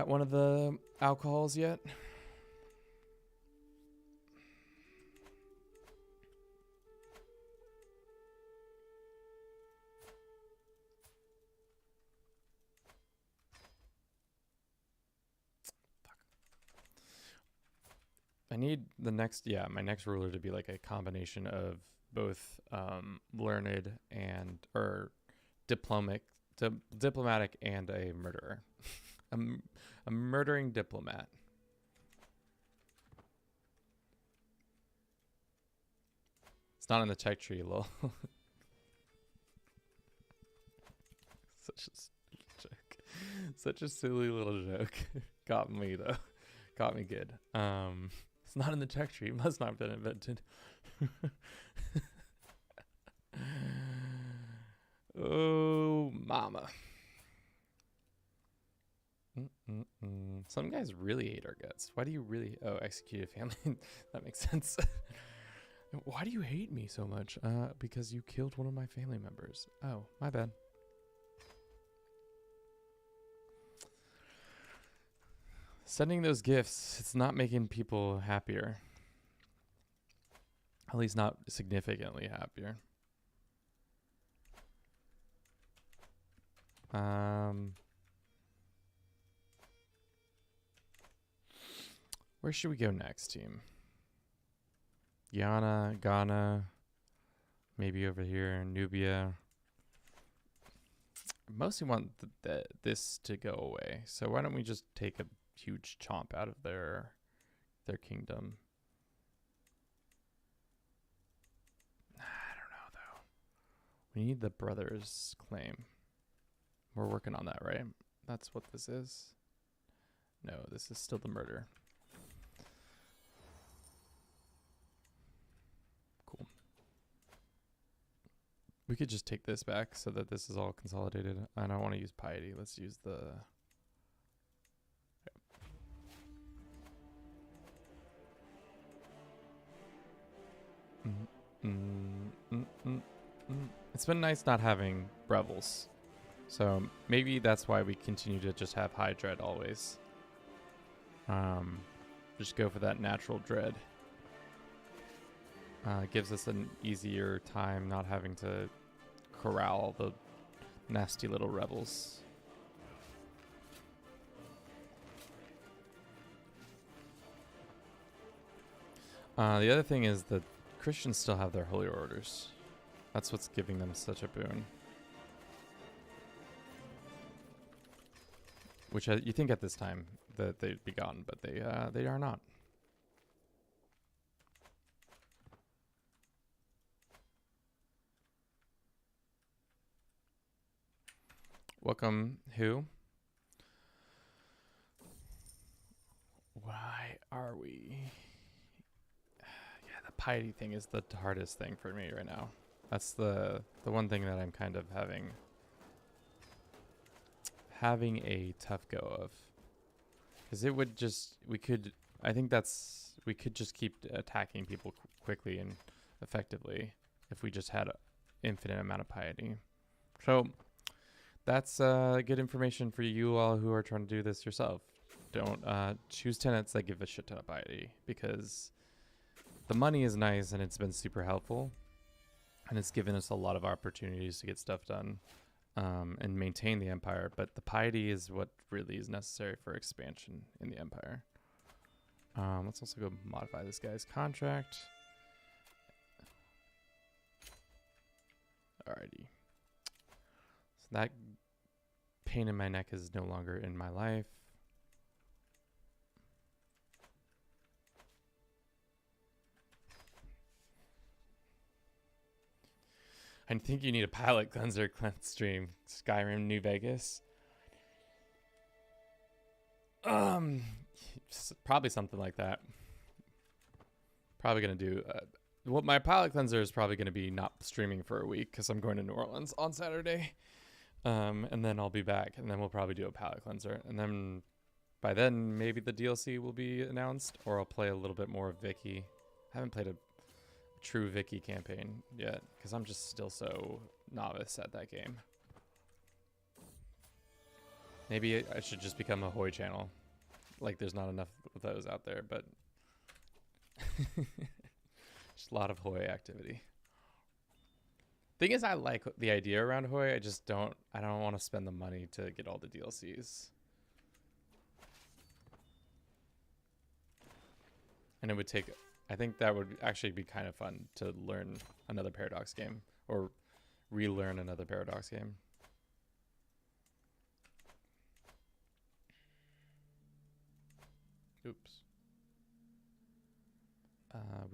one of the alcohols yet? I need the next, my next ruler to be like a combination of both learned and or diplomatic and a murderer. a murdering diplomat. It's not in the check tree, lol. Such a joke. Such a silly little joke. Got me though. Got me good. It's not in the check tree. It must not have been invented. Oh, mama. Some guys really hate our guts. Why do you really? Oh, executed family. That makes sense. Why do you hate me so much? Because you killed one of my family members. Oh, my bad. Sending those gifts, it's not making people happier. At least not significantly happier. Where should we go next, team? Guyana, Ghana, maybe over here, Nubia. Mostly want this to go away. So why don't we just take a huge chomp out of their kingdom? I don't know though. We need the brothers' claim. We're working on that, right? That's what this is. No, this is still the murder. Cool. We could just take this back so that this is all consolidated. I don't want to use piety. Let's use the... It's been nice not having rebels. So maybe that's why we continue to just have high dread always. Just go for that natural dread. It gives us an easier time not having to corral the nasty little rebels. The other thing is that Christians still have their holy orders. That's what's giving them such a boon. Which you think at this time that they'd be gone, but they are not. Welcome, who? Why are we? Yeah, the piety thing is the hardest thing for me right now. That's the one thing that I'm kind of having a tough go of, because it would just we could just keep attacking people quickly and effectively if we just had an infinite amount of piety. So that's good information for you all who are trying to do this yourself. Don't choose tenants that give a shit ton of piety, because the money is nice and it's been super helpful, and it's given us a lot of opportunities to get stuff done. And maintain the empire, but the piety is what really is necessary for expansion in the empire. Let's also go modify this guy's contract. Alrighty. So that pain in my neck is no longer in my life. I think you need a palate cleanser stream. Skyrim New Vegas. Probably something like that. Probably gonna do. Well, my palate cleanser is probably gonna be not streaming for a week because I'm going to New Orleans on Saturday, and then I'll be back, and then we'll probably do a palate cleanser, and then by then maybe the DLC will be announced, or I'll play a little bit more of Vicky. I haven't played a true Vicky campaign yet because I'm just still so novice at that game. Maybe I should just become a Hoy channel. Like, there's not enough of those out there, but just a lot of Hoy activity. Thing is, I like the idea around Hoy. I don't want to spend the money to get all the DLCs. And it would take, I think that would actually be kind of fun to learn another Paradox game, or relearn another Paradox game.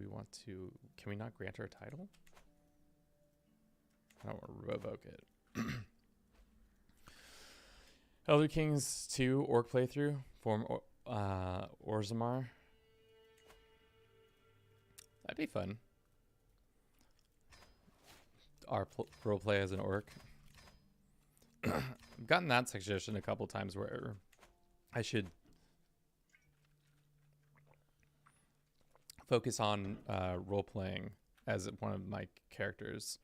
we want to... Can we not grant her a title? I don't want to revoke it. Elder Kings 2 Orc playthrough. Form Orzammar. That'd be fun. Our roleplay as an orc. I've gotten that suggestion a couple times where I should focus on role-playing as one of my characters.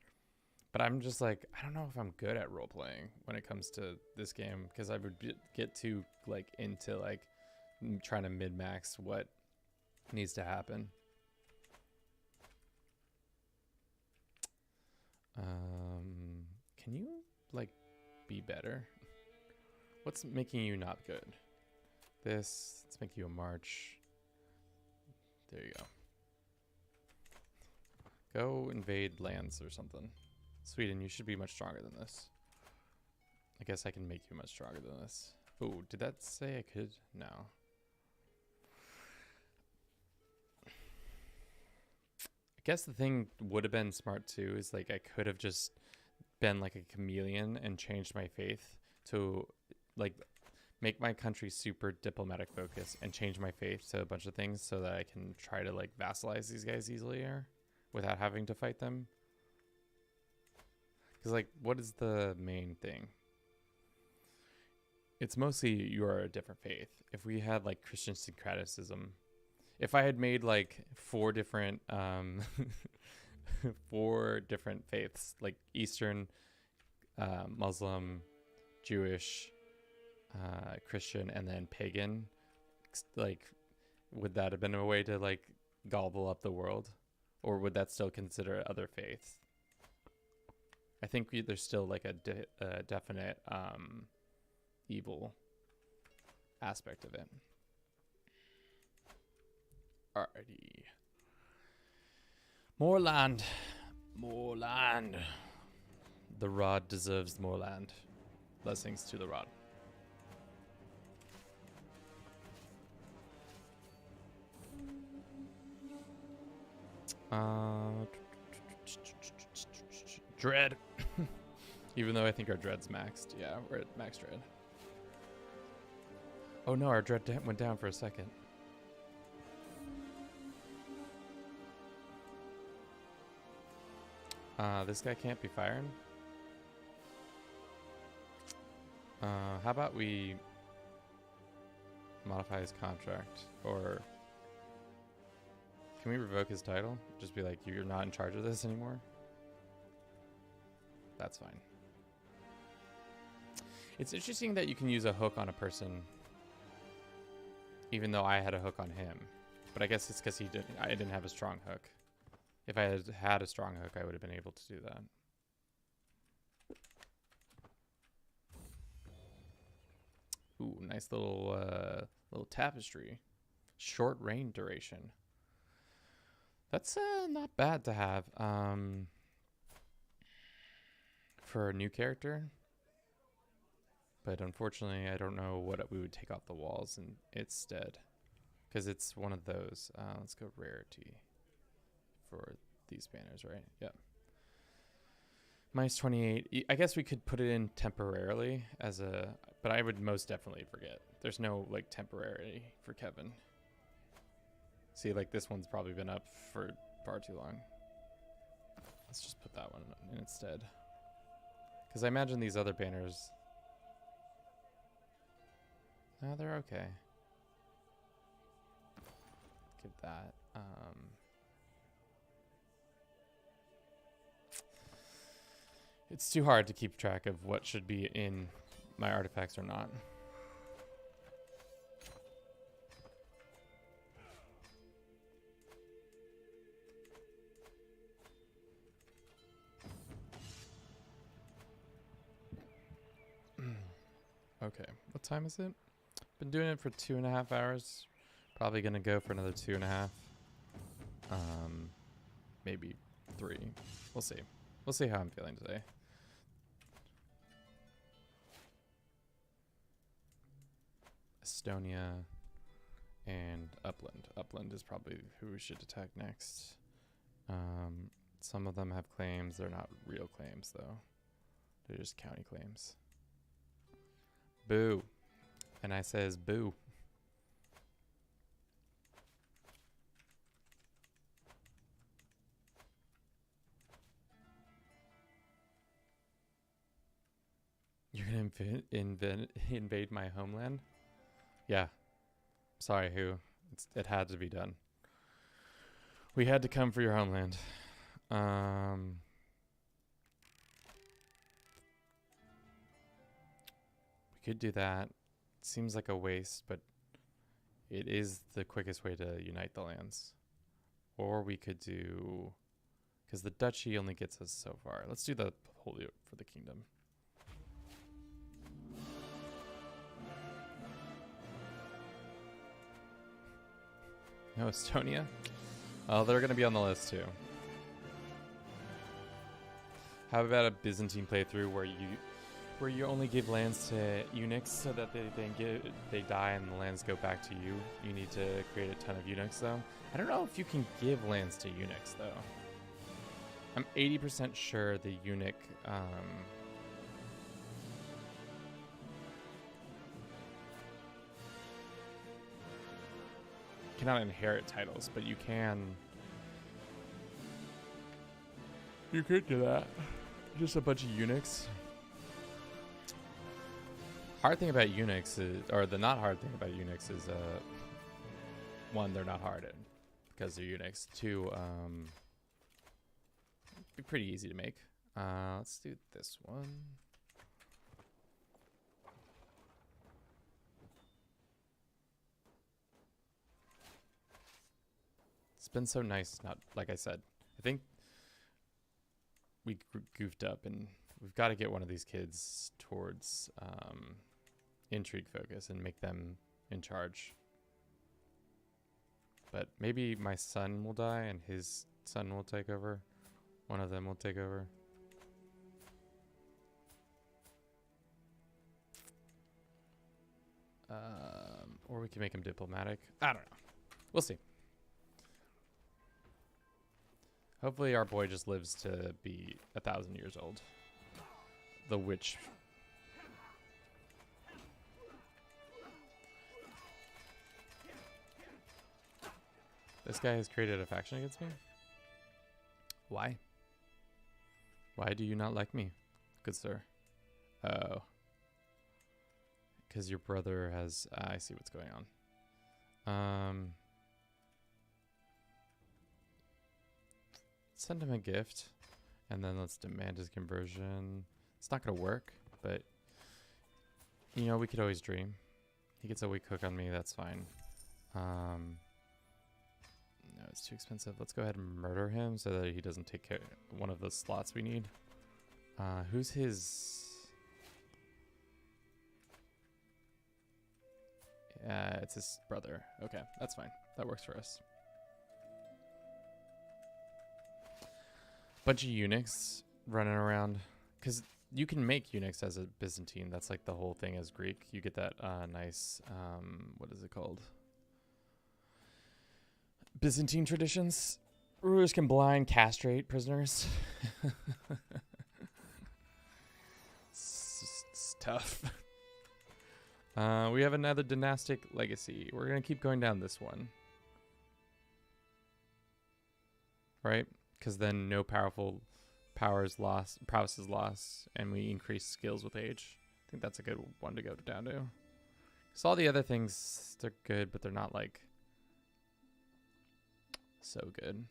But I'm just like, I don't know if I'm good at role-playing when it comes to this game, because I would get too like into like trying to min-max what needs to happen. Can you like be better? What's making you not good? Let's make you a march. There you go. Go invade lands or something. Sweden, you should be much stronger than this. I guess I can make you much stronger than this. Oh, did that say I could? No. I guess the thing would have been smart too is like I could have just been like a chameleon and changed my faith to like make my country super diplomatic focus and change my faith to a bunch of things so that I can try to like vassalize these guys easily without having to fight them. Because like, what is the main thing? It's mostly you are a different faith. If we had like Christian syncretism, if I had made like four different faiths, like Eastern, Muslim, Jewish, Christian, and then pagan, like, would that have been a way to like gobble up the world, or would that still consider other faiths? I think there's still like a definite evil aspect of it. Alrighty. More land. More land. The rod deserves more land. Blessings to the rod. Dread. Even though I think our dread's maxed. Yeah, we're at max dread. Oh no, our dread went down for a second. This guy can't be firing. How about we modify his contract? Or can we revoke his title? Just be like, you're not in charge of this anymore? That's fine. It's interesting that you can use a hook on a person even though I had a hook on him. But I guess it's because I didn't have a strong hook. If I had had a strong hook, I would have been able to do that. Ooh, nice little tapestry. Short reign duration. That's not bad to have for a new character. But unfortunately, I don't know what we would take off the walls in its stead. Because it's one of those. Let's go rarity for these banners, right? Yep. Minus 28. I guess we could put it in temporarily as a... But I would most definitely forget. There's no, like, temporary for Kevin. See, like, this one's probably been up for far too long. Let's just put that one in instead. Because I imagine these other banners... No, they're okay. Give that. It's too hard to keep track of what should be in my artifacts or not. Okay, what time is it? Been doing it for 2.5 hours. Probably gonna go for another 2.5. Maybe 3. We'll see. We'll see how I'm feeling today. Estonia and Upland. Upland is probably who we should attack next. Some of them have claims. They're not real claims, though. They're just county claims. Boo. And I says boo. You're gonna invade my homeland? Yeah. Sorry, who? It had to be done. We had to come for your homeland. We could do that. Seems like a waste, but it is the quickest way to unite the lands. Or we could do... Because the duchy only gets us so far. Let's do the Holy for the kingdom. No, Estonia? Oh, they're going to be on the list too. How about a Byzantine playthrough where you only give lands to eunuchs so that they die and the lands go back to you? You need to create a ton of eunuchs though. I don't know if you can give lands to eunuchs though. I'm 80% sure the eunuch cannot inherit titles, but you can. You could do that. Just a bunch of eunuchs. Hard thing about eunuchs is, or the not hard thing about eunuchs is, one, they're not hard because they're eunuchs. Two, be pretty easy to make. Let's do this one. It's been so nice. Not like I said. I think we goofed up, and we've got to get one of these kids towards intrigue focus and make them in charge. But maybe my son will die, and his son will take over. One of them will take over. Or we can make him diplomatic. I don't know. We'll see. Hopefully our boy just lives to be 1,000 years old. The witch. This guy has created a faction against me? Why? Why do you not like me, good sir? Oh. Because your brother has... I see what's going on. Send him a gift, and then let's demand his conversion. It's not going to work, but, you know, we could always dream. He gets a weak hook on me, that's fine. No, it's too expensive. Let's go ahead and murder him so that he doesn't take care of one of the slots we need. Who's his... it's his brother. Okay, that's fine. That works for us. Bunch of eunuchs running around. Because you can make eunuchs as a Byzantine. That's like the whole thing as Greek. You get that nice... what is it called? Byzantine traditions. Rulers can blind castrate prisoners. It's tough. We have another dynastic legacy. We're going to keep going down this one. Right? Because then no prowess is lost, and we increase skills with age. I think that's a good one to go down to. Because all the other things, they're good, but they're not like so good.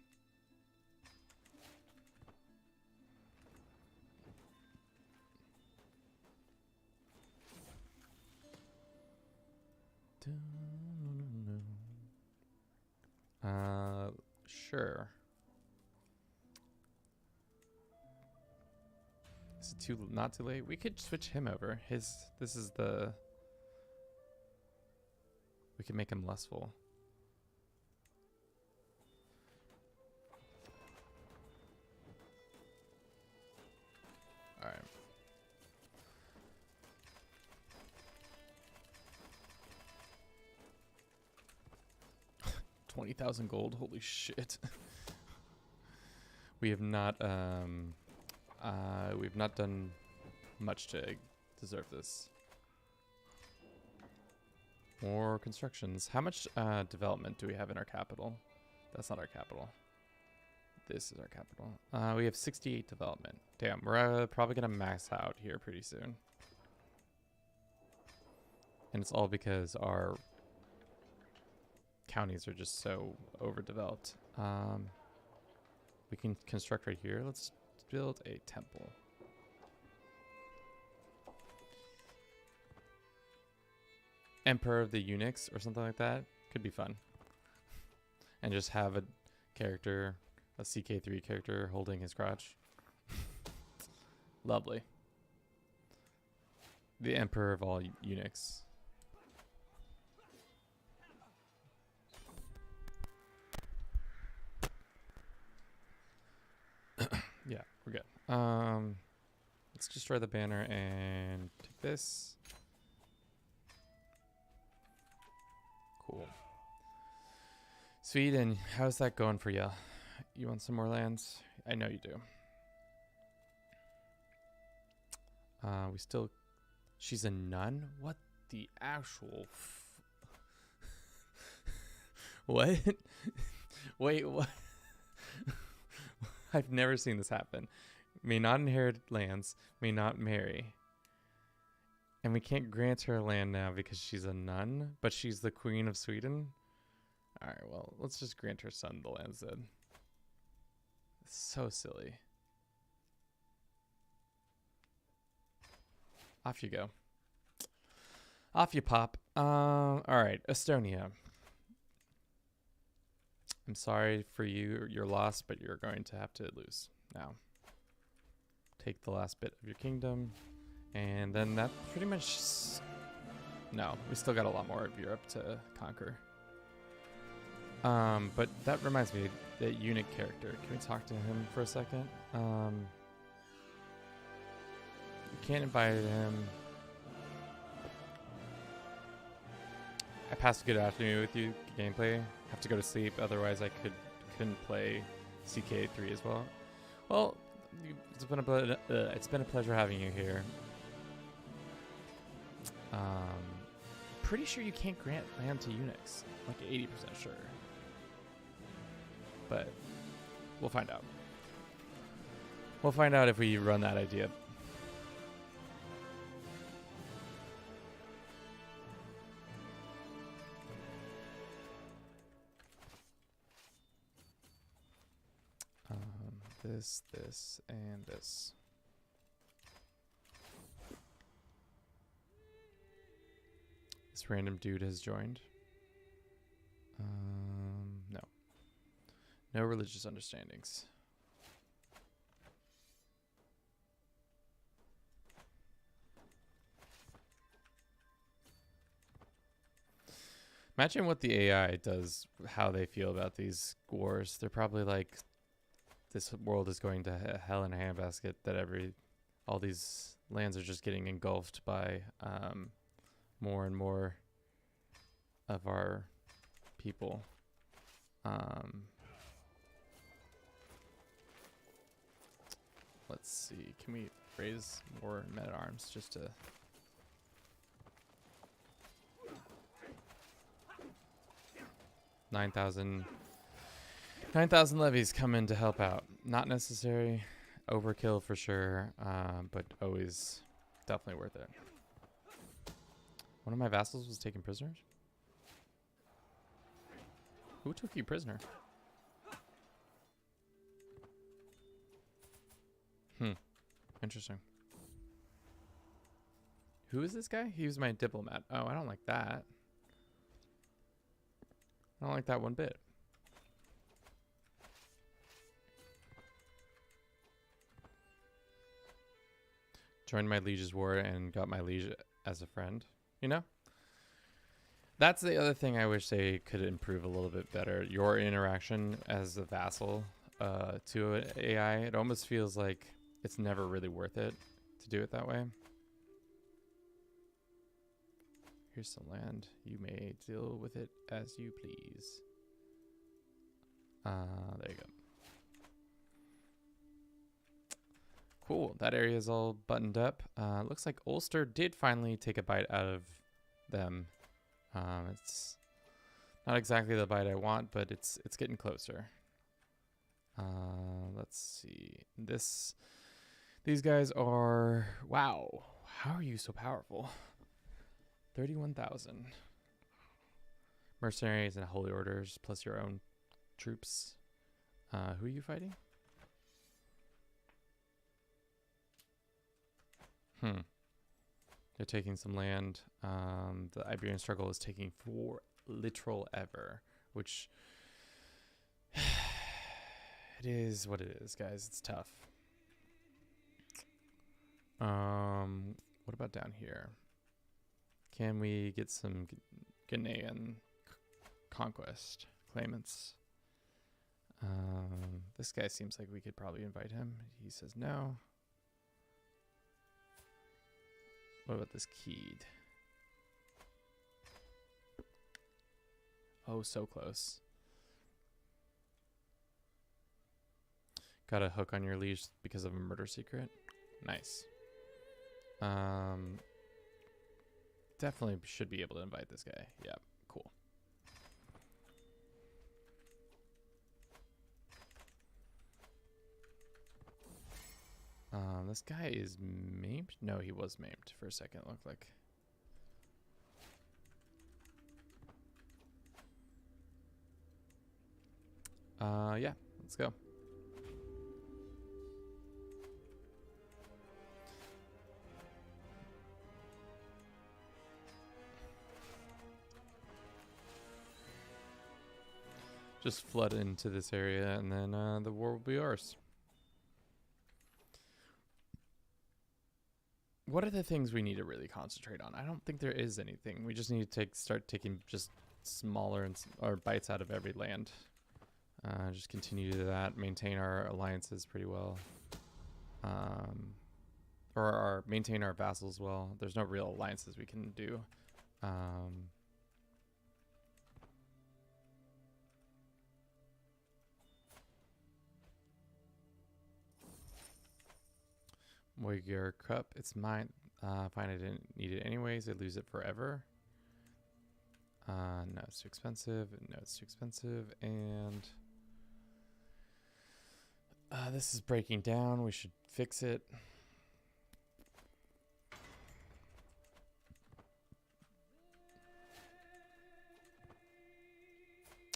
Sure. Is it not too late? We could switch him over. This is the... We can make him lustful. Alright. 20,000 gold. Holy shit. We've not done much to deserve this. More constructions. How much development do we have in our capital? That's not our capital. This is our capital. We have 68 development. Damn, we're probably gonna max out here pretty soon. And it's all because our counties are just so overdeveloped. We can construct right here. Let's build a temple. Emperor of the Eunuchs or something like that. Could be fun. And just have a character, a CK3 character holding his crotch. Lovely. The Emperor of all Eunuchs. Yeah, we're good. Let's destroy the banner and take this. Cool. Sweden, how's that going for you? You want some more lands? I know you do. We still... She's a nun? What the actual... What? Wait, what? I've never seen this happen. May not inherit lands, may not marry. And we can't grant her land now because she's a nun, but she's the Queen of Sweden? Alright, well, let's just grant her son the lands then. It's so silly. Off you go. Off you pop. Alright, Estonia. I'm sorry for you, your loss, but you're going to have to lose now. Take the last bit of your kingdom. And then that pretty much... No, we still got a lot more of Europe to conquer. But that reminds me, the eunuch character. Can we talk to him for a second? We can't invite him. I passed a good afternoon with you, gameplay. Have to go to sleep, otherwise I couldn't play CK3 as well. Well, it's been a pleasure having you here. Pretty sure you can't grant land to eunuchs. Like 80% sure. But we'll find out. We'll find out if we run that idea. This, and this. This random dude has joined. No. No religious understandings. Imagine what the AI does, how they feel about these wars. They're probably like, this world is going to hell in a handbasket, that all these lands are just getting engulfed by more and more of our people. Let's see, can we raise more men-at-arms just to... 9,000 levies come in to help out. Not necessary, overkill for sure, but always definitely worth it. One of my vassals was taken prisoners? Who took you prisoner? Interesting. Who is this guy? He was my diplomat. Oh, I don't like that. I don't like that one bit. Joined my liege's war and got my liege as a friend. You know? That's the other thing I wish they could improve a little bit better. Your interaction as a vassal to an AI. It almost feels like it's never really worth it to do it that way. Here's some land. You may deal with it as you please. There you go. Cool. That area is all buttoned up. Looks like Ulster did finally take a bite out of them. It's not exactly the bite I want, but it's getting closer. Let's see. These guys are, wow. How are you so powerful? 31,000. Mercenaries and holy orders plus your own troops. Who are you fighting? They're taking some land. The Iberian struggle is taking for literal ever, which it is what it is, guys. It's tough. What about down here? Can we get some Ghanaian conquest claimants? This guy seems like we could probably invite him. He says no. What about this Keed? Oh, so close. Got a hook on your liege because of a murder secret. Nice. Definitely should be able to invite this guy. Yeah, cool. This guy is maimed? No, he was maimed for a second, it looked like. Yeah, let's go. Just flood into this area and then the war will be ours. What are the things we need to really concentrate on? I don't think there is anything. We just need to start taking just smaller or bites out of every land. Just continue to do that. Maintain our alliances pretty well. Or maintain our vassals well. There's no real alliances we can do. Your cup, it's mine. Fine, I didn't need it anyways. I lose it forever. No, it's too expensive. No, it's too expensive. And this is breaking down. We should fix it.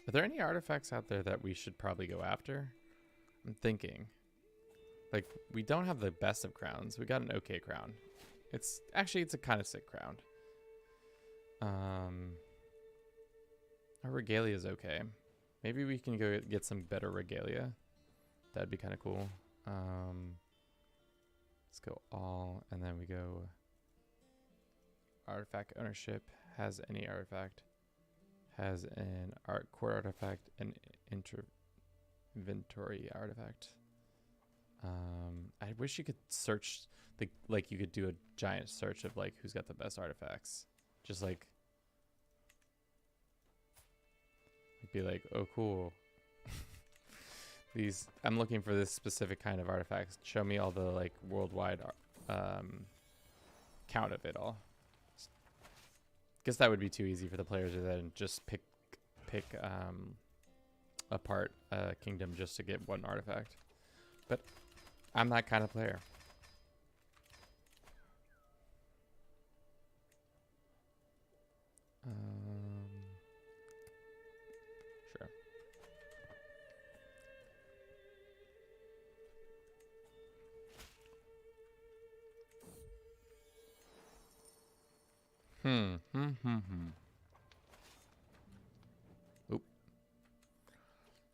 Are there any artifacts out there that we should probably go after? I'm thinking. Like, we don't have the best of crowns. We got an okay crown. It's a kind of sick crown. Our regalia is okay. Maybe we can go get some better regalia. That'd be kind of cool. Let's go all, and then we go artifact ownership. Has any artifact. Has an court artifact, an inventory artifact. I wish you could search, like you could do a giant search of like who's got the best artifacts. Just like, be like, oh cool. I'm looking for this specific kind of artifacts. Show me all the like worldwide count of it all. Guess that would be too easy for the players to then just pick apart a kingdom just to get one artifact. But I'm that kind of player. Sure. Oop.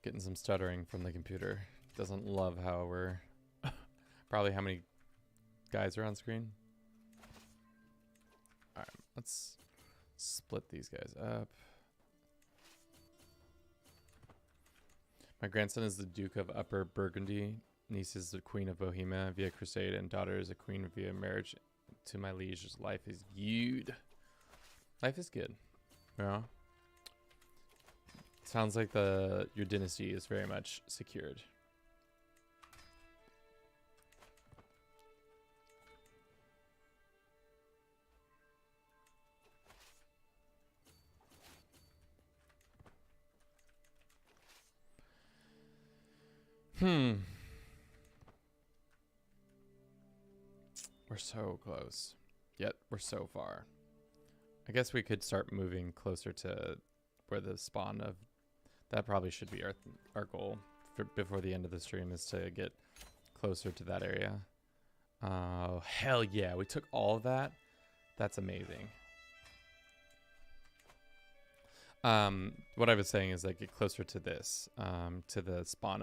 Getting some stuttering from the computer. Doesn't love how we're probably how many guys are on screen. All right, let's split these guys up. My grandson is the Duke of Upper Burgundy. Niece is the Queen of Bohemia via crusade, and daughter is a queen via marriage to my liege's. Life is good. Life is good. Yeah. Sounds like your dynasty is very much secured. We're so close. Yet we're so far. I guess we could start moving closer to where the spawn of... That probably should be our goal before the end of the stream, is to get closer to that area. Oh, hell yeah. We took all of that. That's amazing. What I was saying is, like, get closer to this, to the spawn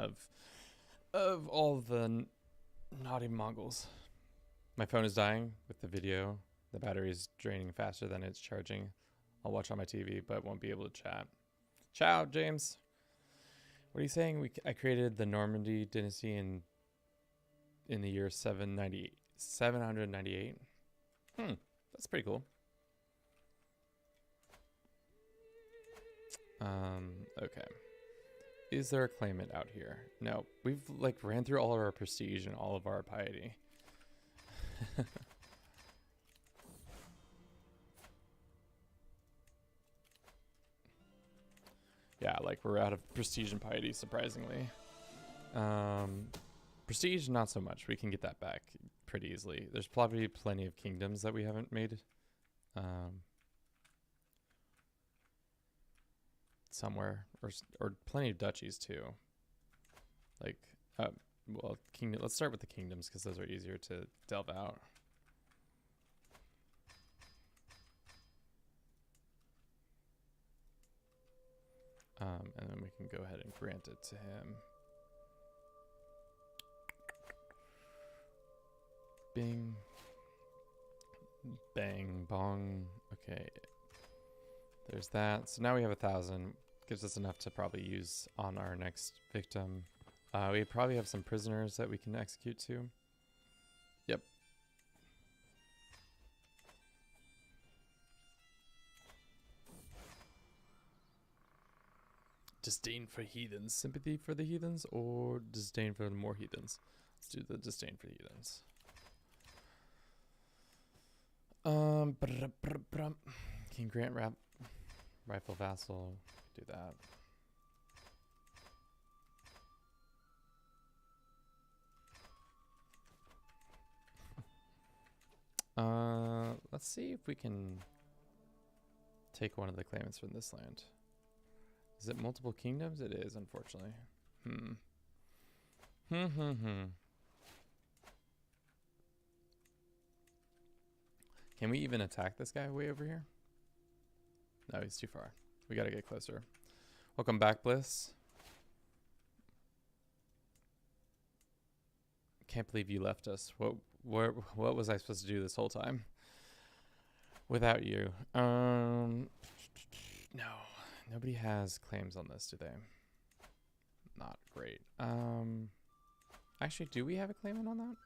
of all the naughty Mongols. My phone is dying with the video. The battery is draining faster than it's charging. I'll watch on my TV, but won't be able to chat. Ciao, James. What are you saying? I created the Normandy dynasty in the year 798. That's pretty cool. Okay. Is there a claimant out here? No. We've like ran through all of our prestige and all of our piety. Yeah, like we're out of prestige and piety, surprisingly. Prestige, not so much. We can get that back pretty easily. There's probably plenty of kingdoms that we haven't made. Somewhere, or plenty of duchies too. Like, well, kingdom. Let's start with the kingdoms because those are easier to delve out. And then we can go ahead and grant it to him. Bing. Bang, bong. Okay. There's that. So now we have 1,000. Gives us enough to probably use on our next victim. We probably have some prisoners that we can execute too. Yep. Disdain for heathens. Sympathy for the heathens or disdain for more heathens? Let's do the disdain for heathens. King grant rifle vassal. Do that. Let's see if we can take one of the claimants from this land. Is it multiple kingdoms? It is, unfortunately. Can we even attack this guy way over here? No, he's too far. We gotta get closer. Welcome back, Bliss. Can't believe you left us. What was I supposed to do this whole time without you? No, nobody has claims on this, do they? Not great. Actually, do we have a claimant on that?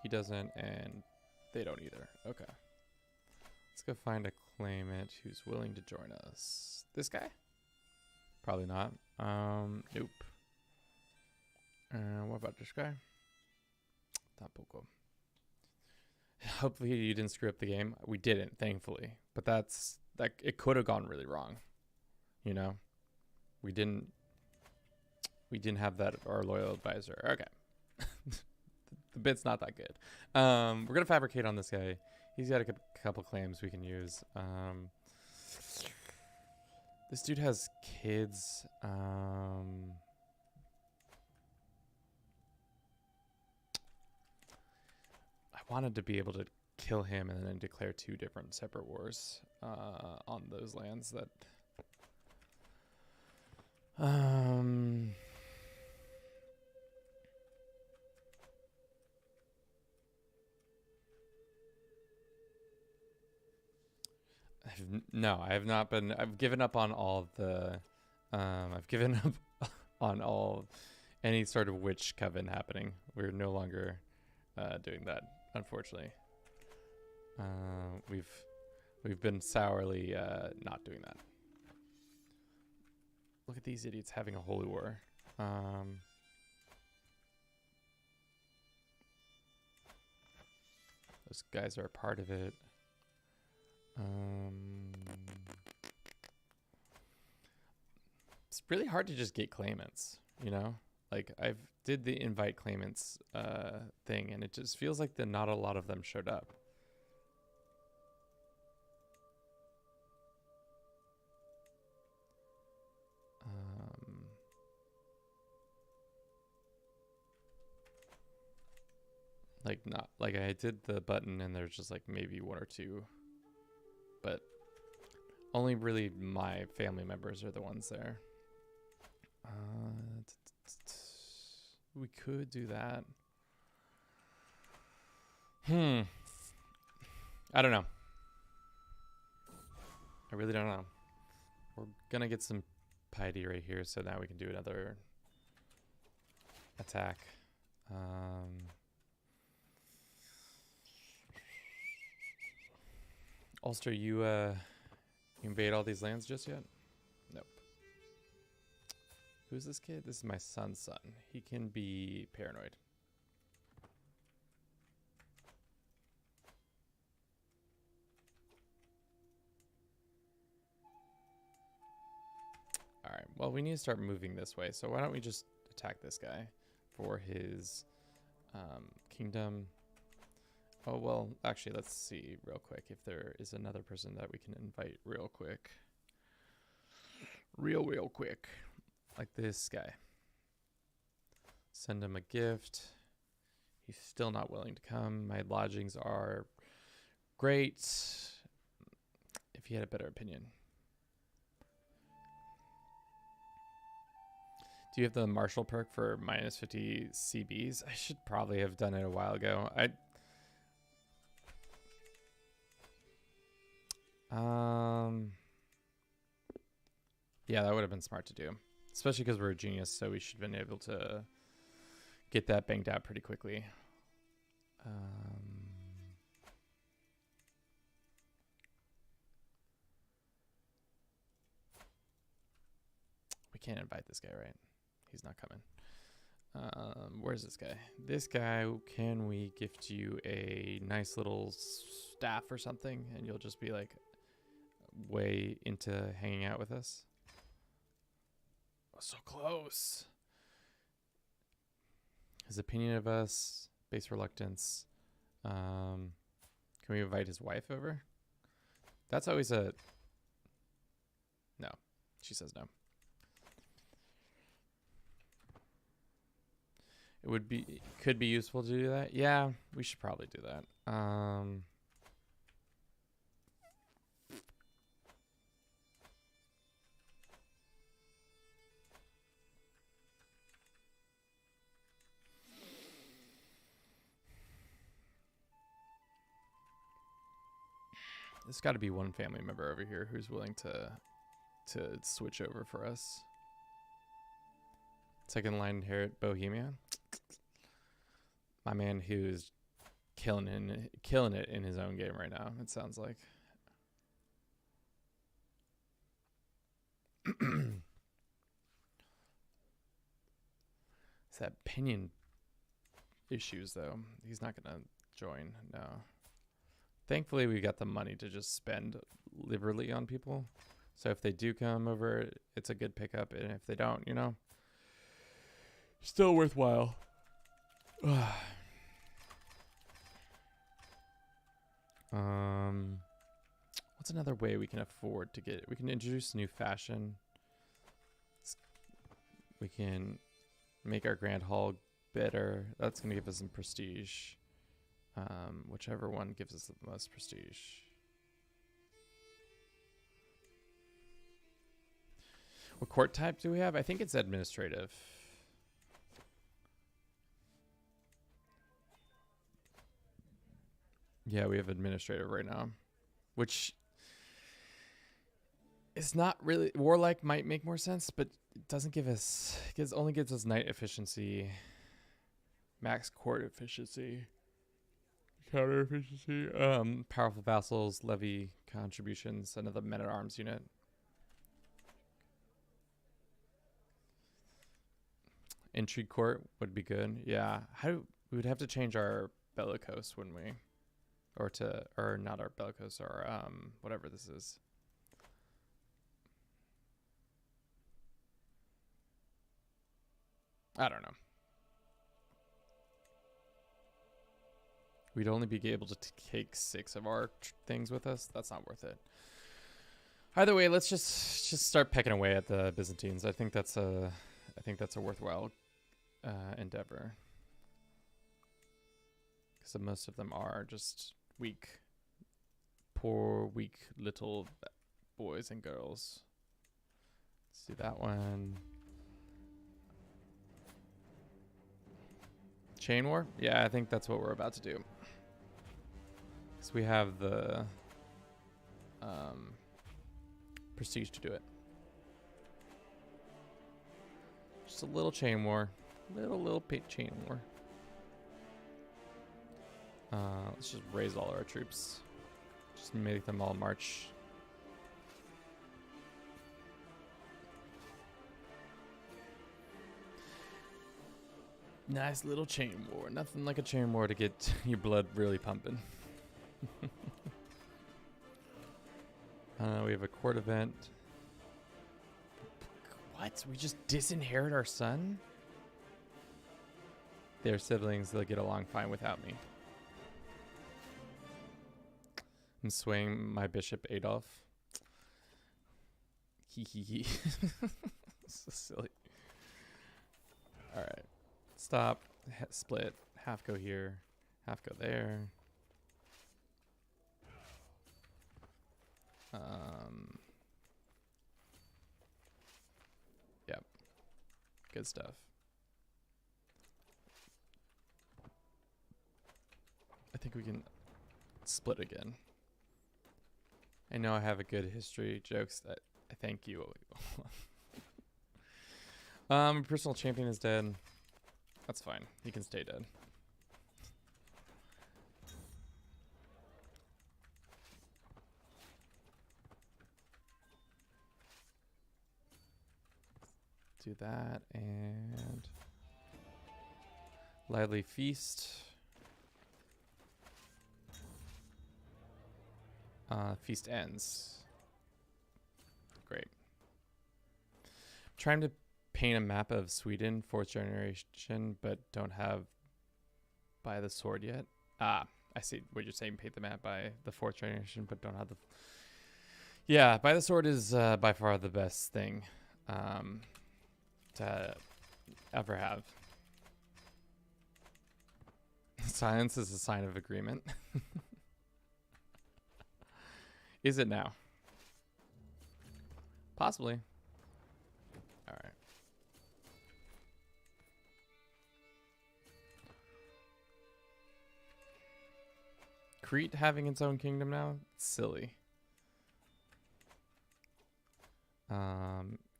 He doesn't, and they don't either. Okay. Let's go find a claimant who's willing to join us. This guy? Probably not. Nope. What about this guy? Tampoco. Hopefully you didn't screw up the game. We didn't, thankfully. But it could have gone really wrong. You know? We didn't have that, our loyal advisor. Okay. The bit's not that good. We're gonna fabricate on this guy. He's got a couple claims we can use. This dude has kids. I wanted to be able to kill him and then declare 2 different separate wars on those lands that... No, I have not been. I've given up on all the. I've given up on any sort of witch coven happening. We're no longer doing that, unfortunately. We've been sourly not doing that. Look at these idiots having a holy war. Those guys are a part of it. It's really hard to just get claimants, you know? Like, I've did the invite claimants thing, and it just feels like not a lot of them showed up. Like, not like I did the button and there's just like maybe one or two, but only really my family members are the ones there. We could do that. I don't know. I really don't know. We're gonna get some piety right here, so now we can do another attack. Ulster, you invade all these lands just yet? Nope. Who's this kid? This is my son's son. He can be paranoid. Alright, well, we need to start moving this way. So why don't we just attack this guy for his kingdom. Oh, well, actually, let's see real quick if there is another person that we can invite real quick. Real quick. Like this guy. Send him a gift. He's still not willing to come. My lodgings are great. If he had a better opinion. Do you have the Marshal perk for minus 50 CBs? I should probably have done it a while ago. Yeah, that would have been smart to do. Especially because we're a genius, so we should have been able to get that banged out pretty quickly. We can't invite this guy, right? He's not coming. Where's this guy? This guy, can we gift you a nice little staff or something? And you'll just be like way into hanging out with us. Oh, so close. His opinion of us, base reluctance. Can we invite his wife over? That's always a... No. She says no. It would be, could be useful to do that. Yeah, we should probably do that. There's got to be one family member over here who's willing to switch over for us. Second line here at Bohemia. My man who's killing it in his own game right now, it sounds like. It's that opinion issues, though. He's not going to join, no. Thankfully, we got the money to just spend liberally on people. So if they do come over, it's a good pickup. And if they don't, you know, still worthwhile. What's another way we can afford to get? We can introduce new fashion. We can make our Grand Hall better. That's going to give us some prestige. Whichever one gives us the most prestige. What court type do we have? I think it's administrative. Yeah, we have administrative right now, which is not really... Warlike might make more sense, but it doesn't give us... It only gives us knight efficiency, max court efficiency. Counter efficiency. Powerful vassals, levy contributions, another men-at-arms unit. Intrigue court would be good. Yeah. We would have to change our bellicose, wouldn't we? Or not our bellicose, or whatever this is. I don't know. We'd only be able to take 6 of our things with us. That's not worth it. Either way, let's just start pecking away at the Byzantines. I think that's a worthwhile endeavor. Because most of them are just weak, poor, weak little boys and girls. Let's do that one. Chain war? Yeah, I think that's what we're about to do. Because we have the prestige to do it. Just a little chain war. Little chain war. Let's just raise all our troops. Just make them all march. Nice little chain war. Nothing like a chain war to get your blood really pumping. We have a court event. What? We just disinherit our son? Their siblings, they'll get along fine without me. I'm swaying my bishop Adolf. Hee hee hee. So silly. Alright. Stop. Split. Half go here. Half go there. Yep. Good stuff. I think we can split again. I know I have a good history. Jokes that I thank you. Personal champion is dead. That's fine. He can stay dead. Do that and lively feast. Feast ends. Great. Trying to paint a map of Sweden, 4th generation, but don't have by the sword yet. I see what you're saying. Paint the map by the 4th generation, but don't have the. Yeah, by the sword is by far the best thing to ever have. Silence is a sign of agreement. Is it now? Possibly. All right. Crete having its own kingdom now? It's silly.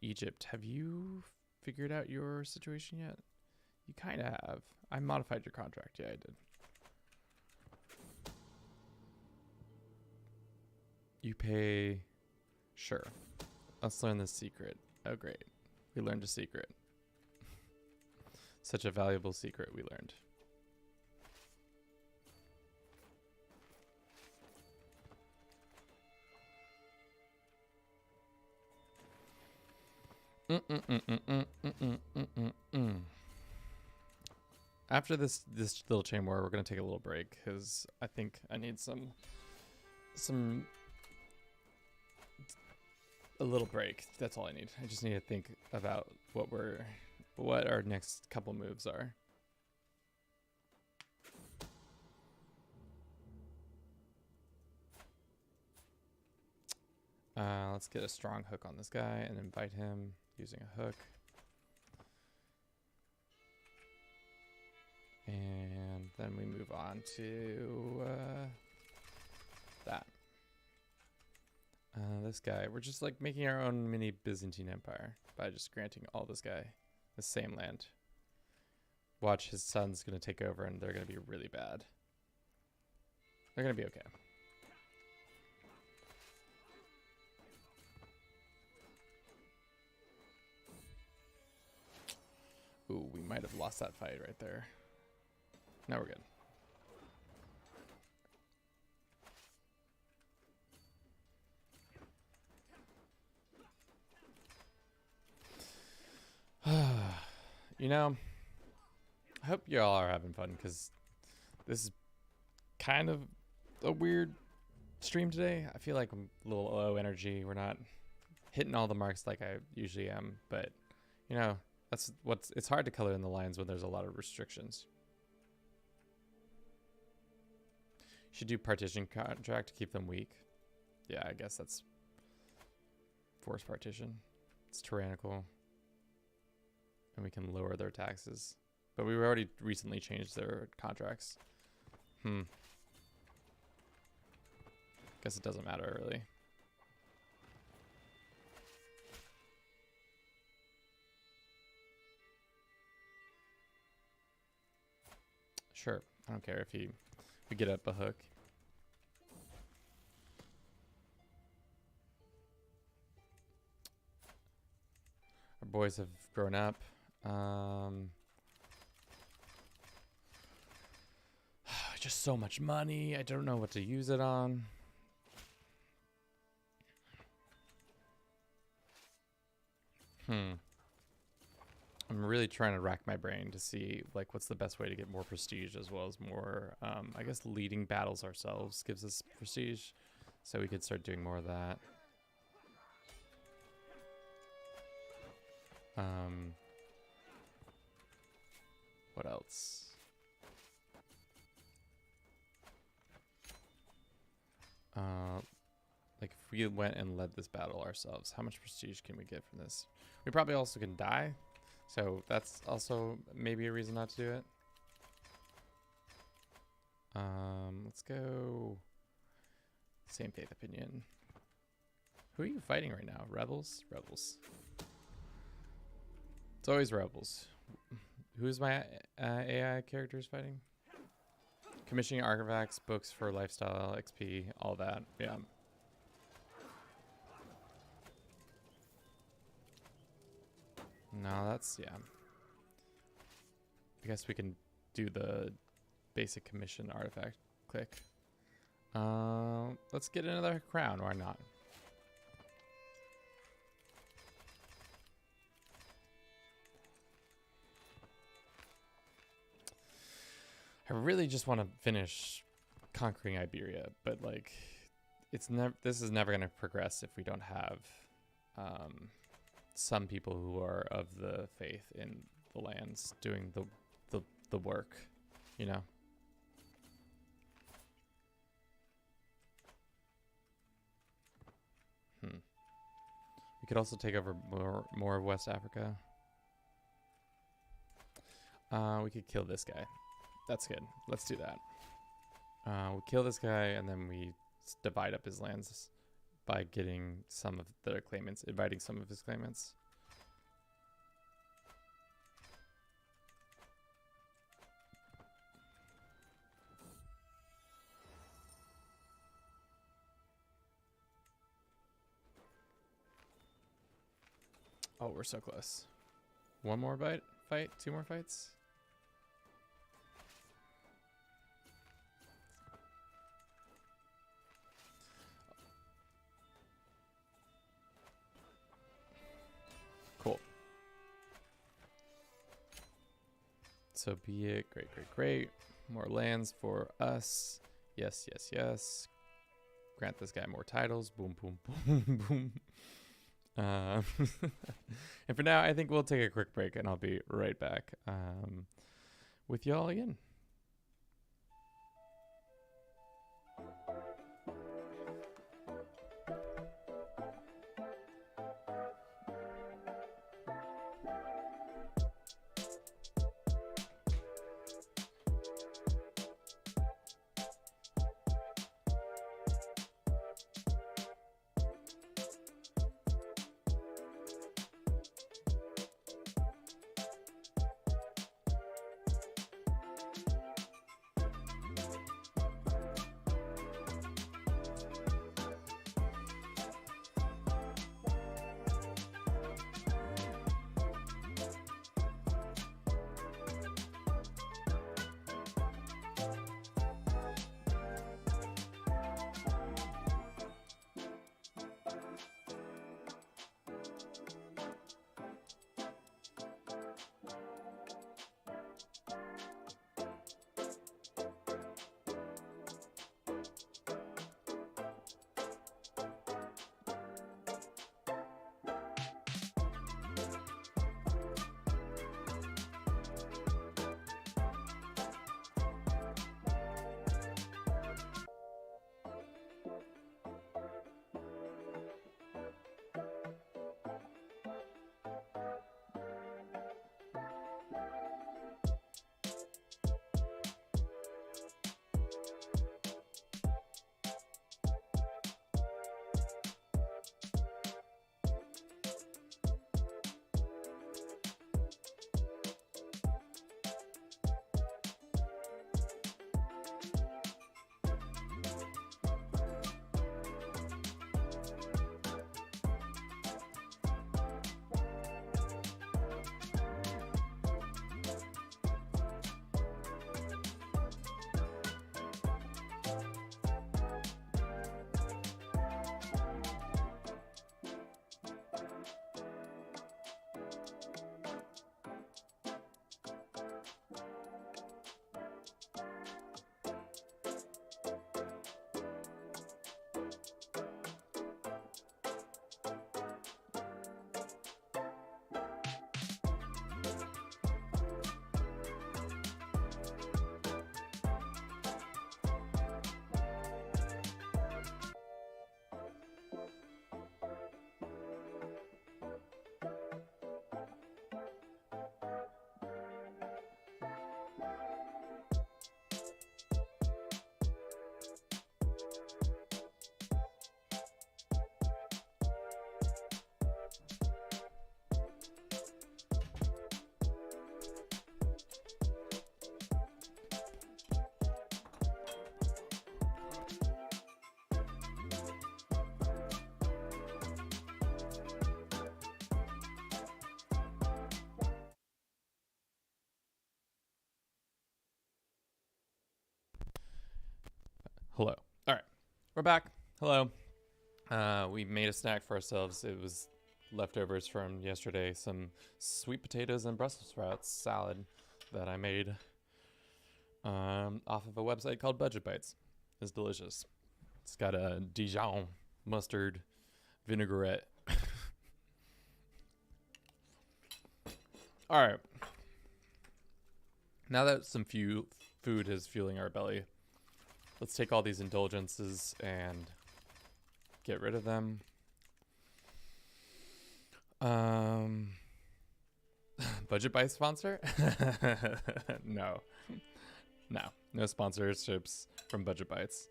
Egypt, have you figured out your situation yet? You kind of have. I modified your contract. Yeah, I did. You pay. Sure. Let's learn this secret. Oh, great. We learned a secret. Such a valuable secret we learned. After this little chain war, we're gonna take a little break because I think I need a little break. That's all I need. I just need to think about what our next couple moves are. Let's get a strong hook on this guy and invite him using a hook. And then we move on to that. This guy, we're just like making our own mini Byzantine Empire by just granting all this guy the same land. Watch, his son's going to take over and they're going to be really bad. They're gonna be okay. Ooh, we might have lost that fight right there. Now we're good. You know, I hope y'all are having fun, because this is kind of a weird stream today. I feel like I'm a little low energy. We're not hitting all the marks like I usually am, but you know, it's hard to color in the lines when there's a lot of restrictions. Should do partition contract to keep them weak. Yeah, I guess that's forced partition. It's tyrannical. And we can lower their taxes. But we already recently changed their contracts. Guess it doesn't matter, really. Sure, I don't care if we get up a hook. Our boys have grown up. Just so much money. I don't know what to use it on. I'm really trying to rack my brain to see like what's the best way to get more prestige, as well as more, I guess leading battles ourselves gives us prestige. So we could start doing more of that. What else? Like if we went and led this battle ourselves, how much prestige can we get from this? We probably also can die, so that's also maybe a reason not to do it. Let's go same faith opinion. Who are you fighting right now? Rebels? Rebels. It's always rebels. Who's my AI characters fighting? Commissioning artifacts, books for lifestyle, XP, all that. Yeah. No, that's, yeah. I guess we can do the basic commission artifact. Click. Let's get another crown. Why not? I really just want to finish conquering Iberia, but like, this is never going to progress if we don't have some people who are of the faith in the lands doing the work, you know. We could also take over more of West Africa. We could kill this guy. That's good. Let's do that. We kill this guy, and then we divide up his lands by getting some of their claimants, inviting some of his claimants. Oh, we're so close. One more fight? Two more fights? Cool. So be it. Great, great, great. More lands for us. Yes, yes, yes. Grant this guy more titles. Boom, boom, boom, boom. And for now, I think we'll take a quick break, and I'll be right back with y'all again. Hello. All right, we're back. Hello. We made a snack for ourselves. It was leftovers from yesterday, some sweet potatoes and Brussels sprouts salad that I made off of a website called Budget Bites. It's delicious. It's got a Dijon mustard vinaigrette. All right. Now that some food is fueling our belly, let's take all these indulgences and get rid of them. Budget Buy sponsor? No sponsorships from Budget Bites.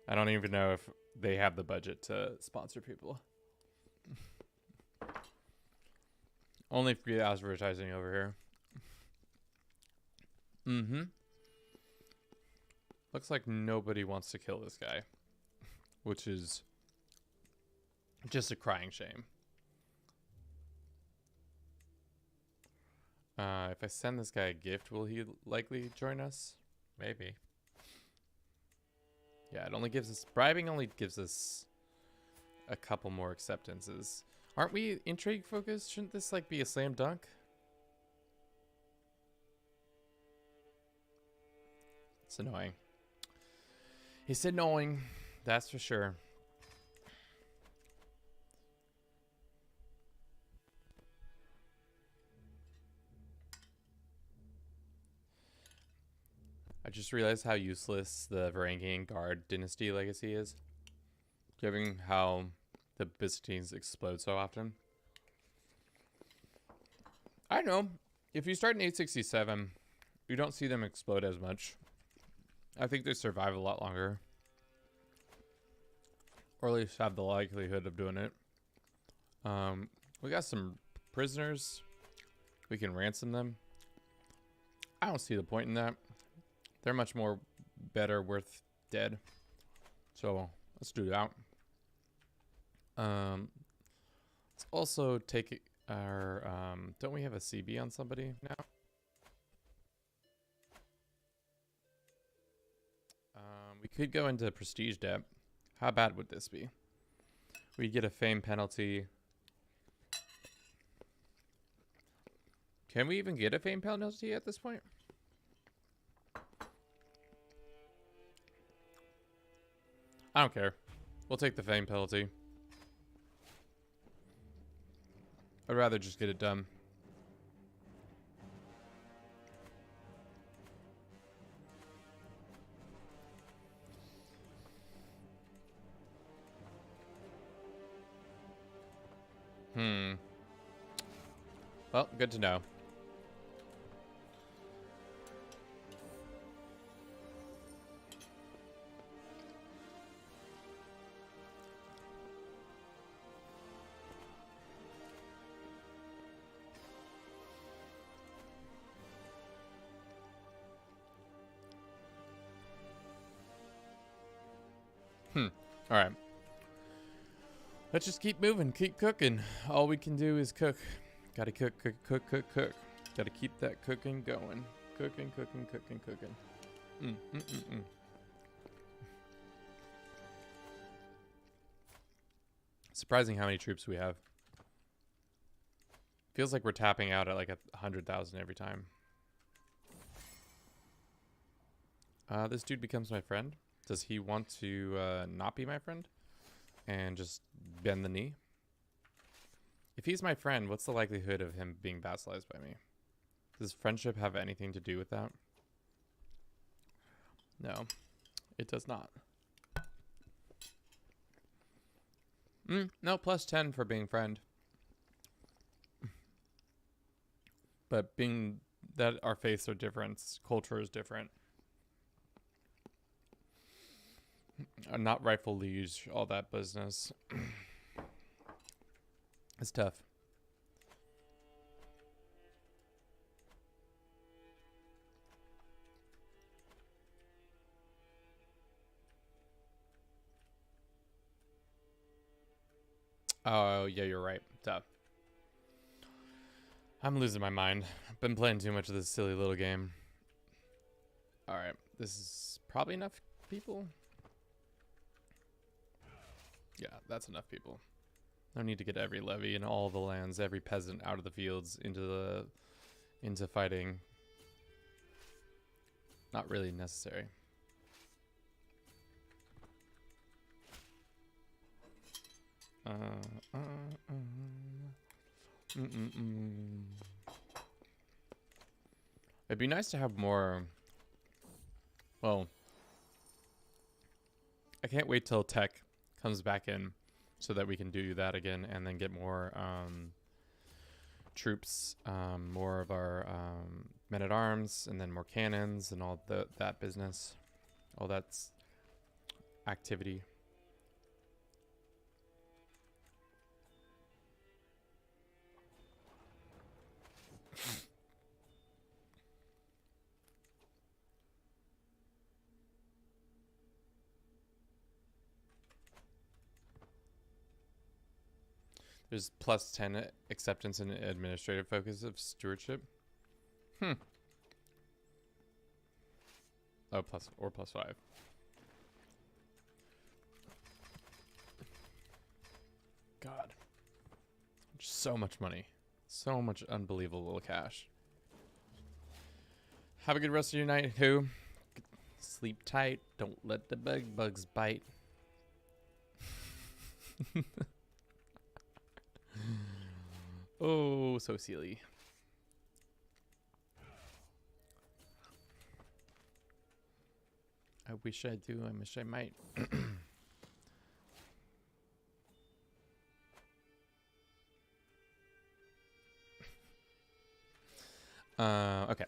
I don't even know if they have the budget to sponsor people. Only free advertising over here. Looks like nobody wants to kill this guy, which is just a crying shame. If I send this guy a gift, will he likely join us? Maybe. Yeah, it only gives us... Bribing only gives us a couple more acceptances. Aren't we intrigue focused? Shouldn't this like be a slam dunk? It's annoying. It's annoying, that's for sure. I just realized how useless the Varangian Guard dynasty legacy is, given how the Byzantines explode so often. I don't know. If you start in 867, you don't see them explode as much. I think they survive a lot longer. Or at least have the likelihood of doing it. We got some prisoners. We can ransom them. I don't see the point in that. They're much more better worth dead. So let's do that. Let's also take our don't we have a CB on somebody now? We could go into prestige debt. How bad would this be? We get a fame penalty. Can we even get a fame penalty at this point? I don't care. We'll take the fame penalty. I'd rather just get it done. Well, good to know. All right. Let's just keep moving, keep cooking. All we can do is cook. Gotta cook. Gotta keep that cooking going. Cooking. Surprising how many troops we have. Feels like we're tapping out at like 100,000 every time. This dude becomes my friend. Does he want to not be my friend and just bend the knee? If he's my friend, what's the likelihood of him being vassalized by me? Does friendship have anything to do with that? No, it does not. No, plus 10 for being friend. But being that our faiths are different, culture is different. Not rightful liege, all that business. It's tough. Oh, yeah, you're right. Tough. I'm losing my mind. I've been playing too much of this silly little game. Alright, this is probably enough people. Yeah, that's enough people. No need to get every levy and all the lands, every peasant out of the fields into fighting. Not really necessary. It'd be nice to have more. Well, I can't wait till tech comes back in so that we can do that again and then get more troops, more of our men-at-arms, and then more cannons and all that business. All that's activity. There's plus 10 acceptance and administrative focus of stewardship. Oh, plus 5. God. So much money. So much unbelievable cash. Have a good rest of your night, who? Sleep tight. Don't let the bugs bite. Oh, so silly. I wish I do. I wish I might. Okay.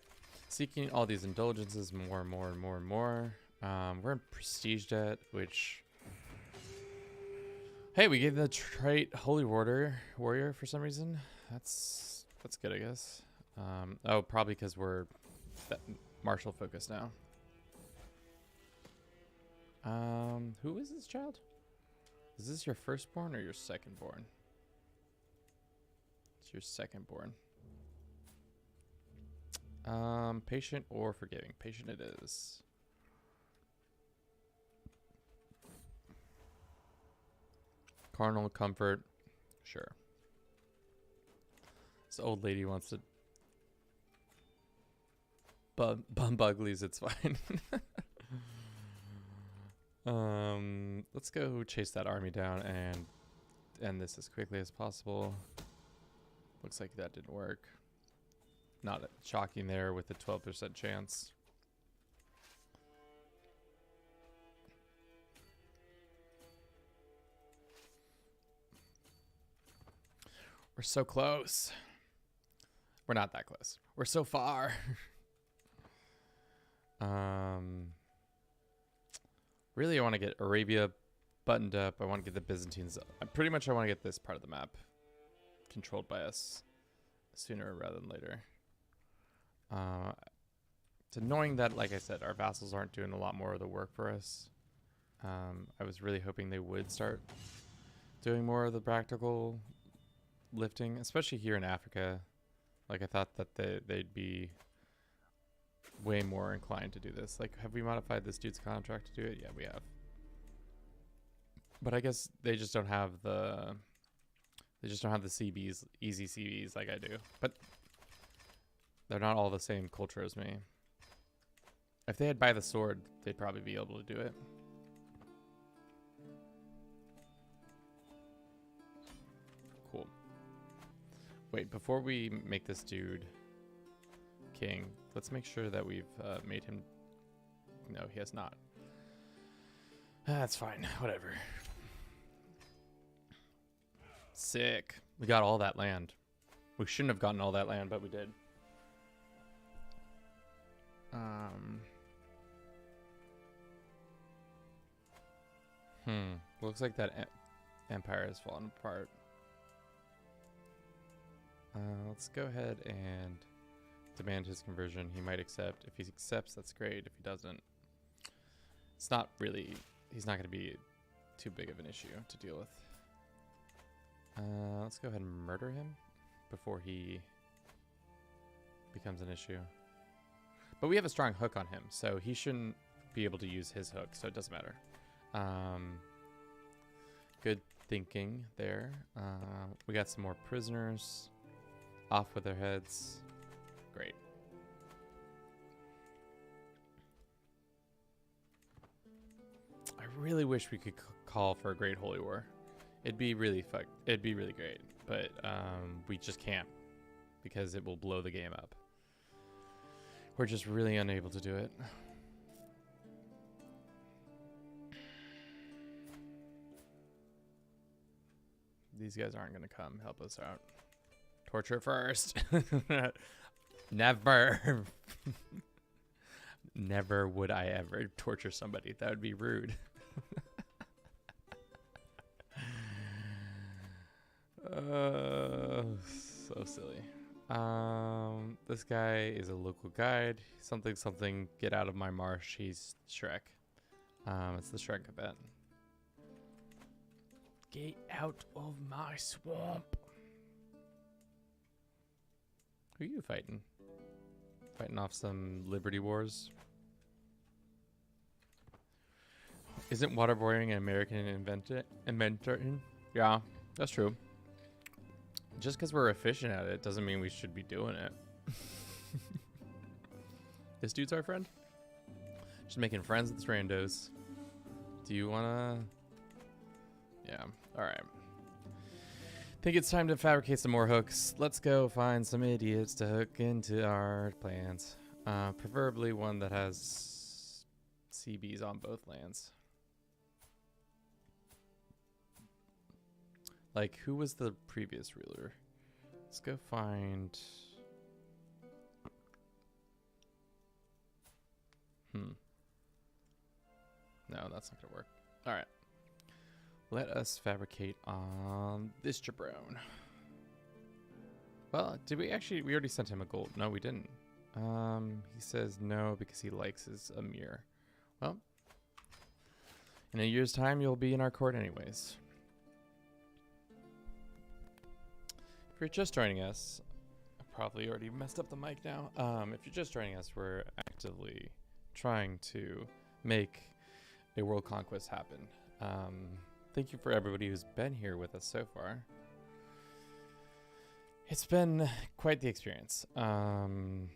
Seeking all these indulgences more and more and more and more. We're in prestige debt, which... Hey, we gave the trait Holy Warrior for some reason. That's good, I guess. Oh, probably because we're martial focused now. Who is this child? Is this your firstborn or your secondborn? It's your secondborn. Patient or forgiving? Patient it is. Carnal comfort, sure. This old lady wants to bum uglies, it's fine. Let's go chase that army down and end this as quickly as possible. Looks like that didn't work. Not shocking there with a 12% chance. We're so close. We're not that close. We're so far. Really, I want to get Arabia buttoned up. I want to get the Byzantines. Pretty much I want to get this part of the map controlled by us sooner rather than later. It's annoying that, like I said, our vassals aren't doing a lot more of the work for us. I was really hoping they would start doing more of the practical lifting, especially here in Africa. Like, I thought that they'd be way more inclined to do this. Like, have we modified this dude's contract to do it? Yeah, we have. But I guess they just don't have the CBs, easy CBs like I do. But they're not all the same culture as me. If they had by the sword, they'd probably be able to do it. Cool. Wait, before we make this dude king, let's make sure that we've made him... No, he has not. That's fine. Whatever. Sick. We got all that land. We shouldn't have gotten all that land, but we did. Looks like that empire has fallen apart. Let's go ahead and demand his conversion. He might accept. If he accepts, that's great. If he doesn't, it's not really... He's not going to be too big of an issue to deal with. Let's go ahead and murder him before he becomes an issue. But we have a strong hook on him, so he shouldn't be able to use his hook, so it doesn't matter. Good thinking there. We got some more prisoners. Off with their heads. Great. I really wish we could call for a Great Holy War. It'd be really great, but we just can't because it will blow the game up. We're just really unable to do it. These guys aren't going to come help us out. Torture first. Never. Never would I ever torture somebody. That would be rude. So silly. This guy is a local guide. Something, get out of my marsh. He's Shrek. It's the Shrek event. Get out of my swamp. Who are you fighting? Fighting off some Liberty Wars? Isn't waterboarding an American invention? Yeah, that's true. Just because we're efficient at it doesn't mean we should be doing it. This dude's our friend? Just making friends with randos. Do you wanna... Yeah, alright. Think it's time to fabricate some more hooks. Let's go find some idiots to hook into our plans. Preferably one that has CBs on both lands. Like, who was the previous ruler? Let's go find... No, that's not gonna work. Alright. Let us fabricate on this jabron. Well, did we actually... We already sent him a gold. No, we didn't. He says no because he likes his Amir. Well, in a year's time, you'll be in our court anyways. If you're just joining us, I probably already messed up the mic now. If you're just joining us, we're actively trying to make a world conquest happen. Thank you for everybody who's been here with us so far. It's been quite the experience. Kevin's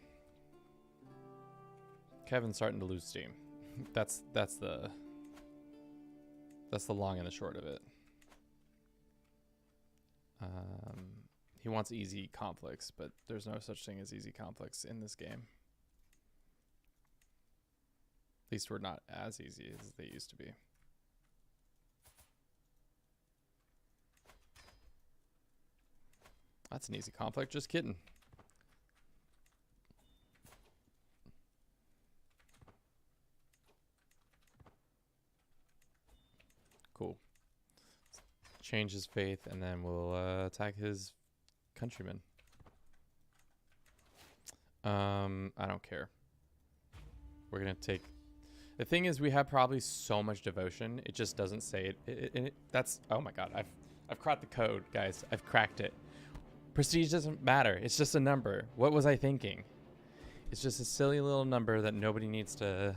starting to lose steam. That's the long and the short of it. He wants easy conflicts, but there's no such thing as easy conflicts in this game. At least we're not as easy as they used to be. That's an easy conflict, just kidding. Cool. Change his faith, and then we'll attack his countrymen. I don't care. We're gonna take... The thing is, we have probably so much devotion, it just doesn't say it. That's... Oh my god, I've cracked the code, guys. I've cracked it. Prestige doesn't matter. It's just a number. What was I thinking? It's just a silly little number that nobody needs to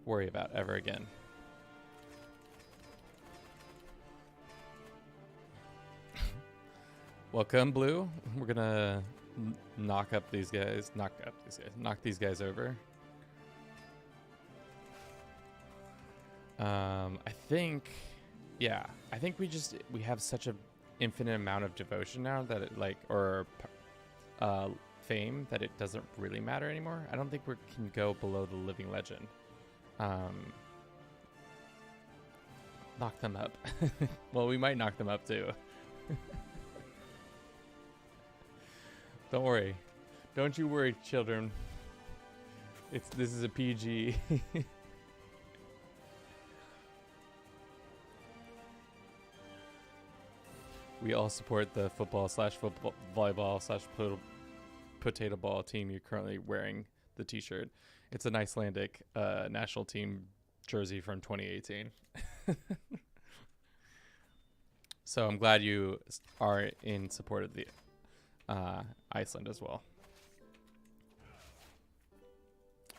worry about ever again. Welcome, Blue. We're gonna knock these guys over. I think we have such a infinite amount of devotion now that it fame that it doesn't really matter anymore. I don't think we can go below the living legend. Knock them up. Well, we might knock them up too. Don't worry. Don't you worry, children. This is a PG. We all support the football/volleyball/ potato ball team you're currently wearing the t-shirt. It's an Icelandic national team jersey from 2018. So I'm glad you are in support of the Iceland as well.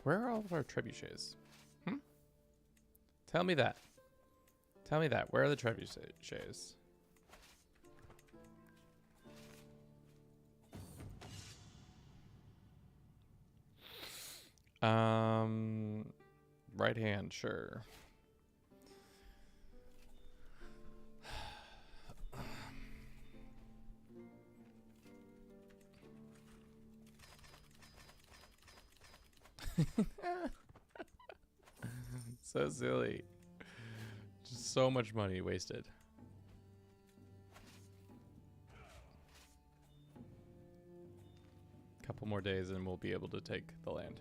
Where are all of our trebuchets? Tell me that. Tell me that. Where are the trebuchets? Right hand, sure. So silly. Just so much money wasted. Couple more days and we'll be able to take the land.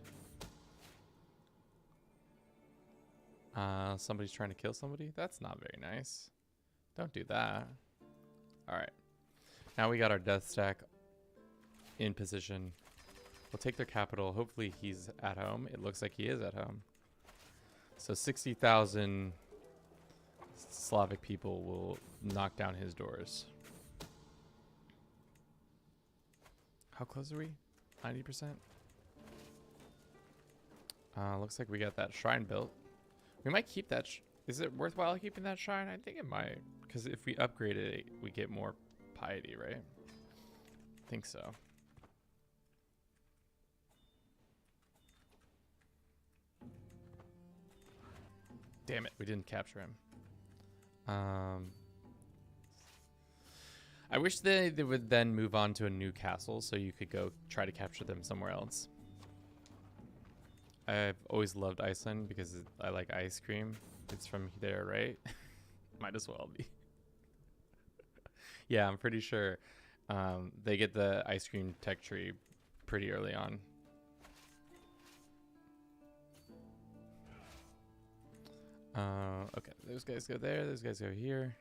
Somebody's trying to kill somebody? That's not very nice. Don't do that. Alright. Now we got our death stack in position. We'll take their capital. Hopefully he's at home. It looks like he is at home. So 60,000 Slavic people will knock down his doors. How close are we? 90%? Looks like we got that shrine built. We might keep that. Is it worthwhile keeping that shrine? I think it might. Because if we upgrade it, we get more piety, right? I think so. Damn it, we didn't capture him. I wish they would then move on to a new castle so you could go try to capture them somewhere else. I've always loved Iceland because I like ice cream. It's from there, right? Might as well be. Yeah, I'm pretty sure they get the ice cream tech tree pretty early on. Okay, those guys go there, those guys go here.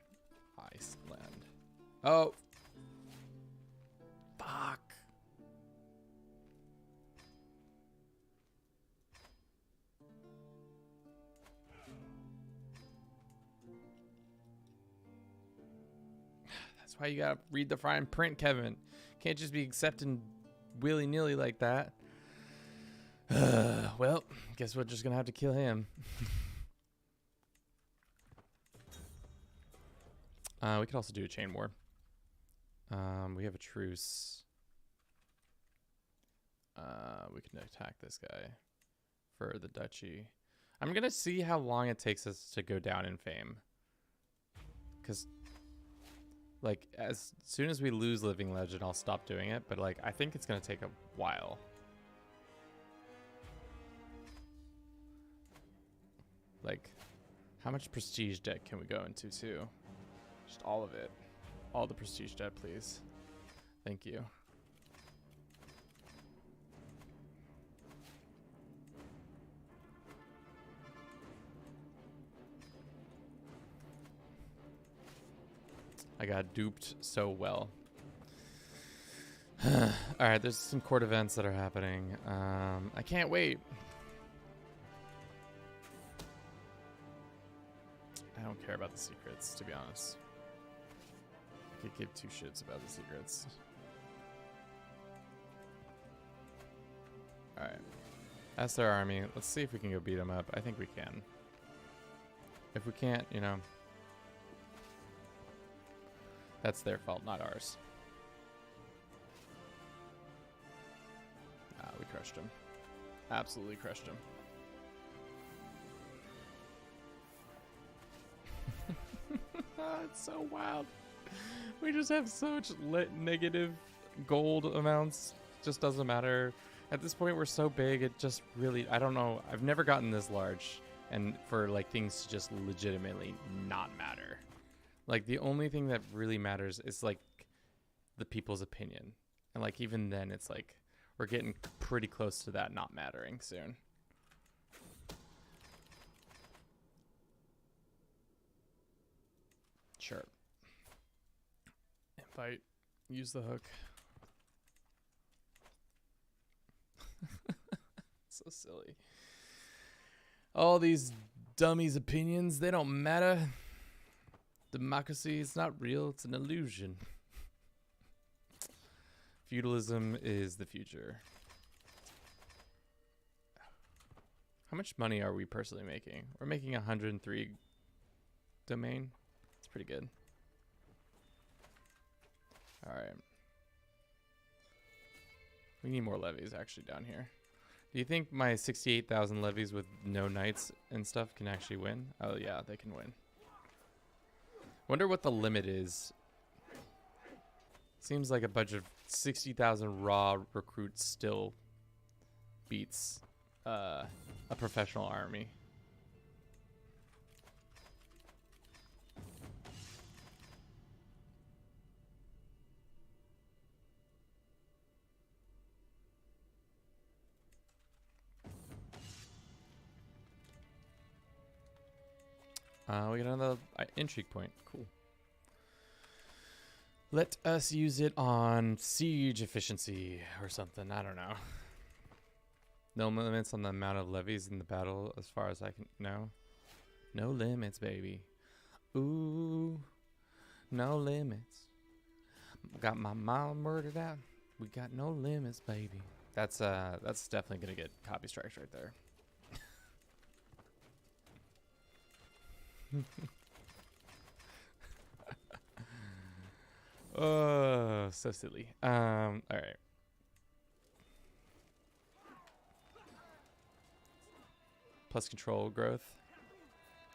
Iceland. Oh! Fuck! That's why you gotta read the fine print, Kevin. Can't just be accepting willy-nilly like that. Well, guess we're just gonna have to kill him. We could also do a chain war. We have a truce. We can attack this guy for the duchy. I'm gonna see how long it takes us to go down in fame. Because, like, as soon as we lose Living Legend, I'll stop doing it. But, like, I think it's gonna take a while. Like, how much prestige debt can we go into, too? Just all of it. All the prestige debt, please. Thank you. I got duped so well. Alright, there's some court events that are happening. I can't wait. I don't care about the secrets, to be honest. I could give two shits about the secrets. Alright. That's their army. Let's see if we can go beat them up. I think we can. If we can't, you know, that's their fault, not ours. Ah, we crushed him. Absolutely crushed him. It's so wild. We just have such negative gold amounts. Just doesn't matter. At this point, we're so big, it just really, I don't know. I've never gotten this large. And for like things to just legitimately not matter. Like the only thing that really matters is like the people's opinion. And like even then it's like we're getting pretty close to that not mattering soon. Sure. Invite. Use the hook. So silly. All these dummies' opinions, they don't matter. Democracy is not real, it's an illusion. Feudalism is the future. How much money are we personally making? We're making 103 domain. It's pretty good. All right. We need more levies actually down here. Do you think my 68,000 levies with no knights and stuff can actually win? Oh yeah, they can win. Wonder what the limit is. Seems like a bunch of 60,000 raw recruits still beats a professional army. We got another intrigue point. Cool. Let us use it on siege efficiency or something. I don't know. No limits on the amount of levies in the battle as far as I can know. No limits, baby. Ooh, no limits. Got my mom murdered out. We got no limits, baby. That's definitely gonna get copy strikes right there. Oh, so silly. All right. Plus control growth.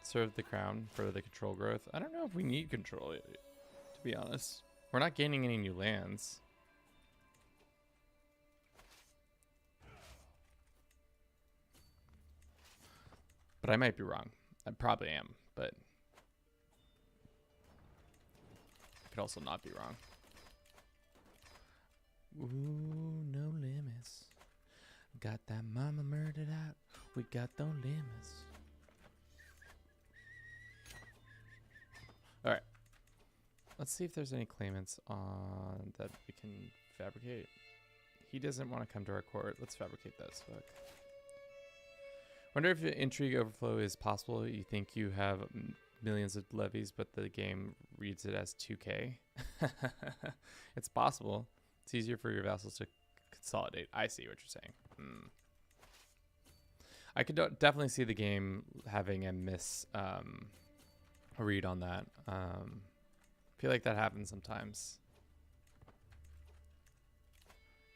Serve the crown for the control growth. I don't know if we need control, to be honest. We're not gaining any new lands. But I might be wrong. I probably am, but I could also not be wrong. Ooh, no limits. Got that mama murdered out. We got no limits. All right. Let's see if there's any claimants on that we can fabricate. He doesn't want to come to our court. Let's fabricate those. Fuck. Wonder if intrigue overflow is possible. You think you have millions of levies, but the game reads it as 2K. It's possible. It's easier for your vassals to consolidate. I see what you're saying. I could definitely see the game having a read on that. I feel like that happens sometimes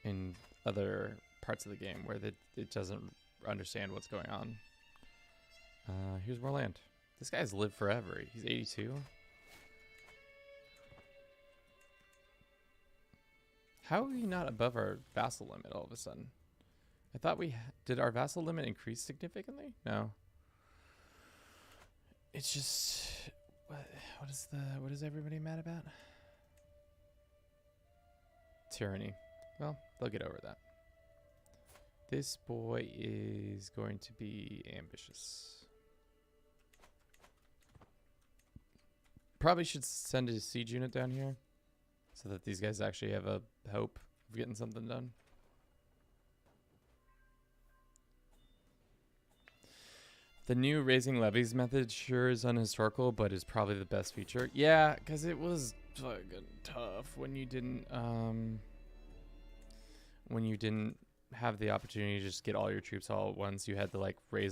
in other parts of the game where it doesn't understand what's going on. Here's more land. This guy's lived forever. He's 82. How are we not above our vassal limit all of a sudden? I thought we did our vassal limit increase significantly? No. It's just what is everybody mad about? Tyranny. Well, they'll get over that. This boy is going to be ambitious. Probably should send a siege unit down here so that these guys actually have a hope of getting something done. The new raising levies method sure is unhistorical, but is probably the best feature. Yeah, because it was fucking tough when you didn't have the opportunity to just get all your troops all at once. You had to like raise them